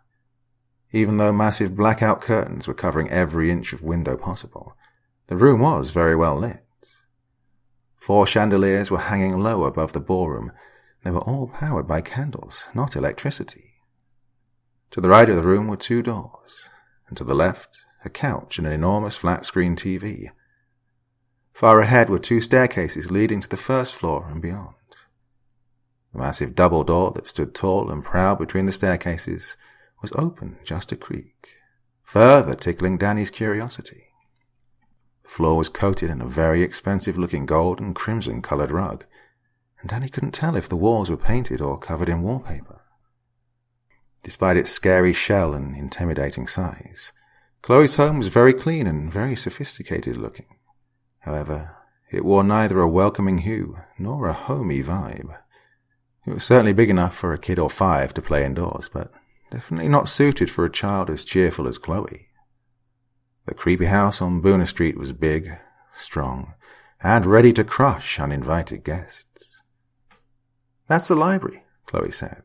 Even though massive blackout curtains were covering every inch of window possible, the room was very well lit. 4 chandeliers were hanging low above the ballroom. They were all powered by candles, not electricity. To the right of the room were 2 doors, and to the left, a couch and an enormous flat-screen TV. Far ahead were 2 staircases leading to the first floor and beyond. The massive double door that stood tall and proud between the staircases was open just a creak, further tickling Danny's curiosity. The floor was coated in a very expensive-looking gold and crimson-coloured rug, and Danny couldn't tell if the walls were painted or covered in wallpaper. Despite its scary shell and intimidating size, Chloe's home was very clean and very sophisticated-looking. However, it wore neither a welcoming hue nor a homey vibe. It was certainly big enough for a kid or 5 to play indoors, but definitely not suited for a child as cheerful as Chloe. The creepy house on Boona Street was big, strong, and ready to crush uninvited guests. That's the library, Chloe said,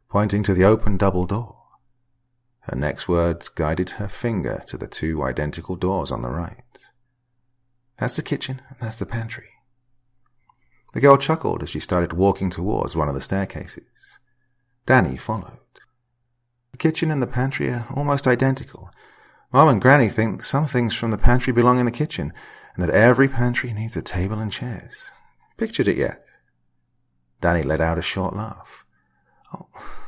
pointing to the open double door. Her next words guided her finger to the 2 identical doors on the right. That's the kitchen, and that's the pantry. The girl chuckled as she started walking towards one of the staircases. Danny followed. The kitchen and the pantry are almost identical. Mom and Granny think some things from the pantry belong in the kitchen, and that every pantry needs a table and chairs. Pictured it yet? Danny let out a short laugh. Oh,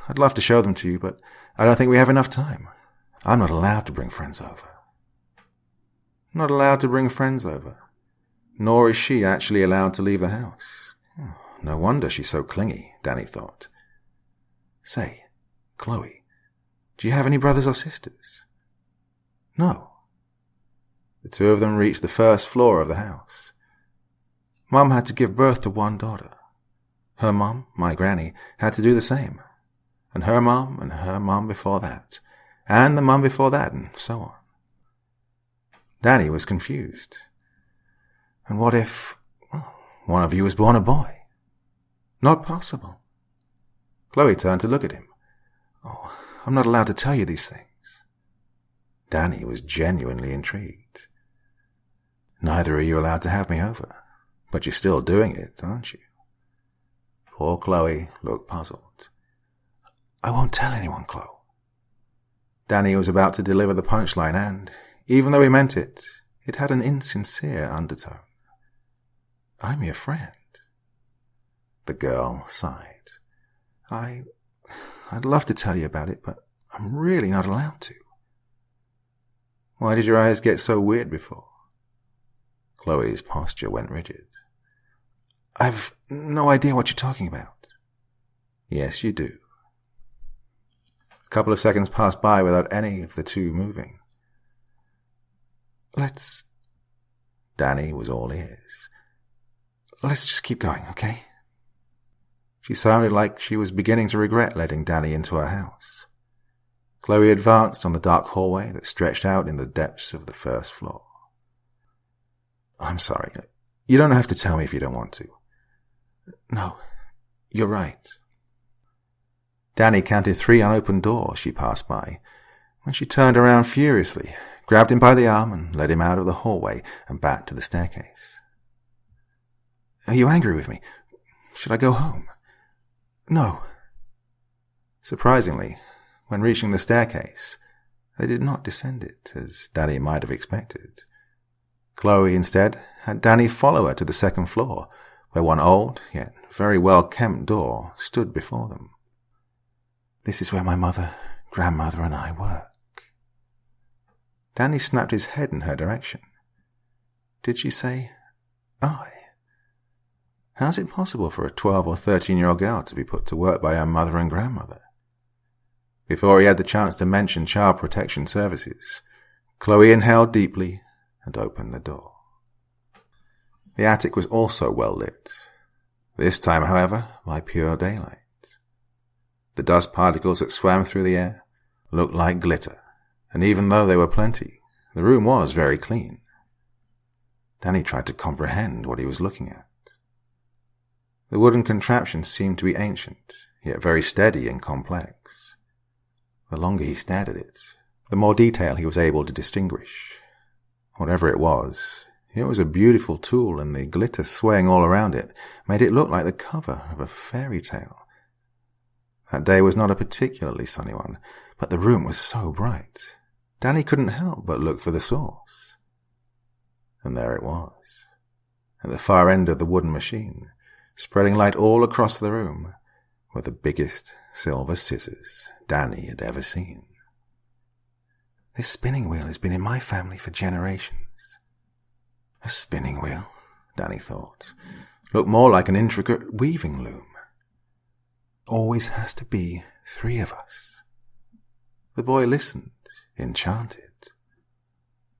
I'd love to show them to you, but I don't think we have enough time. I'm not allowed to bring friends over. Not allowed to bring friends over. Nor is she actually allowed to leave the house. No wonder she's so clingy, Danny thought. Say, Chloe, do you have any brothers or sisters? No. The 2 of them reached the first floor of the house. Mum had to give birth to 1 daughter. Her mum, my granny, had to do the same. And her mum before that. And the mum before that, and so on. Danny was confused. And what if one of you was born a boy? Not possible. Chloe turned to look at him. Oh, I'm not allowed to tell you these things. Danny was genuinely intrigued. Neither are you allowed to have me over, but you're still doing it, aren't you? Poor Chloe looked puzzled. I won't tell anyone, Chloe. Danny was about to deliver the punchline, and, even though he meant it, it had an insincere undertone. I'm your friend. The girl sighed. I'd love to tell you about it, but I'm really not allowed to. Why did your eyes get so weird before? Chloe's posture went rigid. I've no idea what you're talking about. Yes, you do. A couple of seconds passed by without any of the 2 moving. Danny was all ears. Let's just keep going, okay? She sounded like she was beginning to regret letting Danny into her house. Chloe advanced on the dark hallway that stretched out in the depths of the first floor. I'm sorry. You don't have to tell me if you don't want to. No, you're right. Danny counted 3 unopened doors she passed by, when she turned around furiously, grabbed him by the arm and led him out of the hallway and back to the staircase. Are you angry with me? Should I go home? No. Surprisingly, when reaching the staircase, they did not descend it, as Danny might have expected. Chloe, instead, had Danny follow her to the second floor, where one old, yet very well-kept door stood before them. This is where my mother, grandmother, and I work. Danny snapped his head in her direction. Did she say, I? How's it possible for a 12 or 13-year-old girl to be put to work by her mother and grandmother? Before he had the chance to mention Child Protection Services, Chloe inhaled deeply and opened the door. The attic was also well lit, this time, however, by pure daylight. The dust particles that swam through the air looked like glitter, and even though there were plenty, the room was very clean. Danny tried to comprehend what he was looking at. The wooden contraption seemed to be ancient, yet very steady and complex. The longer he stared at it, the more detail he was able to distinguish. Whatever it was a beautiful tool, and the glitter swaying all around it made it look like the cover of a fairy tale. That day was not a particularly sunny one, but the room was so bright, Danny couldn't help but look for the source. And there it was, at the far end of the wooden machine, spreading light all across the room, were the biggest silver scissors Danny had ever seen. This spinning wheel has been in my family for generations. A spinning wheel, Danny thought, looked more like an intricate weaving loom. Always has to be 3 of us. The boy listened, enchanted.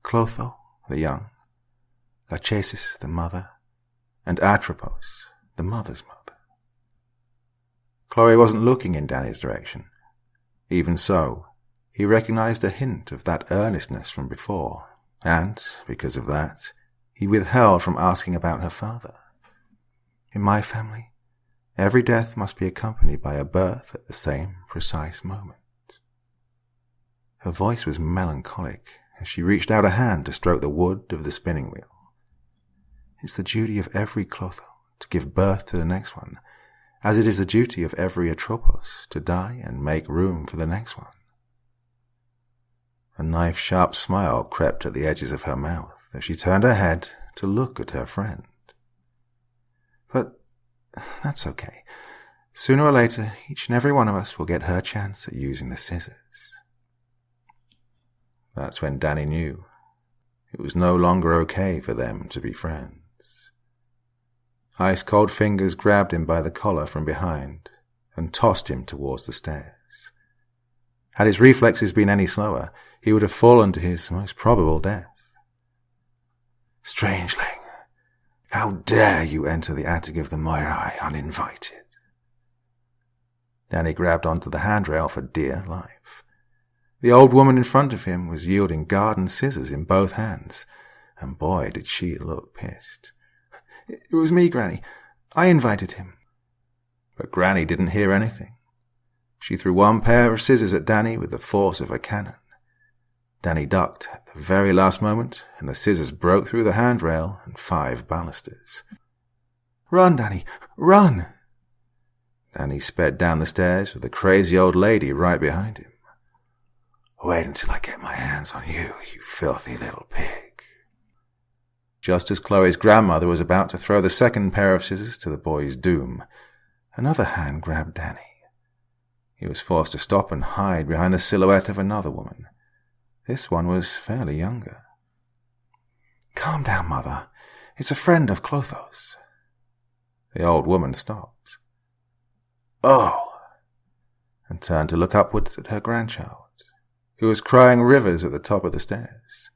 Clotho, the young, Lachesis, the mother, and Atropos, the mother's mother. Chloe wasn't looking in Danny's direction. Even so, he recognized a hint of that earnestness from before, and, because of that, he withheld from asking about her father. In my family, every death must be accompanied by a birth at the same precise moment. Her voice was melancholic as she reached out a hand to stroke the wood of the spinning wheel. It's the duty of every Clotho to give birth to the next one, as it is the duty of every Atropos to die and make room for the next one. A knife-sharp smile crept at the edges of her mouth as she turned her head to look at her friend. But that's okay. Sooner or later, each and every one of us will get her chance at using the scissors. That's when Danny knew it was no longer okay for them to be friends. Ice-cold fingers grabbed him by the collar from behind and tossed him towards the stairs. Had his reflexes been any slower, he would have fallen to his most probable death. Strangeling, how dare you enter the attic of the Moirai uninvited? Danny grabbed onto the handrail for dear life. The old woman in front of him was yielding garden scissors in both hands, and boy did she look pissed. It was me, Granny. I invited him. But Granny didn't hear anything. She threw one pair of scissors at Danny with the force of a cannon. Danny ducked at the very last moment, and the scissors broke through the handrail and 5 balusters. Run, Danny, run! Danny sped down the stairs with the crazy old lady right behind him. Wait until I get my hands on you, you filthy little pig. Just as Chloe's grandmother was about to throw the second pair of scissors to the boy's doom, another hand grabbed Danny. He was forced to stop and hide behind the silhouette of another woman. This one was fairly younger. Calm down, Mother. It's a friend of Clotho's. The old woman stopped. Oh! And turned to look upwards at her grandchild, who was crying rivers at the top of the stairs.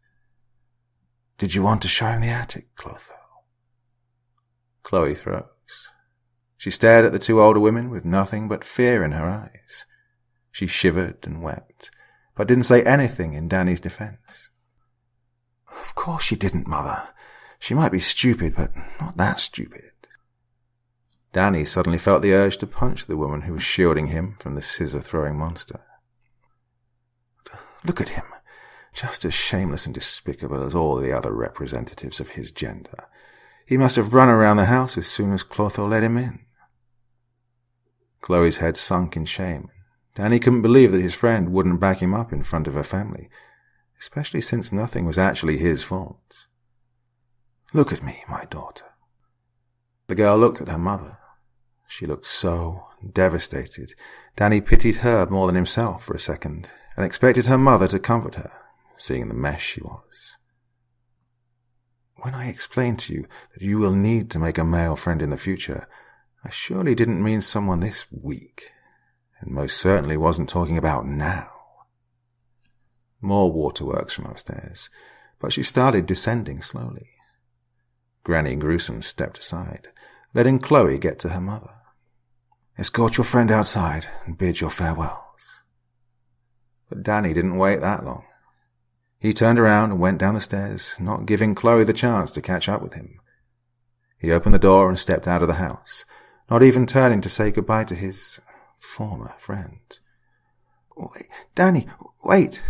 Did you want to show him the attic, Clotho? Chloe froze. She stared at the 2 older women with nothing but fear in her eyes. She shivered and wept, but didn't say anything in Danny's defense. Of course she didn't, Mother. She might be stupid, but not that stupid. Danny suddenly felt the urge to punch the woman who was shielding him from the scissor-throwing monster. Look at him, just as shameless and despicable as all the other representatives of his gender. He must have run around the house as soon as Clotho let him in. Chloe's head sunk in shame. Danny couldn't believe that his friend wouldn't back him up in front of her family, especially since nothing was actually his fault. Look at me, my daughter. The girl looked at her mother. She looked so devastated. Danny pitied her more than himself for a second, and expected her mother to comfort her, seeing the mess she was. When I explained to you that you will need to make a male friend in the future, I surely didn't mean someone this weak, and most certainly wasn't talking about now. More waterworks from upstairs, but she started descending slowly. Granny Gruesome stepped aside, letting Chloe get to her mother. Escort your friend outside and bid your farewells. But Danny didn't wait that long. He turned around and went down the stairs, not giving Chloe the chance to catch up with him. He opened the door and stepped out of the house, not even turning to say goodbye to his former friend. Wait, Danny, wait!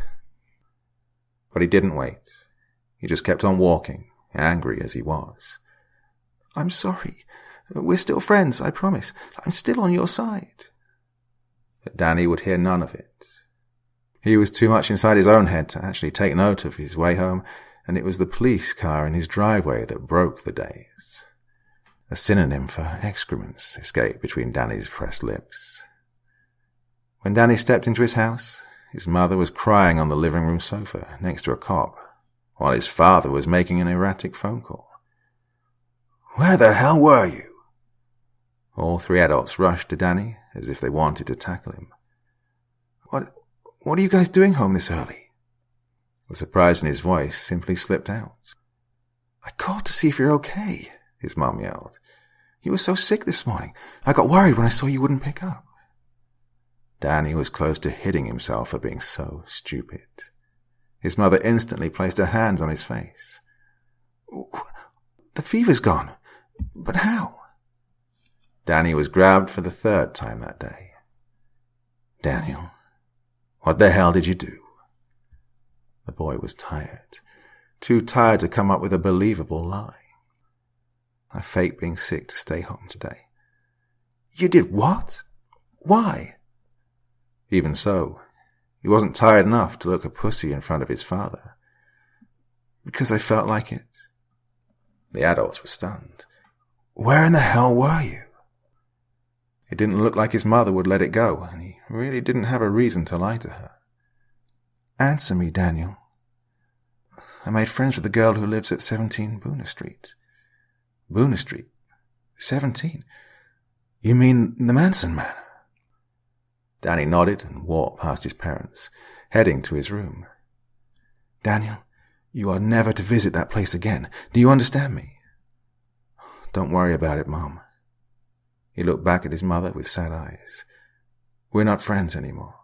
But he didn't wait. He just kept on walking, angry as he was. I'm sorry. We're still friends, I promise. I'm still on your side. But Danny would hear none of it. He was too much inside his own head to actually take note of his way home, and it was the police car in his driveway that broke the daze. A synonym for excrements escaped between Danny's pressed lips. When Danny stepped into his house, his mother was crying on the living room sofa next to a cop, while his father was making an erratic phone call. Where the hell were you? All three adults rushed to Danny as if they wanted to tackle him. What are you guys doing home this early? The surprise in his voice simply slipped out. I called to see if you're okay, his mom yelled. You were so sick this morning. I got worried when I saw you wouldn't pick up. Danny was close to hitting himself for being so stupid. His mother instantly placed her hands on his face. The fever's gone. But how? Danny was grabbed for the third time that day. Daniel, what the hell did you do? The boy was tired. Too tired to come up with a believable lie. I faked being sick to stay home today. You did what? Why? Even so, he wasn't tired enough to look a pussy in front of his father. Because I felt like it. The adults were stunned. Where in the hell were you? It didn't look like his mother would let it go, and he really didn't have a reason to lie to her. Answer me, Daniel. I made friends with the girl who lives at 17 Boona Street. Boona Street? 17? You mean the Manson Manor? Danny nodded and walked past his parents, heading to his room. Daniel, you are never to visit that place again. Do you understand me? Don't worry about it, Mom. He looked back at his mother with sad eyes. We're not friends anymore.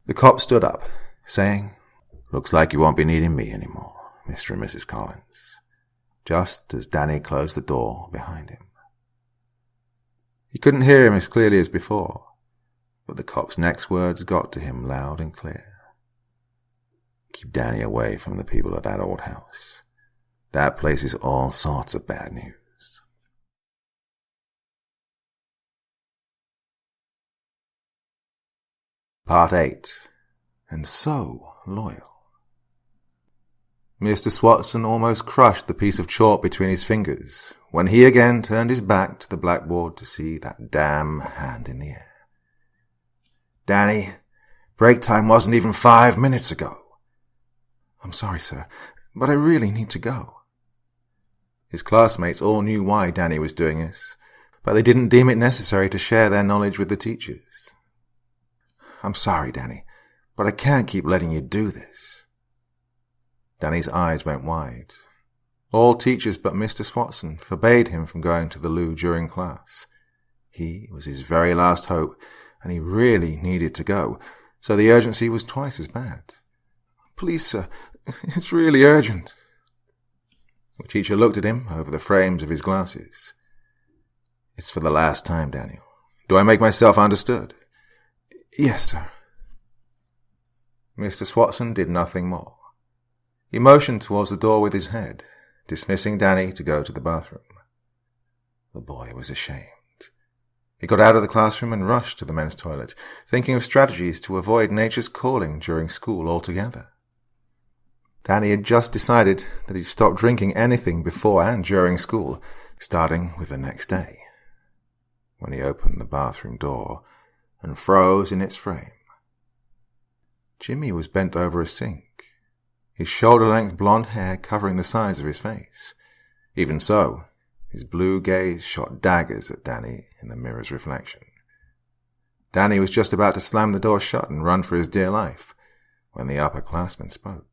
The cop stood up, saying, Looks like you won't be needing me anymore, Mr. and Mrs. Collins, just as Danny closed the door behind him. He couldn't hear him as clearly as before, but the cop's next words got to him loud and clear. Keep Danny away from the people of that old house. That place is all sorts of bad news. Part 8. And so loyal. Mr. Swatson almost crushed the piece of chalk between his fingers when he again turned his back to the blackboard to see that damn hand in the air. Danny, break time wasn't even 5 minutes ago. I'm sorry, sir, but I really need to go. His classmates all knew why Danny was doing this, but they didn't deem it necessary to share their knowledge with the teachers. I'm sorry, Danny, but I can't keep letting you do this. Danny's eyes went wide. All teachers but Mr. Swatson forbade him from going to the loo during class. He was his very last hope, and he really needed to go, so the urgency was twice as bad. "Please, sir, it's really urgent." The teacher looked at him over the frames of his glasses. "It's for the last time, Daniel. Do I make myself understood?" "Yes, sir." Mr. Swatson did nothing more. He motioned towards the door with his head, dismissing Danny to go to the bathroom. The boy was ashamed. He got out of the classroom and rushed to the men's toilet, thinking of strategies to avoid nature's calling during school altogether. Danny had just decided that he'd stop drinking anything before and during school, starting with the next day, when he opened the bathroom door and froze in its frame. Jimmy was bent over a sink, his shoulder-length blonde hair covering the sides of his face. Even so, his blue gaze shot daggers at Danny in the mirror's reflection. Danny was just about to slam the door shut and run for his dear life when the upperclassman spoke.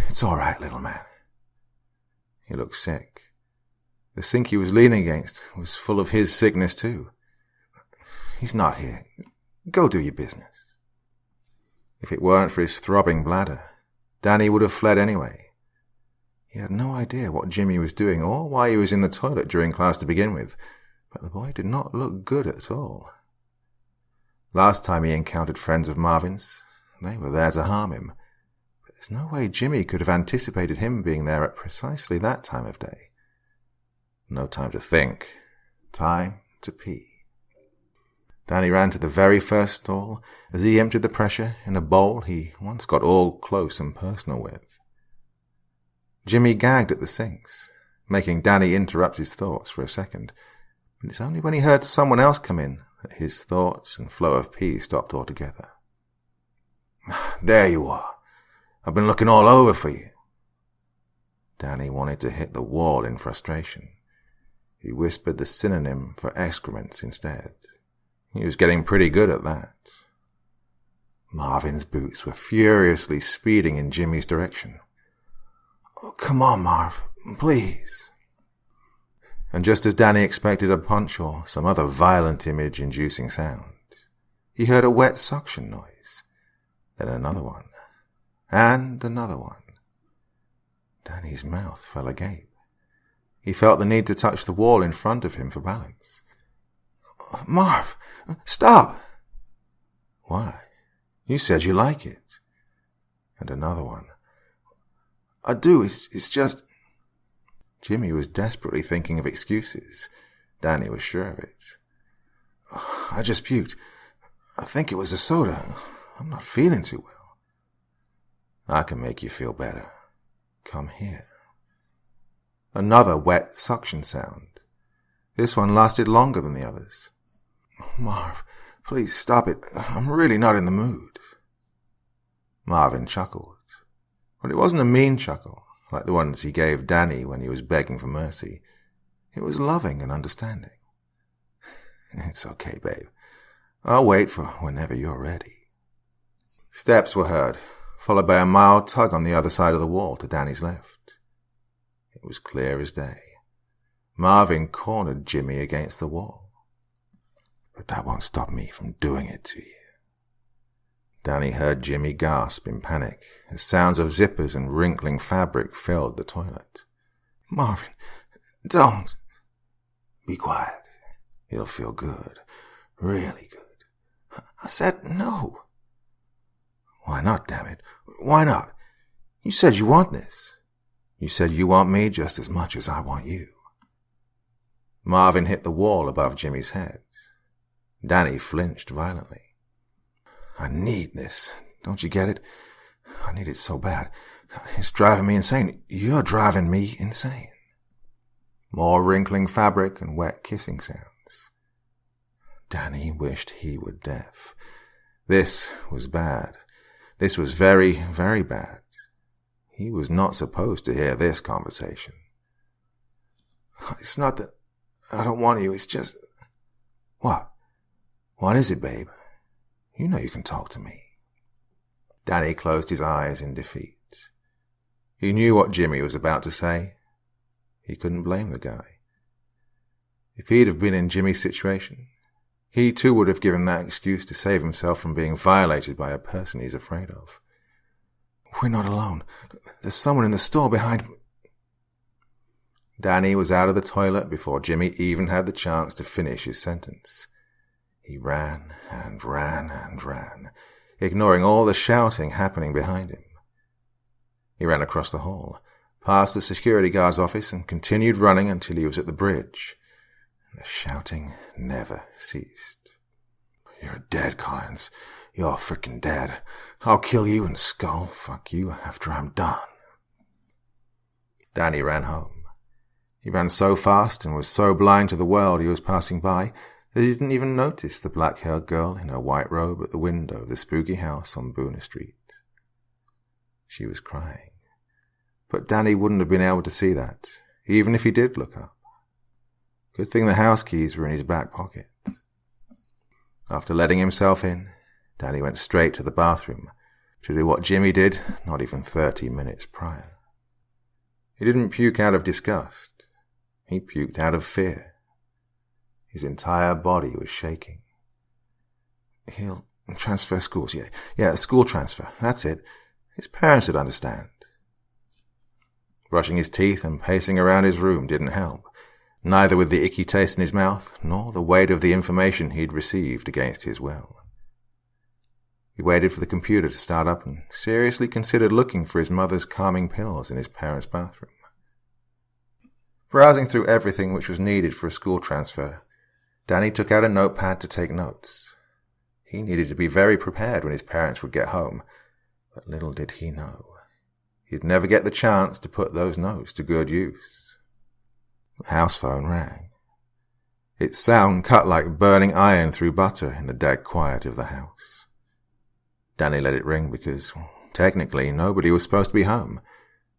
"It's all right, little man." He looked sick. The sink he was leaning against was full of his sickness too. "He's not here. Go do your business." If it weren't for his throbbing bladder, Danny would have fled anyway. He had no idea what Jimmy was doing or why he was in the toilet during class to begin with, but the boy did not look good at all. Last time he encountered friends of Marvin's, they were there to harm him. But there's no way Jimmy could have anticipated him being there at precisely that time of day. No time to think. Time to pee. Danny ran to the very first stall as he emptied the pressure in a bowl he once got all close and personal with. Jimmy gagged at the sinks, making Danny interrupt his thoughts for a second, but it's only when he heard someone else come in that his thoughts and flow of pee stopped altogether. "There you are. I've been looking all over for you." Danny wanted to hit the wall in frustration. He whispered the synonym for excrements instead. He was getting pretty good at that. Marvin's boots were furiously speeding in Jimmy's direction. "Oh, come on, Marv, please." And just as Danny expected a punch or some other violent image-inducing sound, he heard a wet suction noise, then another one, and another one. Danny's mouth fell agape. He felt the need to touch the wall in front of him for balance. "Marv, stop!" "Why? You said you like it." And another one. "I do, it's just—" Jimmy was desperately thinking of excuses. Danny was sure of it. "I just puked. I think it was the soda. I'm not feeling too well." "I can make you feel better. Come here." Another wet suction sound. This one lasted longer than the others. "Marv, please stop it. I'm really not in the mood." Marvin chuckled. But it wasn't a mean chuckle, like the ones he gave Danny when he was begging for mercy. It was loving and understanding. "It's okay, babe. I'll wait for whenever you're ready." Steps were heard, followed by a mild tug on the other side of the wall to Danny's left. It was clear as day. Marvin cornered Jimmy against the wall. "But that won't stop me from doing it to you." Danny heard Jimmy gasp in panic as sounds of zippers and wrinkling fabric filled the toilet. "Marvin, don't." "Be quiet. It'll feel good. Really good." "I said no." "Why not, damn it? Why not? You said you want this. You said you want me just as much as I want you." Marvin hit the wall above Jimmy's head. Danny flinched violently. "I need this. Don't you get it? I need it so bad. It's driving me insane. You're driving me insane." More wrinkling fabric and wet kissing sounds. Danny wished he were deaf. This was bad. This was very, very bad. He was not supposed to hear this conversation. "It's not that I don't want you, it's just—" "What? What is it, babe? You know you can talk to me." Danny closed his eyes in defeat. He knew what Jimmy was about to say. He couldn't blame the guy. If he'd have been in Jimmy's situation, He too would have given that excuse to save himself from being violated by a person he's afraid of. We're not alone. There's someone in the store behind me. Danny was out of the toilet before Jimmy even had the chance to finish his sentence. He ran and ran and ran, ignoring all the shouting happening behind him. He ran across the hall, past the security guard's office, and continued running until he was at the bridge. The shouting never ceased. You're dead, Collins. You're frickin' dead. I'll kill you and skull fuck you after I'm done. Danny ran home. He ran so fast and was so blind to the world he was passing by that he didn't even notice the black-haired girl in her white robe at the window of the spooky house on Boona Street. She was crying. But Danny wouldn't have been able to see that, even if he did look up. Good thing the house keys were in his back pocket. After letting himself in, Danny went straight to the bathroom to do what Jimmy did not even 30 minutes prior. He didn't puke out of disgust. He puked out of fear. His entire body was shaking. He'll transfer schools. Yeah, school transfer. That's it. His parents would understand. Brushing his teeth and pacing around his room didn't help, neither with the icky taste in his mouth nor the weight of the information he'd received against his will. He waited for the computer to start up and seriously considered looking for his mother's calming pills in his parents' bathroom. Browsing through everything which was needed for a school transfer, Danny took out a notepad to take notes. He needed to be very prepared when his parents would get home, but little did he know he'd never get the chance to put those notes to good use. The house phone rang. Its sound cut like burning iron through butter in the dead quiet of the house. Danny let it ring because, technically, nobody was supposed to be home,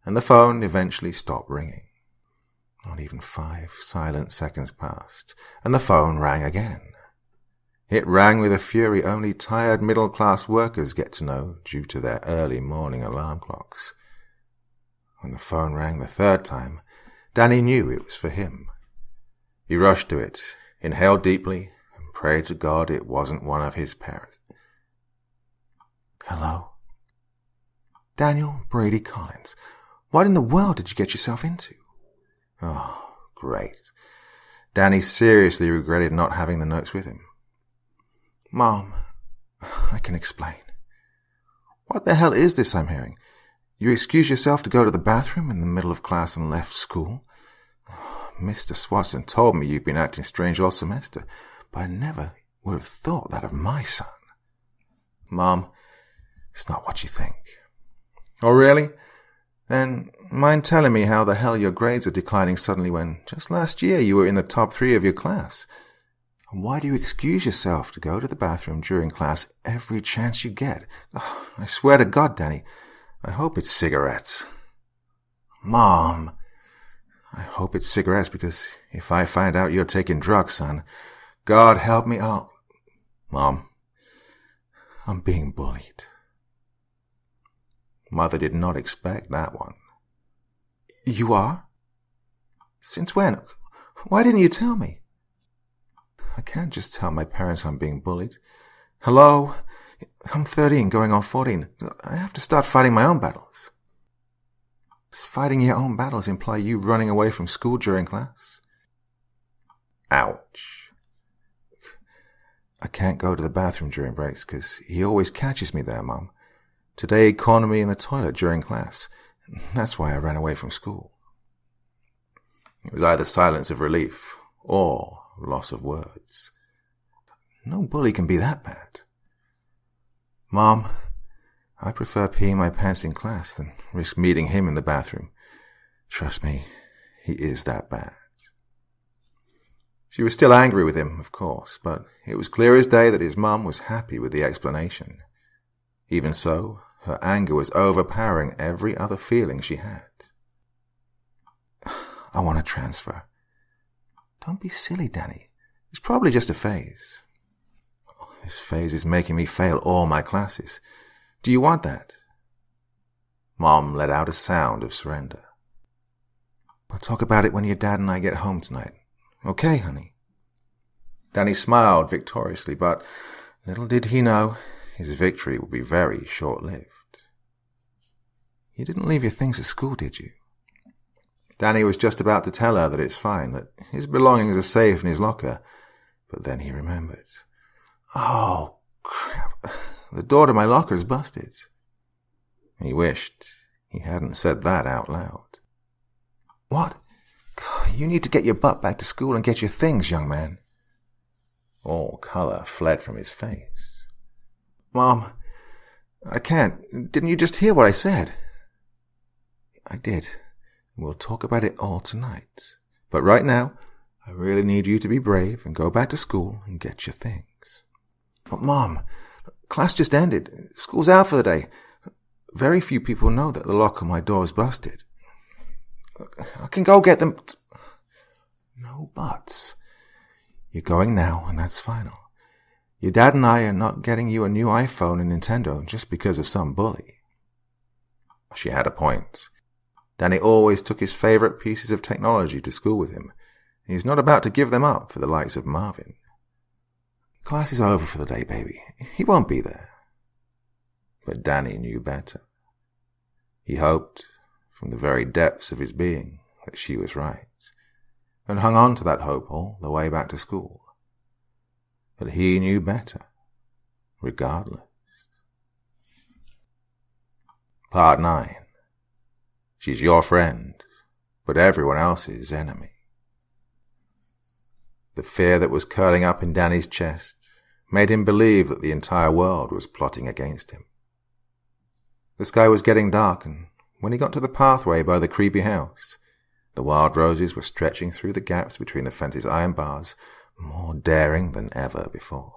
and the phone eventually stopped ringing. Not even 5 silent seconds passed, and the phone rang again. It rang with a fury only tired middle-class workers get to know due to their early morning alarm clocks. When the phone rang the third time, Danny knew it was for him. He rushed to it, inhaled deeply, and prayed to God it wasn't one of his parents. Hello? Daniel Brady Collins. What in the world did you get yourself into? Oh, great. Danny seriously regretted not having the notes with him. Mom, I can explain. What the hell is this I'm hearing? You excused yourself to go to the bathroom in the middle of class and left school? Mr. Swatson told me you've been acting strange all semester, but I never would have thought that of my son. Mom, it's not what you think. Oh, really? Then mind telling me how the hell your grades are declining suddenly when just last year you were in the top 3 of your class? And why do you excuse yourself to go to the bathroom during class every chance you get? Oh, I swear to God, Danny, I hope it's cigarettes. Mom, I hope it's cigarettes because if I find out you're taking drugs, son, God help me out. Mom, I'm being bullied. Mother did not expect that one. You are? Since when? Why didn't you tell me? I can't just tell my parents I'm being bullied. Hello? I'm 13 going on 14. I have to start fighting my own battles. Does fighting your own battles imply you running away from school during class? Ouch. I can't go to the bathroom during breaks because he always catches me there, Mom. Today he cornered me in the toilet during class. That's why I ran away from school. It was either silence of relief or loss of words. No bully can be that bad. Mom, I prefer peeing my pants in class than risk meeting him in the bathroom. Trust me, he is that bad. She was still angry with him, of course, but it was clear as day that his mum was happy with the explanation. Even so, her anger was overpowering every other feeling she had. I want to transfer. Don't be silly, Danny. It's probably just a phase. This phase is making me fail all my classes. Do you want that? Mom let out a sound of surrender. We'll talk about it when your dad and I get home tonight. Okay, honey? Danny smiled victoriously, but little did he know his victory would be very short-lived. You didn't leave your things at school, did you? Danny was just about to tell her that it's fine, that his belongings are safe in his locker, but then he remembered. Oh, crap. The door to my locker's busted. He wished he hadn't said that out loud. What? You need to get your butt back to school and get your things, young man. All colour fled from his face. Mom, I can't. Didn't you just hear what I said? I did. We'll talk about it all tonight. But right now, I really need you to be brave and go back to school and get your things. But Mom, class just ended. School's out for the day. Very few people know that the lock on my door is busted. I can go get them. No buts. You're going now, and that's final. Your dad and I are not getting you a new iPhone and Nintendo just because of some bully. She had a point. Danny always took his favourite pieces of technology to school with him. He was not about to give them up for the likes of Marvin. Class is over for the day, baby. He won't be there. But Danny knew better. He hoped, from the very depths of his being, that she was right, and hung on to that hope all the way back to school. But he knew better, regardless. Part 9. She's your friend, but everyone else's enemy. The fear that was curling up in Danny's chest made him believe that the entire world was plotting against him. The sky was getting dark, and when he got to the pathway by the creepy house, the wild roses were stretching through the gaps between the fence's iron bars, more daring than ever before.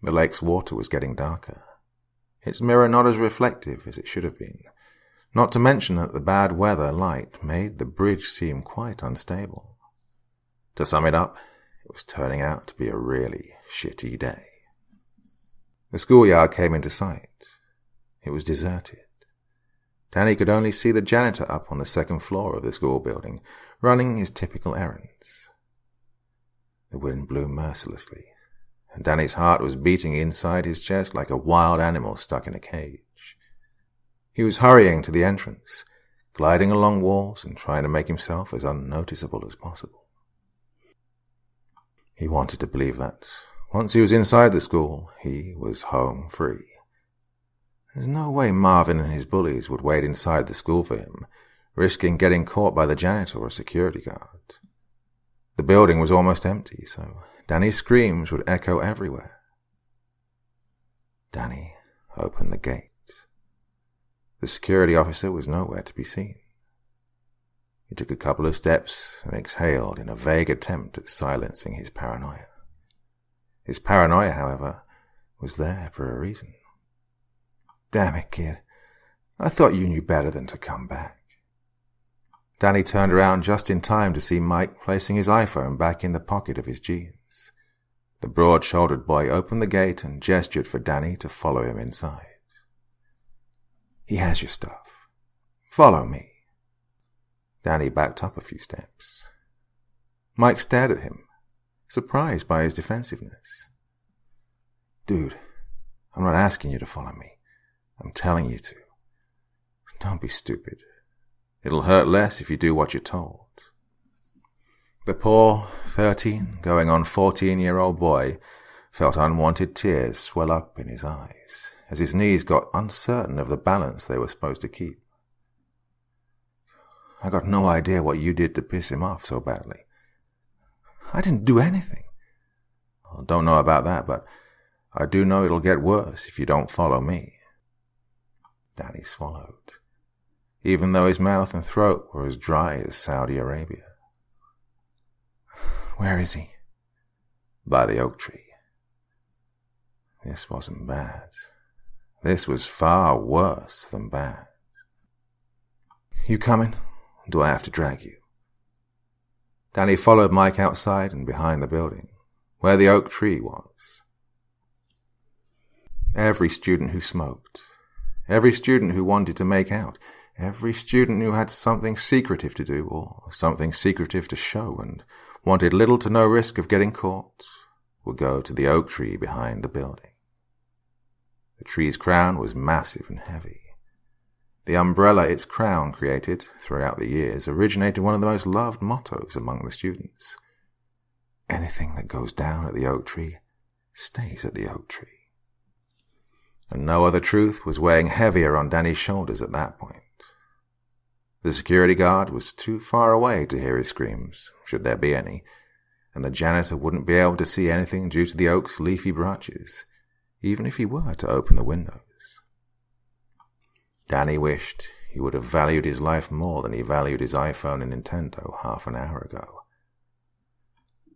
The lake's water was getting darker, its mirror not as reflective as it should have been, not to mention that the bad weather light made the bridge seem quite unstable. To sum it up, it was turning out to be a really shitty day. The schoolyard came into sight. It was deserted. Danny could only see the janitor up on the second floor of the school building, running his typical errands. The wind blew mercilessly, and Danny's heart was beating inside his chest like a wild animal stuck in a cage. He was hurrying to the entrance, gliding along walls and trying to make himself as unnoticeable as possible. He wanted to believe that, once he was inside the school, he was home free. There's no way Marvin and his bullies would wait inside the school for him, risking getting caught by the janitor or security guard. The building was almost empty, so Danny's screams would echo everywhere. Danny opened the gate. The security officer was nowhere to be seen. He took a couple of steps and exhaled in a vague attempt at silencing his paranoia. His paranoia, however, was there for a reason. Damn it, kid. I thought you knew better than to come back. Danny turned around just in time to see Mike placing his iPhone back in the pocket of his jeans. The broad-shouldered boy opened the gate and gestured for Danny to follow him inside. He has your stuff. Follow me. Danny backed up a few steps. Mike stared at him, surprised by his defensiveness. Dude, I'm not asking you to follow me. I'm telling you to. Don't be stupid. It'll hurt less if you do what you're told. The poor 13, going on 14-year-old boy felt unwanted tears swell up in his eyes as his knees got uncertain of the balance they were supposed to keep. I got no idea what you did to piss him off so badly. I didn't do anything. I don't know about that, but I do know it'll get worse if you don't follow me. Danny swallowed, even though his mouth and throat were as dry as Saudi Arabia. Where is he? By the oak tree. This wasn't bad. This was far worse than bad. You coming? Or do I have to drag you? Danny followed Mike outside and behind the building, where the oak tree was. Every student who smoked, every student who wanted to make out, every student who had something secretive to do or something secretive to show and wanted little to no risk of getting caught, would go to the oak tree behind the building. The tree's crown was massive and heavy. The umbrella its crown created throughout the years originated one of the most loved mottos among the students. Anything that goes down at the oak tree stays at the oak tree. And no other truth was weighing heavier on Danny's shoulders at that point. The security guard was too far away to hear his screams, should there be any, and the janitor wouldn't be able to see anything due to the oak's leafy branches, even if he were to open the windows. Danny wished he would have valued his life more than he valued his iPhone and Nintendo half an hour ago.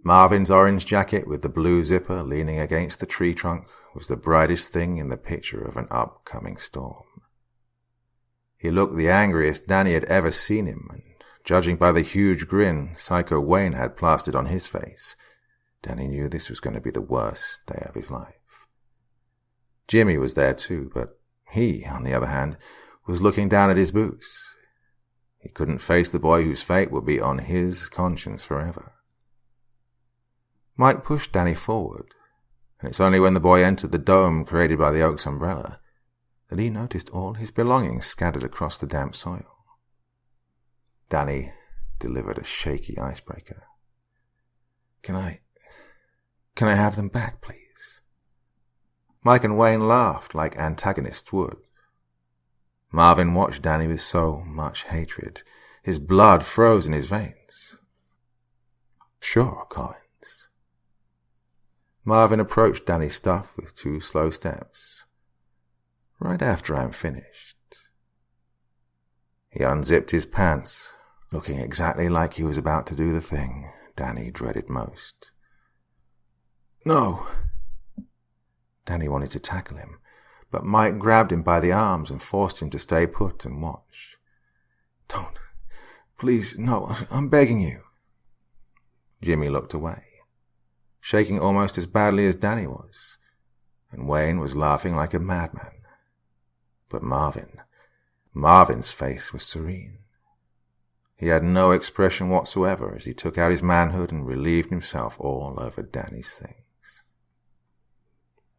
Marvin's orange jacket with the blue zipper leaning against the tree trunk was the brightest thing in the picture of an upcoming storm. He looked the angriest Danny had ever seen him, and judging by the huge grin Psycho Wayne had plastered on his face, Danny knew this was going to be the worst day of his life. Jimmy was there too, but he, on the other hand, was looking down at his boots. He couldn't face the boy whose fate would be on his conscience forever. Mike pushed Danny forward, and it's only when the boy entered the dome created by the oak's umbrella that he noticed all his belongings scattered across the damp soil. Danny delivered a shaky icebreaker. Can I have them back, please? Mike and Wayne laughed like antagonists would. Marvin watched Danny with so much hatred. His blood froze in his veins. Sure, Collins. Marvin approached Danny's stuff with 2 slow steps. Right after I'm finished. He unzipped his pants, looking exactly like he was about to do the thing Danny dreaded most. No. Danny wanted to tackle him, but Mike grabbed him by the arms and forced him to stay put and watch. Don't. Please, no, I'm begging you. Jimmy looked away, shaking almost as badly as Danny was, and Wayne was laughing like a madman. But Marvin's face was serene. He had no expression whatsoever as he took out his manhood and relieved himself all over Danny's things.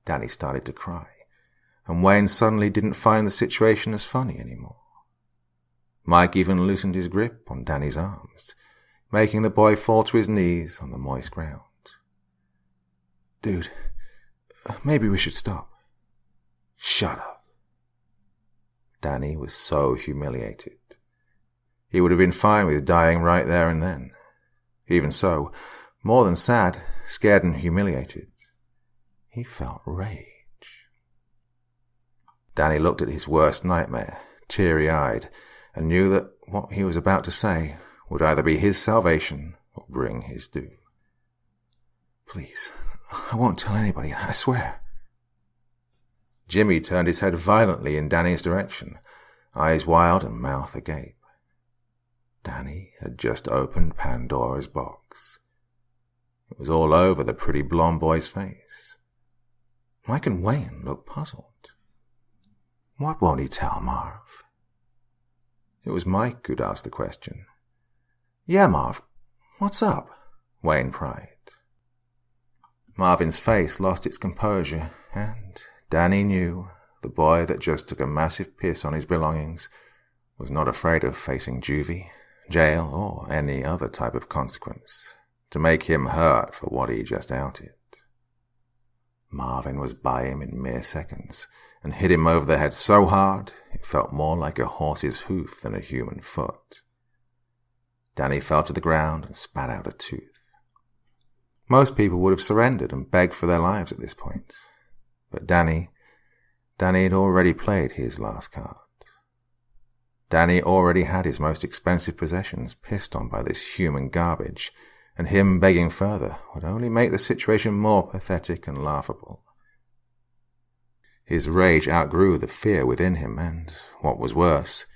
Danny started to cry, and Wayne suddenly didn't find the situation as funny anymore. Mike even loosened his grip on Danny's arms, making the boy fall to his knees on the moist ground. Dude, maybe we should stop. Shut up. Danny was so humiliated. He would have been fine with dying right there and then. Even so, more than sad, scared and humiliated, he felt rage. Danny looked at his worst nightmare, teary-eyed, and knew that what he was about to say would either be his salvation or bring his doom. Please, I won't tell anybody, I swear. Jimmy turned his head violently in Danny's direction, eyes wild and mouth agape. Danny had just opened Pandora's box. It was all over the pretty blonde boy's face. Mike and Wayne looked puzzled. What won't he tell, Marv? It was Mike who'd asked the question. Yeah, Marv, what's up? Wayne pried. Marvin's face lost its composure, and Danny knew the boy that just took a massive piss on his belongings was not afraid of facing juvie, jail, or any other type of consequence to make him hurt for what he just outed. Marvin was by him in mere seconds and hit him over the head so hard it felt more like a horse's hoof than a human foot. Danny fell to the ground and spat out a tooth. Most people would have surrendered and begged for their lives at this point. But Danny had already played his last card. Danny already had his most expensive possessions pissed on by this human garbage, and him begging further would only make the situation more pathetic and laughable. His rage outgrew the fear within him, and, what was worse,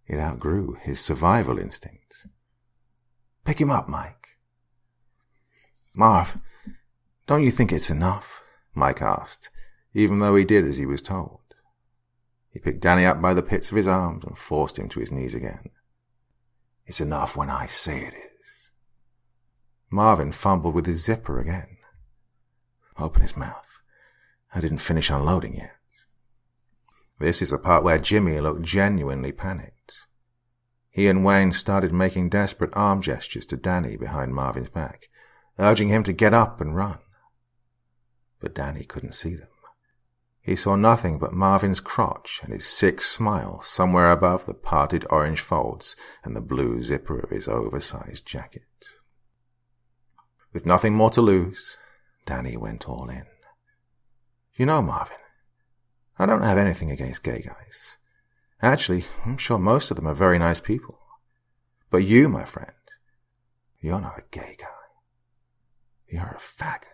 it outgrew his survival instinct. Pick him up, Mike. Marv, don't you think it's enough? Mike asked, even though he did as he was told. He picked Danny up by the pits of his arms and forced him to his knees again. It's enough when I say it is. Marvin fumbled with his zipper again. Open his mouth. I didn't finish unloading yet. This is the part where Jimmy looked genuinely panicked. He and Wayne started making desperate arm gestures to Danny behind Marvin's back, urging him to get up and run. But Danny couldn't see them. He saw nothing but Marvin's crotch and his sick smile somewhere above the parted orange folds and the blue zipper of his oversized jacket. With nothing more to lose, Danny went all in. You know, Marvin, I don't have anything against gay guys. Actually, I'm sure most of them are very nice people. But you, my friend, you're not a gay guy. You're a faggot.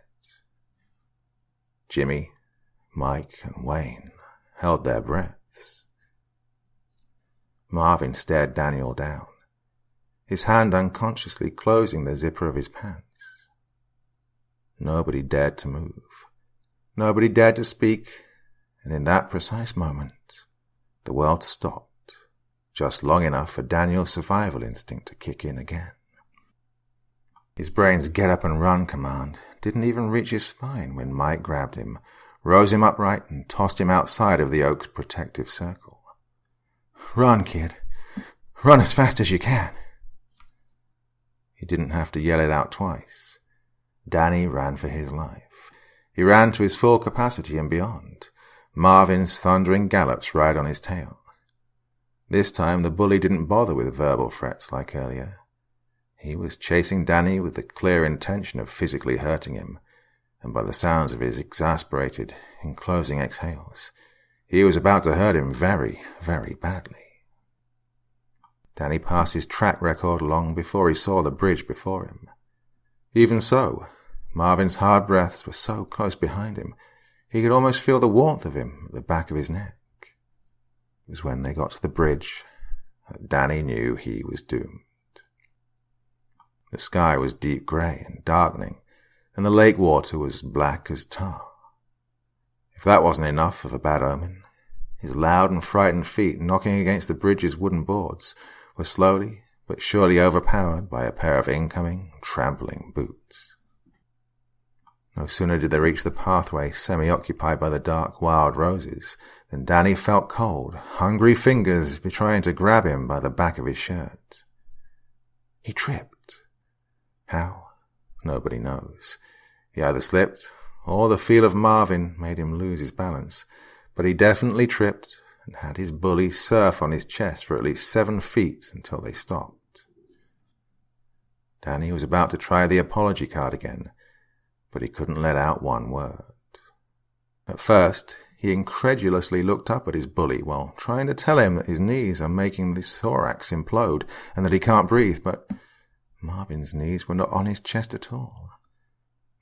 Jimmy, Mike, and Wayne held their breaths. Marvin stared Daniel down, his hand unconsciously closing the zipper of his pants. Nobody dared to move. Nobody dared to speak, and in that precise moment, the world stopped, just long enough for Daniel's survival instinct to kick in again. His brain's get-up-and-run command didn't even reach his spine when Mike grabbed him, rose him upright, and tossed him outside of the oak's protective circle. Run, kid. Run as fast as you can. He didn't have to yell it out twice. Danny ran for his life. He ran to his full capacity and beyond, Marvin's thundering gallops right on his tail. This time the bully didn't bother with verbal threats like earlier. He was chasing Danny with the clear intention of physically hurting him, and by the sounds of his exasperated, enclosing exhales, he was about to hurt him very, very badly. Danny passed his track record long before he saw the bridge before him. Even so, Marvin's hard breaths were so close behind him, he could almost feel the warmth of him at the back of his neck. It was when they got to the bridge that Danny knew he was doomed. The sky was deep grey and darkening, and the lake water was black as tar. If that wasn't enough of a bad omen, his loud and frightened feet knocking against the bridge's wooden boards were slowly but surely overpowered by a pair of incoming, trampling boots. No sooner did they reach the pathway semi-occupied by the dark wild roses than Danny felt cold, hungry fingers trying to grab him by the back of his shirt. He tripped. How? Nobody knows. He either slipped, or the feel of Marvin made him lose his balance, but he definitely tripped and had his bully surf on his chest for at least 7 feet until they stopped. Danny was about to try the apology card again, but he couldn't let out one word. At first, he incredulously looked up at his bully while trying to tell him that his knees are making the thorax implode and that he can't breathe, but Marvin's knees were not on his chest at all.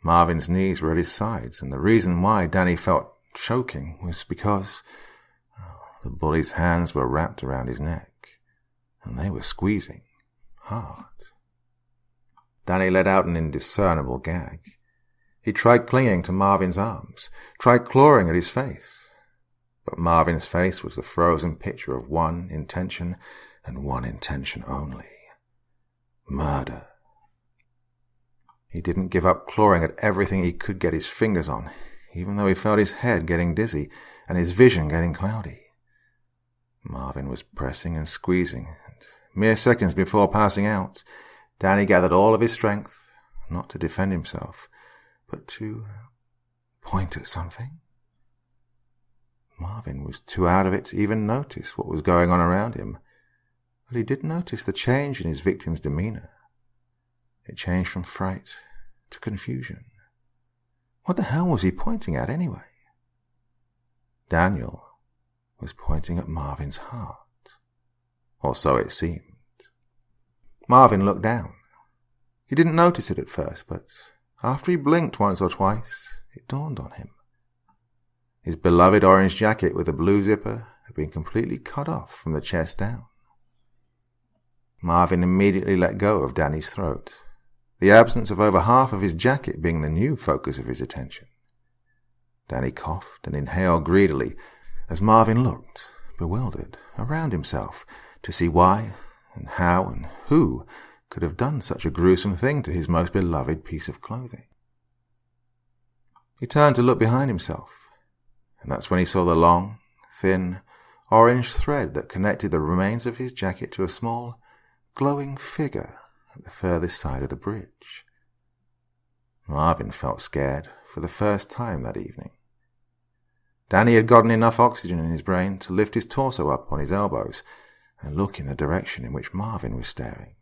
Marvin's knees were at his sides, and the reason why Danny felt choking was because the bully's hands were wrapped around his neck, and they were squeezing hard. Danny let out an indiscernible gag. He tried clinging to Marvin's arms, tried clawing at his face, but Marvin's face was the frozen picture of one intention, and one intention only. Murder. He didn't give up clawing at everything he could get his fingers on, even though he felt his head getting dizzy and his vision getting cloudy. Marvin was pressing and squeezing, and mere seconds before passing out, Danny gathered all of his strength, not to defend himself, but to point at something. Marvin was too out of it to even notice what was going on around him, but he did notice the change in his victim's demeanor. It changed from fright to confusion. What the hell was he pointing at anyway? Daniel was pointing at Marvin's heart, or so it seemed. Marvin looked down. He didn't notice it at first, but after he blinked once or twice, it dawned on him. His beloved orange jacket with the blue zipper had been completely cut off from the chest down. Marvin immediately let go of Danny's throat, the absence of over half of his jacket being the new focus of his attention. Danny coughed and inhaled greedily as Marvin looked, bewildered, around himself to see why and how and who could have done such a gruesome thing to his most beloved piece of clothing. He turned to look behind himself, and that's when he saw the long, thin, orange thread that connected the remains of his jacket to a small, glowing figure at the furthest side of the bridge. Marvin felt scared for the first time that evening. Danny had gotten enough oxygen in his brain to lift his torso up on his elbows and look in the direction in which Marvin was staring.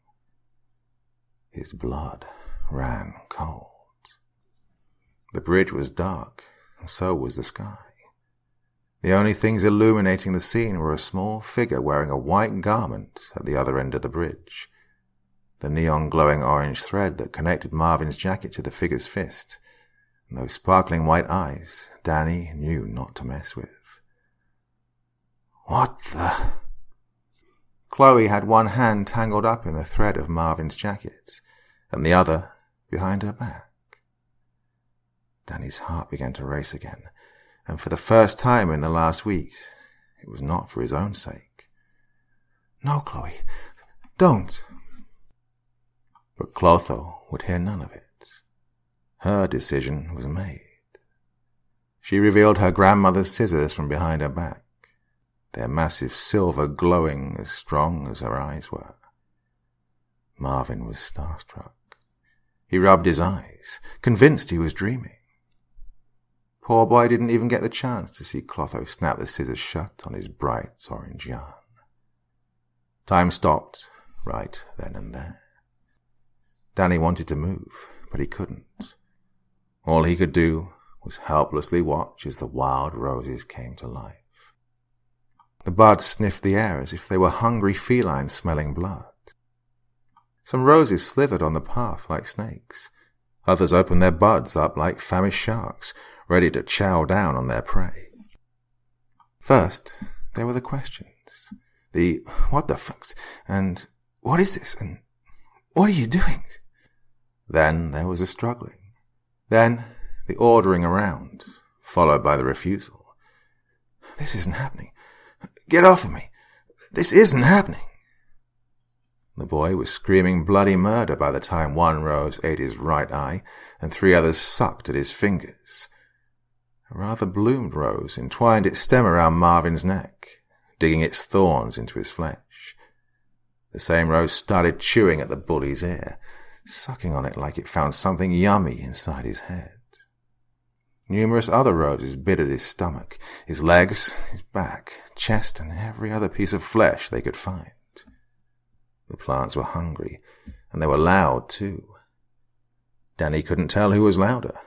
His blood ran cold. The bridge was dark, and so was the sky. The only things illuminating the scene were a small figure wearing a white garment at the other end of the bridge, the neon glowing orange thread that connected Marvin's jacket to the figure's fist, and those sparkling white eyes Danny knew not to mess with. What the... Chloe had one hand tangled up in the thread of Marvin's jacket, and the other behind her back. Danny's heart began to race again, and for the first time in the last week, it was not for his own sake. No, Chloe, don't. But Clotho would hear none of it. Her decision was made. She revealed her grandmother's scissors from behind her back, their massive silver glowing as strong as her eyes were. Marvin was starstruck. He rubbed his eyes, convinced he was dreaming. Poor boy didn't even get the chance to see Clotho snap the scissors shut on his bright orange yarn. Time stopped, right then and there. Danny wanted to move, but he couldn't. All he could do was helplessly watch as the wild roses came to life. The buds sniffed the air as if they were hungry felines smelling blood. Some roses slithered on the path like snakes. Others opened their buds up like famished sharks, ready to chow down on their prey. First, there were the questions. The what the fucks, and what is this, and what are you doing? Then there was the struggling. Then the ordering around, followed by the refusal. This isn't happening. Get off of me. This isn't happening. The boy was screaming bloody murder by the time one rose ate his right eye and 3 others sucked at his fingers. A rather bloomed rose entwined its stem around Marvin's neck, digging its thorns into his flesh. The same rose started chewing at the bully's ear, sucking on it like it found something yummy inside his head. Numerous other roses bit at his stomach, his legs, his back, chest, and every other piece of flesh they could find. The plants were hungry, and they were loud too. Danny couldn't tell who was louder,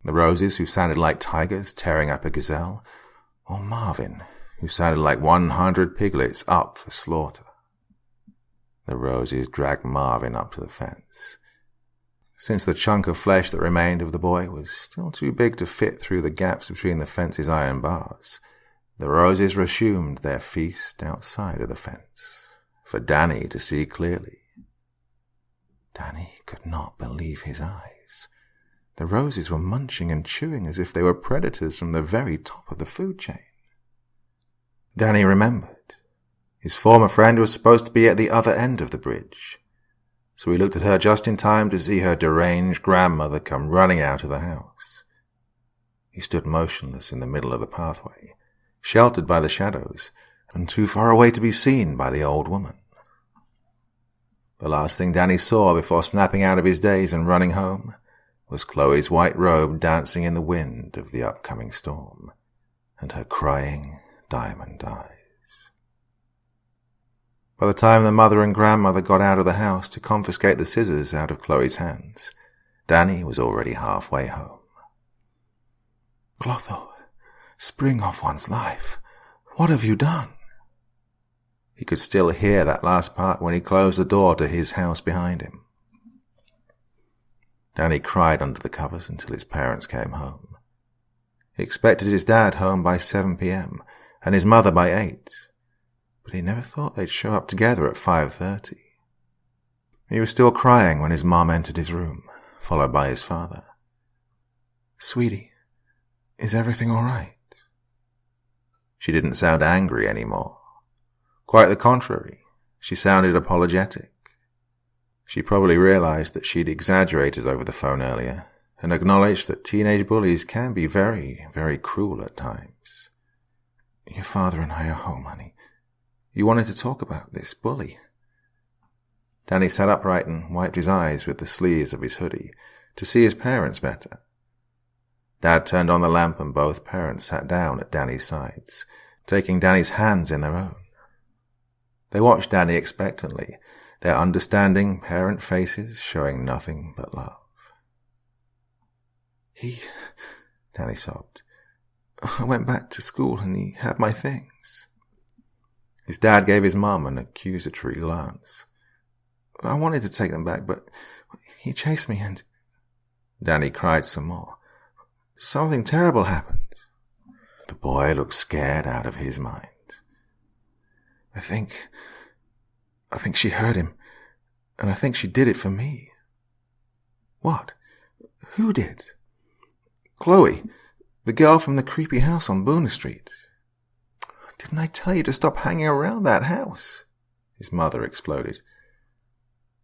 the roses who sounded like tigers tearing up a gazelle, or Marvin, who sounded like 100 piglets up for slaughter. The roses dragged Marvin up to the fence. Since the chunk of flesh that remained of the boy was still too big to fit through the gaps between the fence's iron bars, the roses resumed their feast outside of the fence, for Danny to see clearly. Danny could not believe his eyes. The roses were munching and chewing as if they were predators from the very top of the food chain. Danny remembered. His former friend was supposed to be at the other end of the bridge, so he looked at her just in time to see her deranged grandmother come running out of the house. He stood motionless in the middle of the pathway, sheltered by the shadows, and too far away to be seen by the old woman. The last thing Danny saw before snapping out of his daze and running home was Chloe's white robe dancing in the wind of the upcoming storm, and her crying diamond eyes. By the time the mother and grandmother got out of the house to confiscate the scissors out of Chloe's hands, Danny was already halfway home. Clotho, spring off one's life. What have you done? He could still hear that last part when he closed the door to his house behind him. Danny cried under the covers until his parents came home. He expected his dad home by 7 p.m. and his mother by 8, but he never thought they'd show up together at 5:30. He was still crying when his mom entered his room, followed by his father. Sweetie, is everything all right? She didn't sound angry anymore. Quite the contrary, she sounded apologetic. She probably realized that she'd exaggerated over the phone earlier, and acknowledged that teenage bullies can be very, very cruel at times. "Your father and I are home, honey. You wanted to talk about this bully." Danny sat upright and wiped his eyes with the sleeves of his hoodie to see his parents better. Dad turned on the lamp and both parents sat down at Danny's sides, taking Danny's hands in their own. They watched Danny expectantly, their understanding parent faces showing nothing but love. Danny sobbed. "I went back to school and he had my things." His dad gave his mum an accusatory glance. "I wanted to take them back, but he chased me and—" Danny cried some more. "Something terrible happened." The boy looked scared out of his mind. I think she hurt him, and I think she did it for me." "What? Who did?" "Chloe, the girl from the creepy house on Boona Street." "Didn't I tell you to stop hanging around that house?" His mother exploded.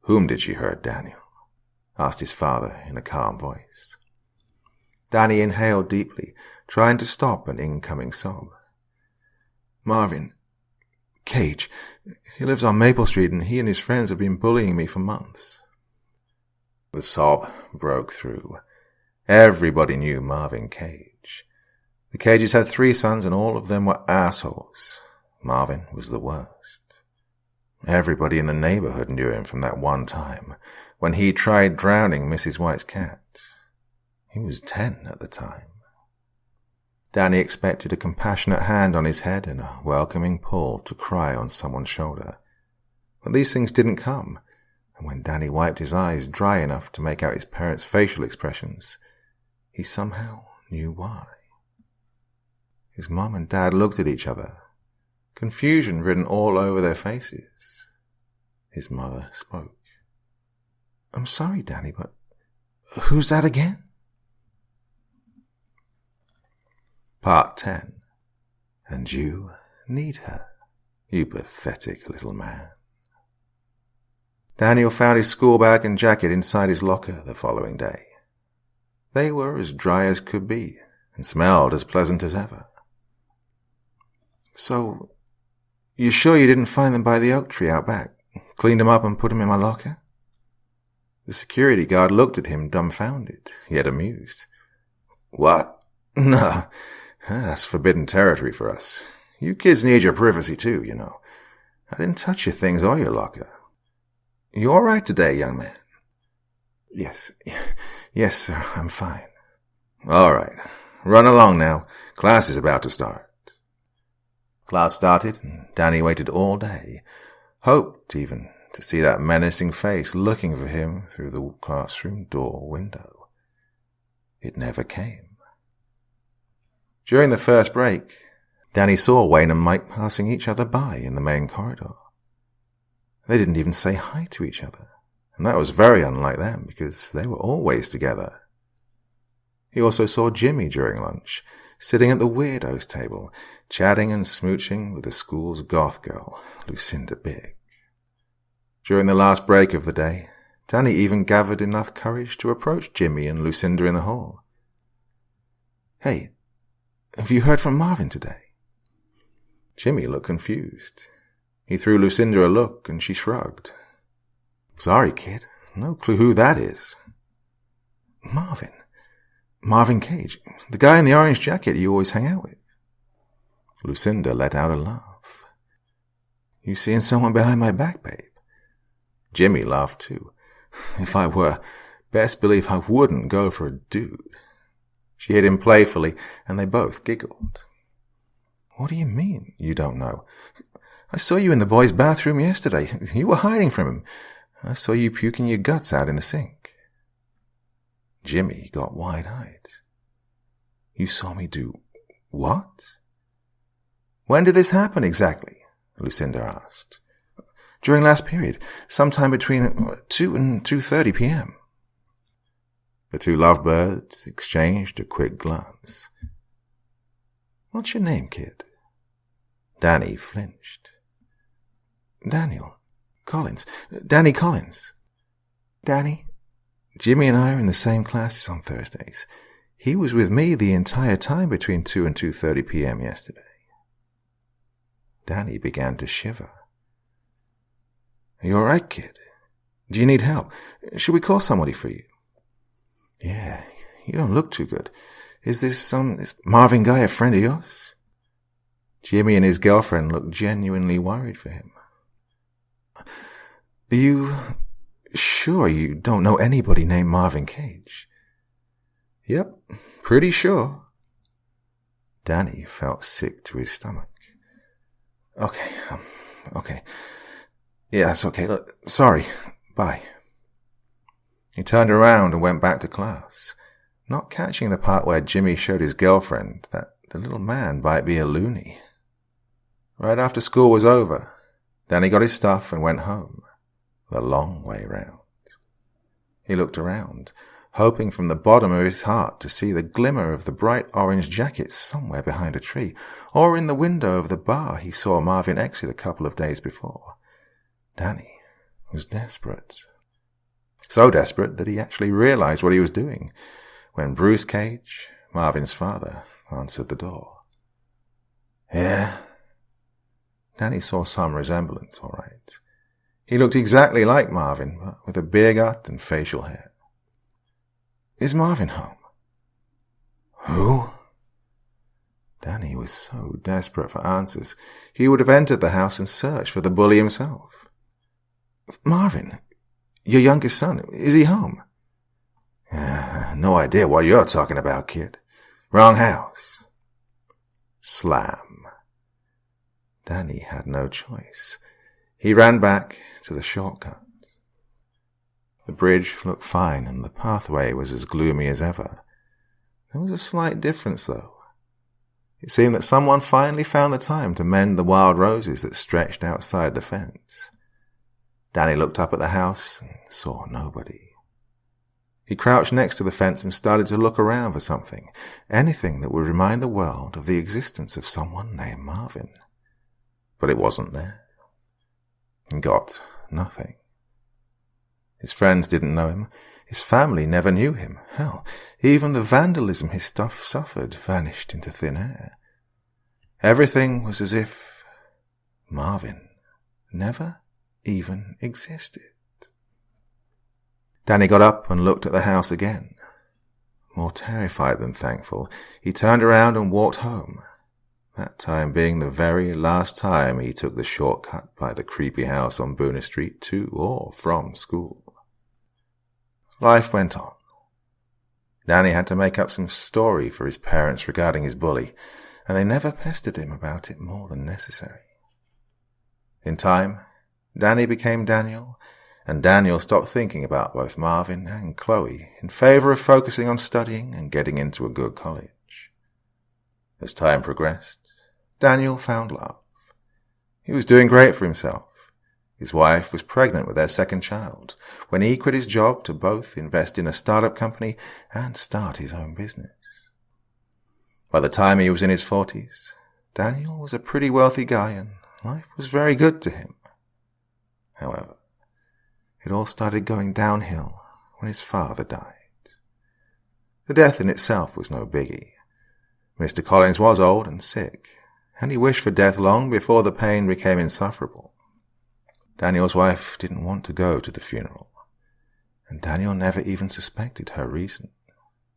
"Whom did she hurt, Daniel?" asked his father in a calm voice. Danny inhaled deeply, trying to stop an incoming sob. "Marvin. Cage. He lives on Maple Street and he and his friends have been bullying me for months." The sob broke through. Everybody knew Marvin Cage. The Cages had 3 sons and all of them were assholes. Marvin was the worst. Everybody in the neighborhood knew him from that one time when he tried drowning Mrs. White's cat. He was 10 at the time. Danny expected a compassionate hand on his head and a welcoming pull to cry on someone's shoulder. But these things didn't come, and when Danny wiped his eyes dry enough to make out his parents' facial expressions, he somehow knew why. His mom and dad looked at each other, confusion written all over their faces. His mother spoke. "I'm sorry, Danny, but who's that again?" Part 10. And you need her, you pathetic little man. Daniel found his school bag and jacket inside his locker the following day. They were as dry as could be and smelled as pleasant as ever. "So, you sure you didn't find them by the oak tree out back? Cleaned them up and put them in my locker?" The security guard looked at him dumbfounded, yet amused. "What? No, that's forbidden territory for us. You kids need your privacy too, you know. I didn't touch your things or your locker. You all right today, young man?" Yes, sir, I'm fine." "All right. Run along now. Class is about to start." Class started, and Danny waited all day, hoped even to see that menacing face looking for him through the classroom door window. It never came. During the first break, Danny saw Wayne and Mike passing each other by in the main corridor. They didn't even say hi to each other, and that was very unlike them because they were always together. He also saw Jimmy during lunch, sitting at the weirdos table, chatting and smooching with the school's goth girl, Lucinda Big. During the last break of the day, Danny even gathered enough courage to approach Jimmy and Lucinda in the hall. "Hey, have you heard from Marvin today?" Jimmy looked confused. He threw Lucinda a look and she shrugged. "Sorry, kid. No clue who that is." Marvin Cage, the guy in the orange jacket you always hang out with." Lucinda let out a laugh. "You seeing someone behind my back, babe?" Jimmy laughed too. "If I were, best believe I wouldn't go for a dude." She hit him playfully, and they both giggled. "What do you mean, you don't know? I saw you in the boys' bathroom yesterday. You were hiding from him. I saw you puking your guts out in the sink." Jimmy got wide-eyed. "You saw me do what?" "When did this happen exactly?" Lucinda asked. "During last period, sometime between 2 and 2:30 p.m. The two lovebirds exchanged a quick glance. "What's your name, kid?" Danny flinched. Danny Collins. Danny, Jimmy and I are in the same classes on Thursdays. He was with me the entire time between 2 and 2:30 p.m. yesterday. Danny began to shiver. Are you all right, kid? Do you need help? Should we call somebody for you? Yeah, you don't look too good. Is this Marvin guy a friend of yours? Jimmy and his girlfriend looked genuinely worried for him. Are you sure you don't know anybody named Marvin Cage? Yep, pretty sure. Danny felt sick to his stomach. Okay. Yeah, it's okay. Look, sorry. Bye. He turned around and went back to class, not catching the part where Jimmy showed his girlfriend that the little man might be a loony. Right after school was over, Danny got his stuff and went home, the long way round. He looked around, hoping from the bottom of his heart to see the glimmer of the bright orange jacket somewhere behind a tree, or in the window of the bar he saw Marvin exit a couple of days before. Danny was desperate. So desperate that he actually realized what he was doing when Bruce Cage, Marvin's father, answered the door. Yeah? Danny saw some resemblance, all right. He looked exactly like Marvin, but with a beer gut and facial hair. Is Marvin home? Who? Danny was so desperate for answers, he would have entered the house and searched for the bully himself. Marvin, your youngest son, is he home? No idea what you're talking about, kid. Wrong house. Slam. Danny had no choice. He ran back to the shortcut. The bridge looked fine and the pathway was as gloomy as ever. There was a slight difference, though. It seemed that someone finally found the time to mend the wild roses that stretched outside the fence. Danny looked up at the house and saw nobody. He crouched next to the fence and started to look around for something, anything that would remind the world of the existence of someone named Marvin. But it wasn't there. He got nothing. His friends didn't know him. His family never knew him. Hell, even the vandalism his stuff suffered vanished into thin air. Everything was as if Marvin never even existed. Danny got up and looked at the house again. More terrified than thankful, he turned around and walked home, that time being the very last time he took the shortcut by the creepy house on Boona Street to or from school. Life went on. Danny had to make up some story for his parents regarding his bully, and they never pestered him about it more than necessary. In time, Danny became Daniel, and Daniel stopped thinking about both Marvin and Chloe in favor of focusing on studying and getting into a good college. As time progressed, Daniel found love. He was doing great for himself. His wife was pregnant with their second child when he quit his job to both invest in a startup company and start his own business. By the time he was in his 40s, Daniel was a pretty wealthy guy and life was very good to him. However, it all started going downhill when his father died. The death in itself was no biggie. Mr. Collins was old and sick, and he wished for death long before the pain became insufferable. Daniel's wife didn't want to go to the funeral, and Daniel never even suspected her reason.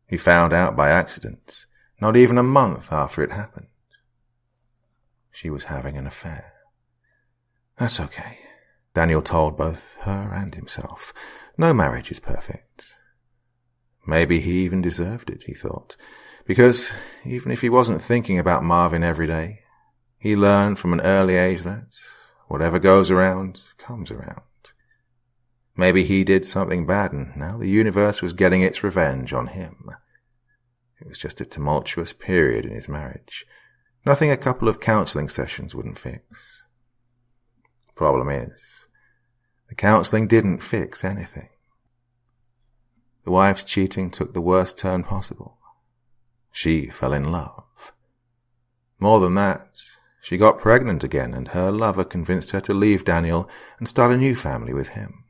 He found out by accident, not even a month after it happened. She was having an affair. That's okay, Daniel told both her and himself. No marriage is perfect. Maybe he even deserved it, he thought, because even if he wasn't thinking about Marvin every day, he learned from an early age that whatever goes around comes around. Maybe he did something bad and now the universe was getting its revenge on him. It was just a tumultuous period in his marriage. Nothing a couple of counseling sessions wouldn't fix. The problem is, the counseling didn't fix anything. The wife's cheating took the worst turn possible. She fell in love. More than that, she got pregnant again and her lover convinced her to leave Daniel and start a new family with him.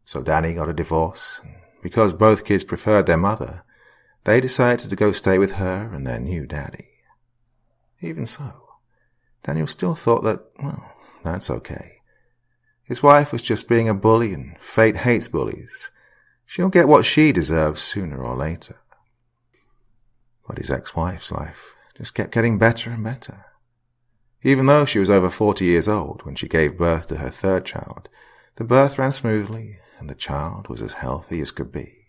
So Danny got a divorce, and because both kids preferred their mother, they decided to go stay with her and their new daddy. Even so, Daniel still thought that, well, that's okay. His wife was just being a bully, and fate hates bullies. She'll get what she deserves sooner or later. But his ex-wife's life just kept getting better and better. Even though she was over 40 years old when she gave birth to her third child, the birth ran smoothly and the child was as healthy as could be.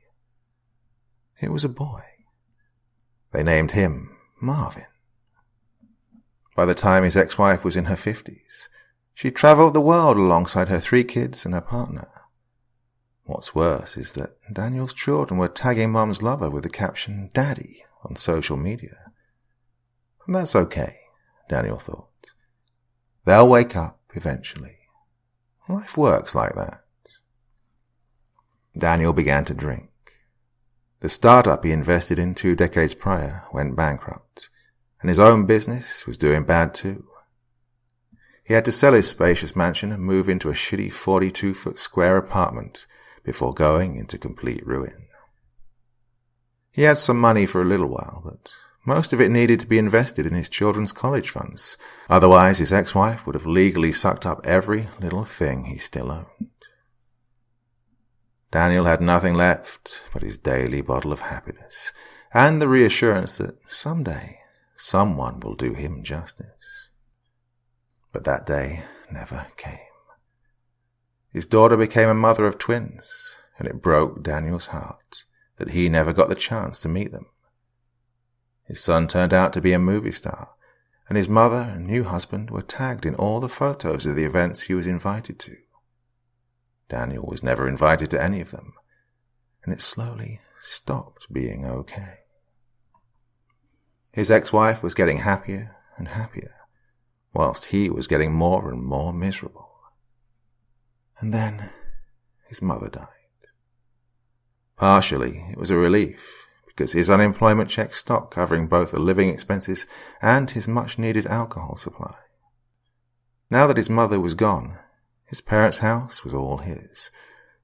It was a boy. They named him Marvin. By the time his ex-wife was in her 50s, she travelled the world alongside her 3 kids and her partner. What's worse is that Daniel's children were tagging Mum's lover with the caption "Daddy" on social media. And that's okay, Daniel thought. They'll wake up eventually. Life works like that. Daniel began to drink. The startup he invested in 2 decades prior went bankrupt, and his own business was doing bad too. He had to sell his spacious mansion and move into a shitty 42-foot square apartment before going into complete ruin. He had some money for a little while, but most of it needed to be invested in his children's college funds. Otherwise, his ex-wife would have legally sucked up every little thing he still owned. Daniel had nothing left but his daily bottle of happiness and the reassurance that someday someone will do him justice. But that day never came. His daughter became a mother of twins, and it broke Daniel's heart that he never got the chance to meet them. His son turned out to be a movie star, and his mother and new husband were tagged in all the photos of the events he was invited to. Daniel was never invited to any of them, and it slowly stopped being okay. His ex-wife was getting happier and happier, whilst he was getting more and more miserable. And then his mother died. Partially, it was a relief, because his unemployment check stopped covering both the living expenses and his much-needed alcohol supply. Now that his mother was gone, his parents' house was all his,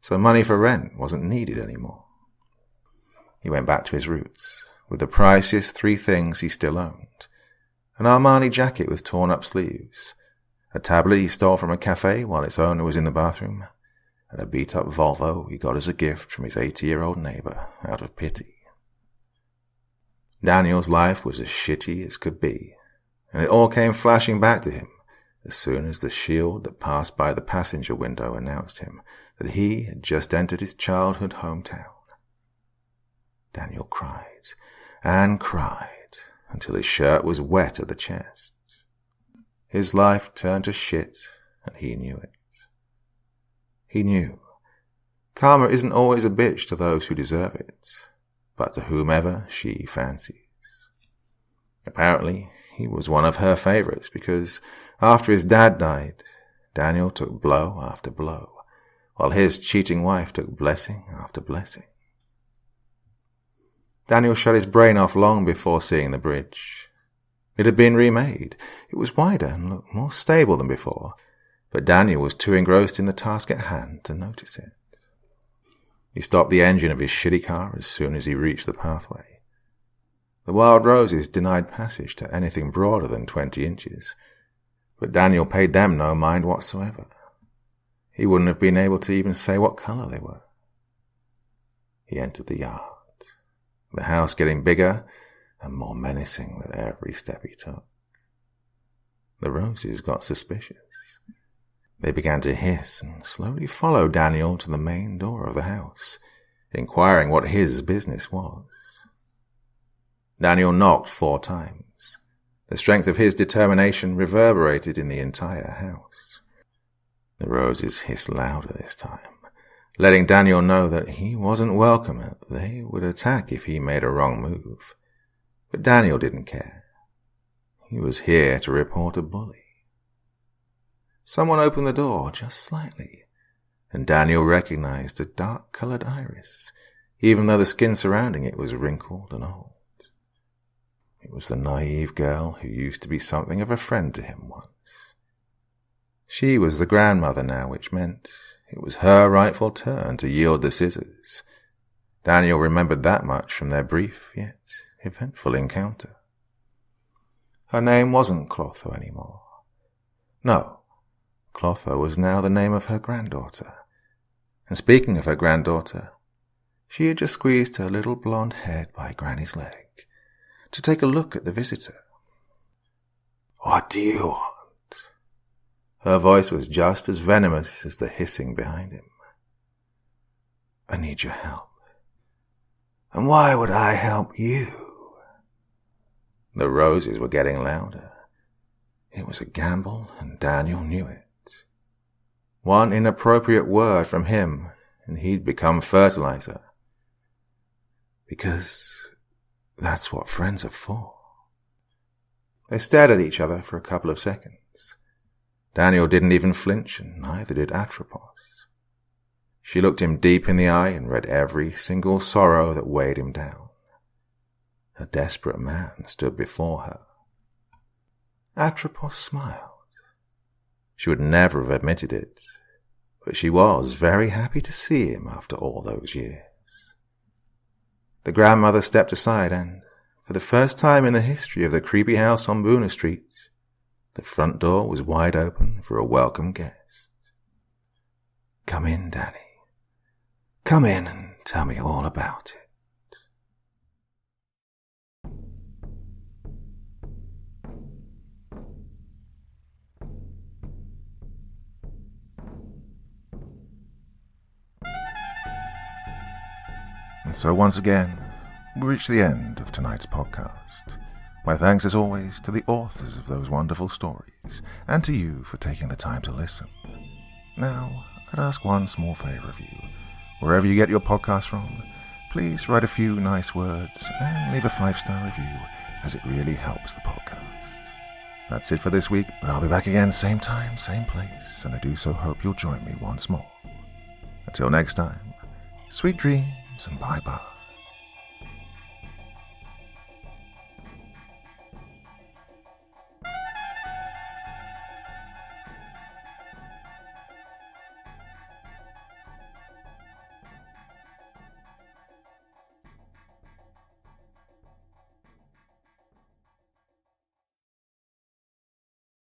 so money for rent wasn't needed anymore. He went back to his roots, with the priciest 3 things he still owned: an Armani jacket with torn-up sleeves, a tablet he stole from a cafe while its owner was in the bathroom, and a beat-up Volvo he got as a gift from his 80-year-old neighbour out of pity. Daniel's life was as shitty as could be, and it all came flashing back to him as soon as the shield that passed by the passenger window announced him that he had just entered his childhood hometown. Daniel cried and cried until his shirt was wet at the chest. His life turned to shit, and he knew it. He knew. Karma isn't always a bitch to those who deserve it, but to whomever she fancies. Apparently, he was one of her favorites because after his dad died, Daniel took blow after blow, while his cheating wife took blessing after blessing. Daniel shut his brain off long before seeing the bridge. It had been remade. It was wider and looked more stable than before, but Daniel was too engrossed in the task at hand to notice it. He stopped the engine of his shitty car as soon as he reached the pathway. The wild roses denied passage to anything broader than 20 inches, but Daniel paid them no mind whatsoever. He wouldn't have been able to even say what colour they were. He entered the yard, the house getting bigger and more menacing with every step he took. The roses got suspicious. They began to hiss and slowly followed Daniel to the main door of the house, inquiring what his business was. Daniel knocked 4 times. The strength of his determination reverberated in the entire house. The roses hissed louder this time, letting Daniel know that he wasn't welcome and that they would attack if he made a wrong move. But Daniel didn't care. He was here to report a bully. Someone opened the door just slightly, and Daniel recognized a dark-colored iris, even though the skin surrounding it was wrinkled and old. It was the naive girl who used to be something of a friend to him once. She was the grandmother now, which meant It was her rightful turn to yield the scissors. Daniel remembered that much from their brief yet eventful encounter. Her name wasn't Clotho anymore. No, Clotho was now the name of her granddaughter. And speaking of her granddaughter, she had just squeezed her little blonde head by Granny's leg to take a look at the visitor. "What do you want?" Her voice was just as venomous as the hissing behind him. "I need your help." "And why would I help you?" The roses were getting louder. It was a gamble, and Daniel knew it. One inappropriate word from him, and he'd become fertilizer. Because that's what friends are for. They stared at each other for a couple of seconds. Daniel didn't even flinch, and neither did Atropos. She looked him deep in the eye and read every single sorrow that weighed him down. A desperate man stood before her. Atropos smiled. She would never have admitted it, but she was very happy to see him after all those years. The grandmother stepped aside and, for the first time in the history of the creepy house on Boona Street, the front door was wide open for a welcome guest. "Come in, Danny. Come in and tell me all about it." And so once again, we reach the end of tonight's podcast. My thanks as always to the authors of those wonderful stories, and to you for taking the time to listen. Now, I'd ask one small favor of you. Wherever you get your podcast from, please write a few nice words and leave a 5-star review, as it really helps the podcast. That's it for this week, but I'll be back again same time, same place, and I do so hope you'll join me once more. Until next time, sweet dreams and bye-bye.